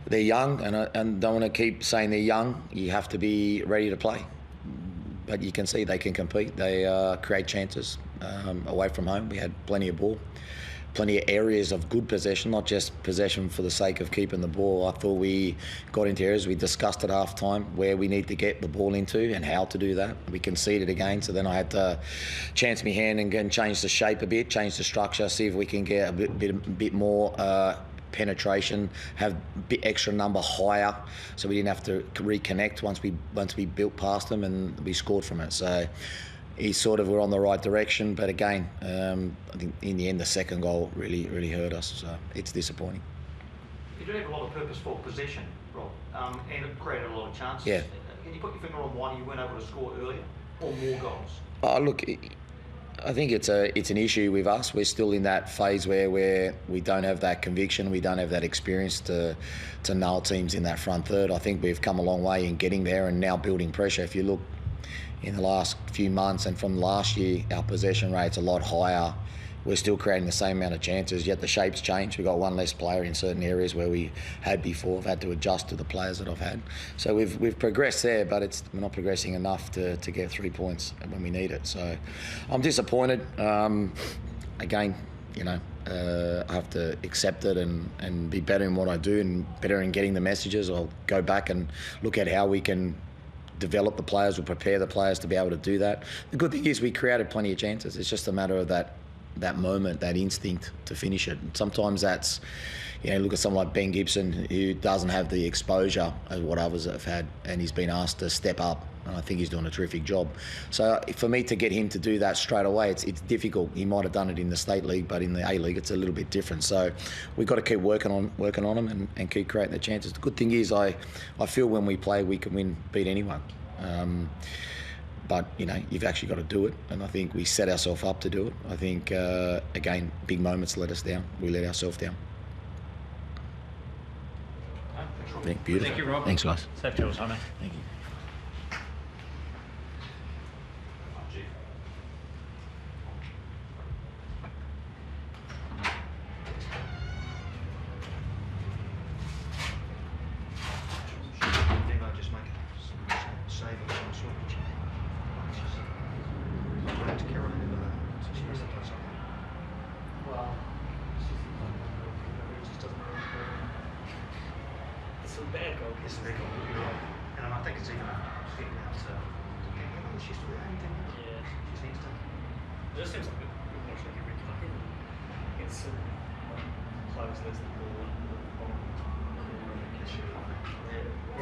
they're young, and don't want to keep saying they're young. You have to be ready to play. But you can see they can compete. They create chances away from home. We had plenty of ball, plenty of areas of good possession, not just possession for the sake of keeping the ball. I thought we got into areas we discussed at half time where we need to get the ball into and how to do that. We conceded again, so then I had to chance my hand and again change the shape a bit, change the structure, see if we can get a bit more penetration, have a bit extra number higher, so we didn't have to reconnect once we built past them, and we scored from it. So he we're on the right direction, but again, I think in the end the second goal really hurt us, so it's disappointing. You do have a lot of purposeful possession, Rob, and it created a lot of chances. Yeah. Can you put your finger on why you weren't able to score earlier or more goals? Look, I think it's an issue with us. We're still in that phase where we don't have that conviction, we don't have that experience to nail teams in that front third. I think we've come a long way in getting there and now building pressure. If you look in the last few months and from last year, our possession rate's a lot higher. We're still creating the same amount of chances, yet the shape's changed. We've got one less player in certain areas where we had before. I've had to adjust to the players that I've had. So we've progressed there, but we're not progressing enough to get 3 points when we need it. So I'm disappointed. Again, I have to accept it and be better in what I do and better in getting the messages. I'll go back and look at how we can develop the players or prepare the players to be able to do that. The good thing is we created plenty of chances. It's just a matter of that moment, that instinct to finish it. And sometimes that's, look at someone like Ben Gibson, who doesn't have the exposure as what others have had, and he's been asked to step up, and I think he's doing a terrific job. So for me to get him to do that straight away, it's difficult. He might have done it in the State League, but in the A-League it's a little bit different. So we've got to keep working on him and keep creating the chances. The good thing is I feel when we play we can beat anyone. But you've actually got to do it, and I think we set ourselves up to do it. I think again, big moments let us down. We let ourselves down. Beautiful. Thank you, Rob. Thanks, guys. Safe travels home, mate. Thank you.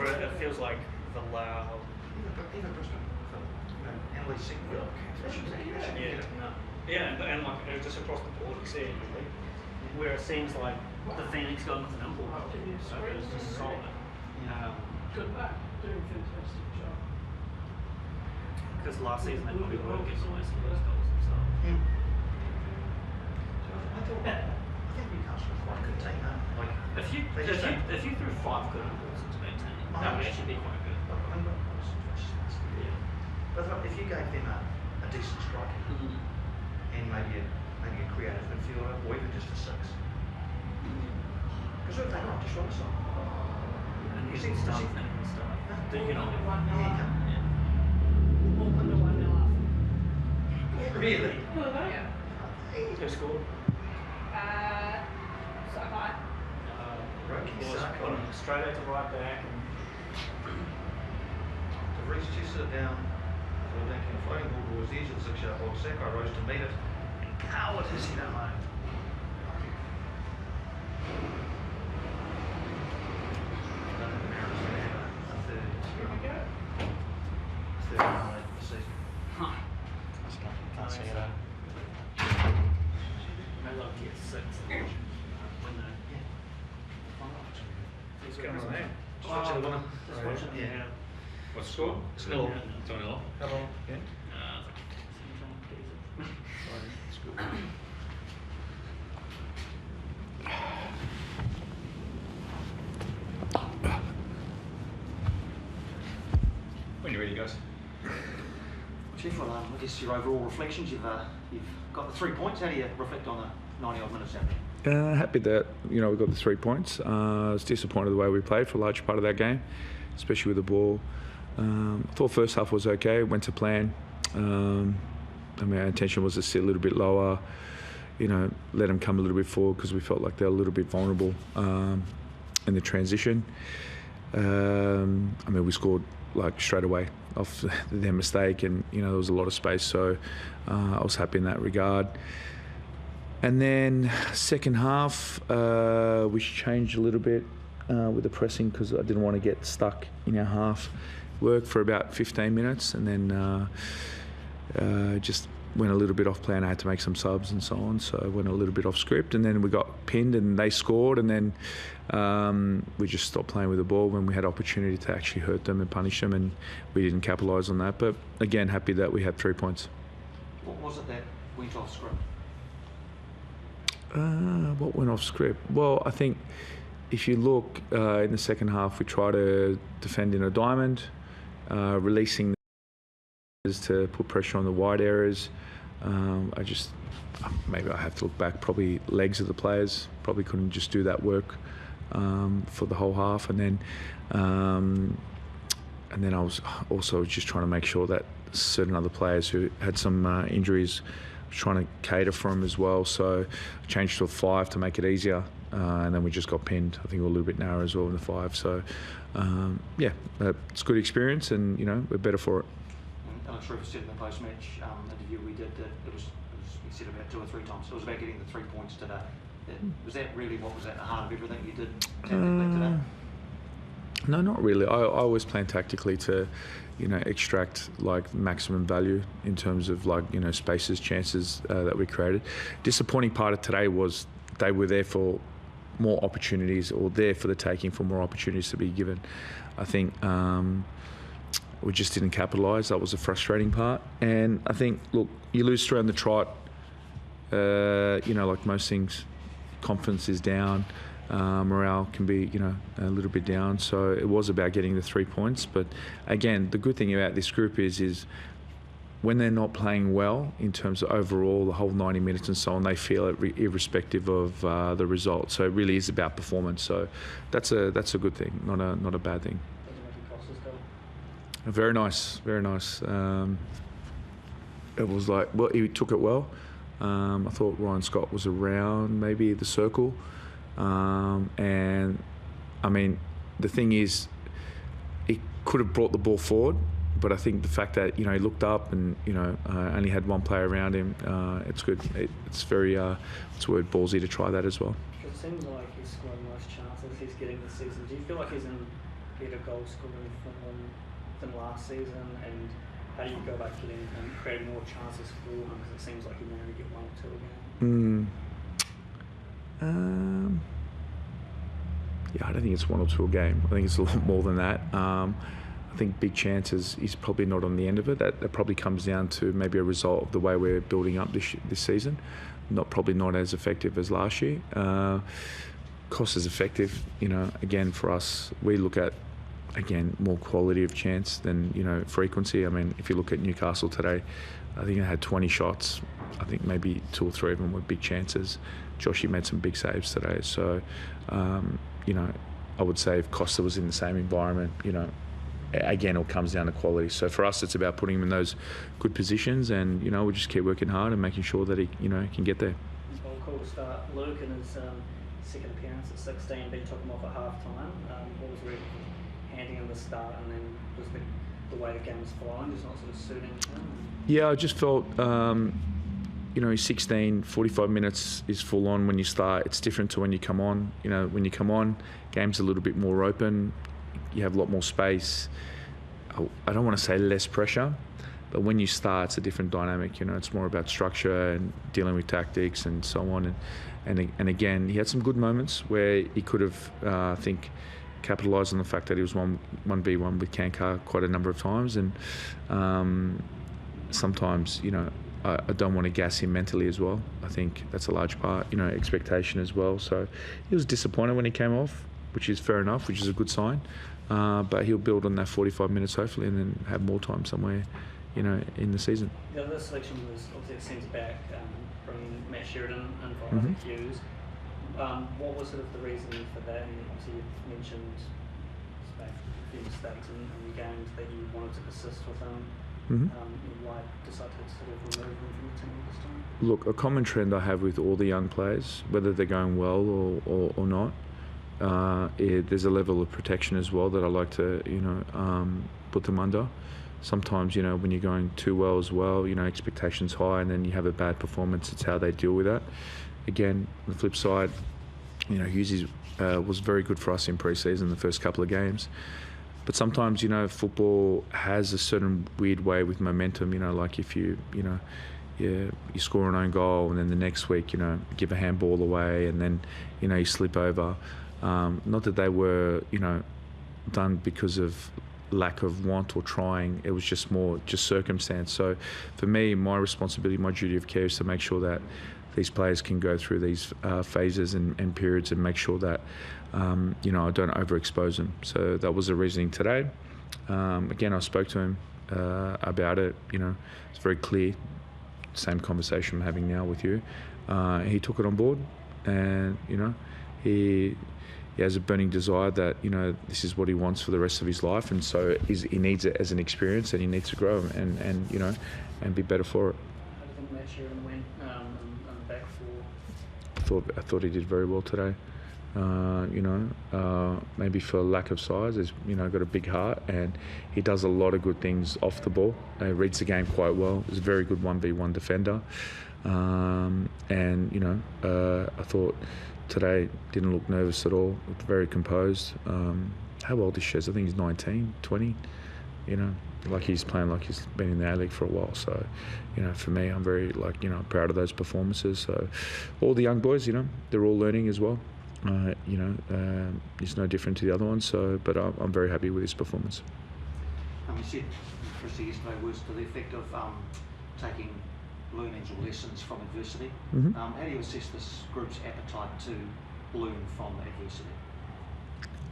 It feels like the loud. And like just across the board, you see it, where it seems like the Phoenix going with an import. It's just solid. Good back, doing a fantastic job. Because last season they probably weren't getting most of those goals themselves. I think Newcastle are quite a good team, though. Like, If you threw 5 good balls into that team, Oh, that would actually be quite good. but if you gave them a decent striker and maybe a creative midfielder or even just a 6, because what have they got? Just one side. And Is you it can start is it- thinking and stuff. Do you know? Yeah, you can. We'll put the 1-0 after. Really? Yeah. Who scored? So high. Roki Boys Saka. put him straight out to right back. And To reach Chester down for the Wellington floating ball towards the edge of the 6-yard box. Saka rose to meet it. And Coward has hit it home. I don't think the Mariners are going to have a third run for the season. Can't see that. they love to get 6 when they. He's going on there. Just watching the winner. Just watching, yeah. What's the score? It's nil. It's 1-0. How long? Yeah. It's good. When you're ready, guys. Chief, well, I guess your overall reflections, you've got the 3 points. How do you reflect on the 90-odd minutes out there? Happy that we got the 3 points. I was disappointed the way we played for a large part of that game, especially with the ball. I thought first half was okay, went to plan. Our intention was to sit a little bit lower, let them come a little bit forward because we felt like they were a little bit vulnerable in the transition. We scored straight away off their mistake, and there was a lot of space, so I was happy in that regard. And then second half, we changed a little bit with the pressing because I didn't want to get stuck in our half. Worked for about 15 minutes, and then just went a little bit off plan. I had to make some subs and so on, so I went a little bit off script, and then we got pinned and they scored, and then we just stopped playing with the ball when we had opportunity to actually hurt them and punish them, and we didn't capitalise on that. But again, happy that we had 3 points. What was it that went off script? What went off script? Well, I think if you look in the second half, we try to defend in a diamond, releasing to put pressure on the wide areas. Maybe I have to look back, probably legs of the players, probably couldn't just do that work for the whole half. And then I was also just trying to make sure that certain other players who had some injuries, I was trying to cater for them as well. So I changed to a 5 to make it easier. And then we just got pinned. I think we were a little bit narrow as well in the 5. So, it's a good experience, and, we're better for it. Alex Rufus said in the post-match interview we did that he said about 2 or 3 times, it was about getting the 3 points today. Was that really what was at the heart of everything you did tactically today? No, not really. I always plan tactically to, extract maximum value in terms of spaces, chances that we created. Disappointing part of today was they were there for more opportunities, or there for the taking for more opportunities to be given. I think we just didn't capitalise. That was the frustrating part. And I think, look, you lose through on the trot, like most things, confidence is down, morale can be, a little bit down. So it was about getting the 3 points. But again, the good thing about this group is when they're not playing well in terms of overall the whole 90 minutes and so on, they feel it irrespective of the result. So it really is about performance. So that's a good thing, not a bad thing. Very nice, very nice. It was he took it well. I thought Ryan Scott was around maybe the circle. And the thing is, he could have brought the ball forward, but I think the fact that, he looked up and, only had one player around him, it's good. It's very, what's the word, ballsy to try that as well. It seems like he's scoring most chances he's getting this season. Do you feel like he's in better goal scoring form than last season? And how do you go about getting him creating more chances for him? Because it seems like he may only get 1 or 2 again. I don't think it's 1 or 2 a game. I think it's a lot more than that. I think big chances is probably not on the end of it. That probably comes down to maybe a result of the way we're building up this season. probably not as effective as last year. Cost is effective, again, for us, we look at, again, more quality of chance than, frequency. I mean, if you look at Newcastle today, I think they had 20 shots. I think maybe 2 or 3 of them were big chances. Joshy made some big saves today. So, I would say if Costa was in the same environment, again, it all comes down to quality. So for us, it's about putting him in those good positions, and we just keep working hard and making sure that he, can get there. Well, cool to start. Luke in his second appearance at 16, but you took him off at half time. What was really handing him the start, and then was the way the game was flowing just not sort of suiting him? Yeah, I just felt, he's 16, 45 minutes is full on when you start. It's different to when you come on. When you come on, game's a little bit more open. You have a lot more space. I don't want to say less pressure, but when you start, it's a different dynamic. It's more about structure and dealing with tactics and so on. And again, he had some good moments where he could have, I think, capitalised on the fact that he was 1v1 with Kankar quite a number of times. And sometimes, I don't want to gas him mentally as well. I think that's a large part, expectation as well. So he was disappointed when he came off, which is fair enough, which is a good sign. But he'll build on that 45 minutes hopefully, and then have more time somewhere, in the season. The other selection was obviously at centre back, bringing Matt Sheridan and Violet Hughes. What was sort of the reason for that? And obviously you mentioned a few mistakes in the games that you wanted to persist with them. Why decide to sort of remove them from the team this time? Look, a common trend I have with all the young players, whether they're going well or not, there's a level of protection as well that I like to, put them under. Sometimes, when you're going too well as well, expectations high, and then you have a bad performance, it's how they deal with that. Again, on the flip side, Hughes was very good for us in pre-season, the first couple of games. But sometimes, football has a certain weird way with momentum, like if you score an own goal and then the next week, give a handball away and then, you slip over. Not that they were, done because of lack of want or trying. It was just more circumstance. So for me, my responsibility, my duty of care is to make sure that these players can go through these phases and periods and make sure that, I don't overexpose them. So that was the reasoning today. Again, I spoke to him about it. It's very clear. Same conversation I'm having now with you. He took it on board, and he has a burning desire that this is what he wants for the rest of his life, and so he needs it as an experience, and he needs to grow and be better for it. How do you think Matt Sheridan went on the back four? I thought he did very well today. Maybe for lack of size, he's got a big heart, and he does a lot of good things off the ball. He reads the game quite well. He's a very good 1v1 defender, I thought today didn't look nervous at all. Looked very composed. How old is Shez? I think he's 19, 20. Like he's playing like he's been in the A-League for a while. So, for me, I'm very proud of those performances. So, all the young boys, they're all learning as well. It's no different to the other ones. So, but I'm very happy with his performance. You said, Christy, yesterday was to the effect of taking learnings or lessons from adversity. How do you assess this group's appetite to learn from adversity?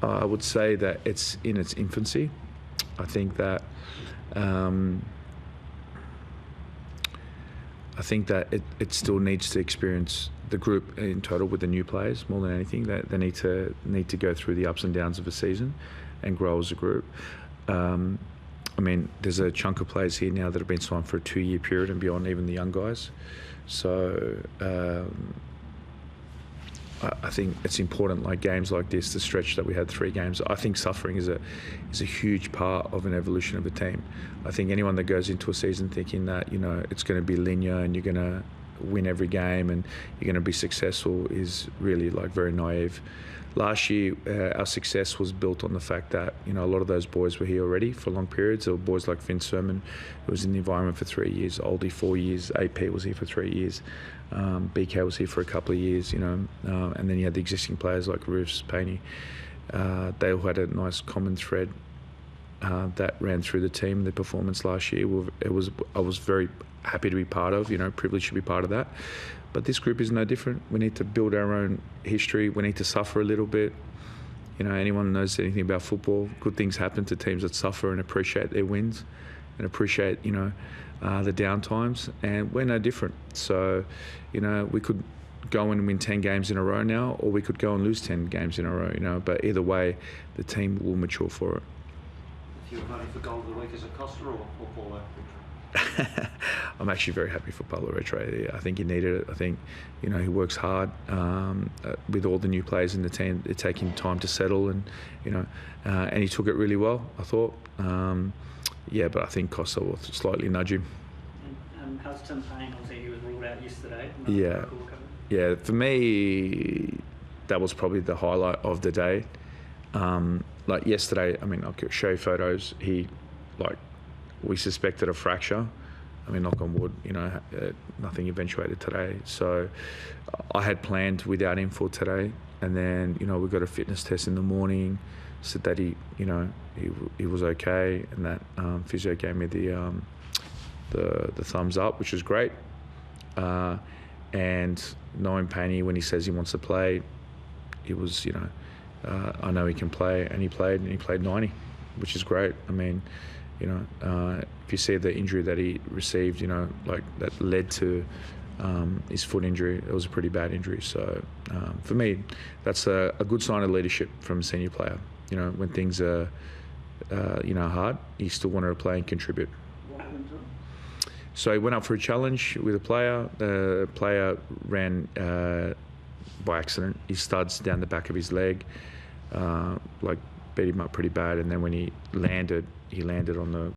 I would say that it's in its infancy. I think that it still needs to experience, the group in total with the new players more than anything, that they need to go through the ups and downs of a season and grow as a group. There's a chunk of players here now that have been signed for a 2-year period and beyond, even the young guys. So I think it's important, like games like this, the stretch that we had 3 games. I think suffering is a huge part of an evolution of a team. I think anyone that goes into a season thinking that it's going to be linear and you're going to win every game and you're going to be successful is really very naive. Last year, our success was built on the fact that a lot of those boys were here already for long periods. There were boys like Finn Sermon, who was in the environment for 3 years, Oldie 4 years, AP was here for 3 years, BK was here for a couple of years, and then you had the existing players like Roofs, Paney. They all had a nice common thread that ran through the team, the performance last year. I was very happy to be part of, privileged to be part of that. But this group is no different. We need to build our own history. We need to suffer a little bit. Anyone who knows anything about football, good things happen to teams that suffer and appreciate their wins and appreciate, the down times. And we're no different. So, we could go and win 10 games in a row now, or we could go and lose 10 games in a row, but either way, the team will mature for it. If you were voting for goal of the week, is it Costa or Paulo? I'm actually very happy for Paulo Retro. I think he needed it. I think, he works hard with all the new players in the team. They're taking time to settle, and and he took it really well, I thought. But I think Costa will slightly nudge him. And how's Tim Payne? Obviously, he was ruled out yesterday. Yeah. For me, that was probably the highlight of the day. Like yesterday, I could show you photos. We suspected a fracture. Knock on wood, nothing eventuated today. So I had planned without him for today. And then, we got a fitness test in the morning, said that he was okay. And that physio gave me the thumbs up, which was great. And knowing Paney, when he says he wants to play, it was, I know he can play, and he played 90, which is great. If you see the injury that he received, that led to his foot injury, it was a pretty bad injury. So for me, that's a good sign of leadership from a senior player. When things are, hard, he still wanted to play and contribute. What happened to him? So he went up for a challenge with a player. The player ran by accident his studs down the back of his leg, beat him up pretty bad. And then when he landed on the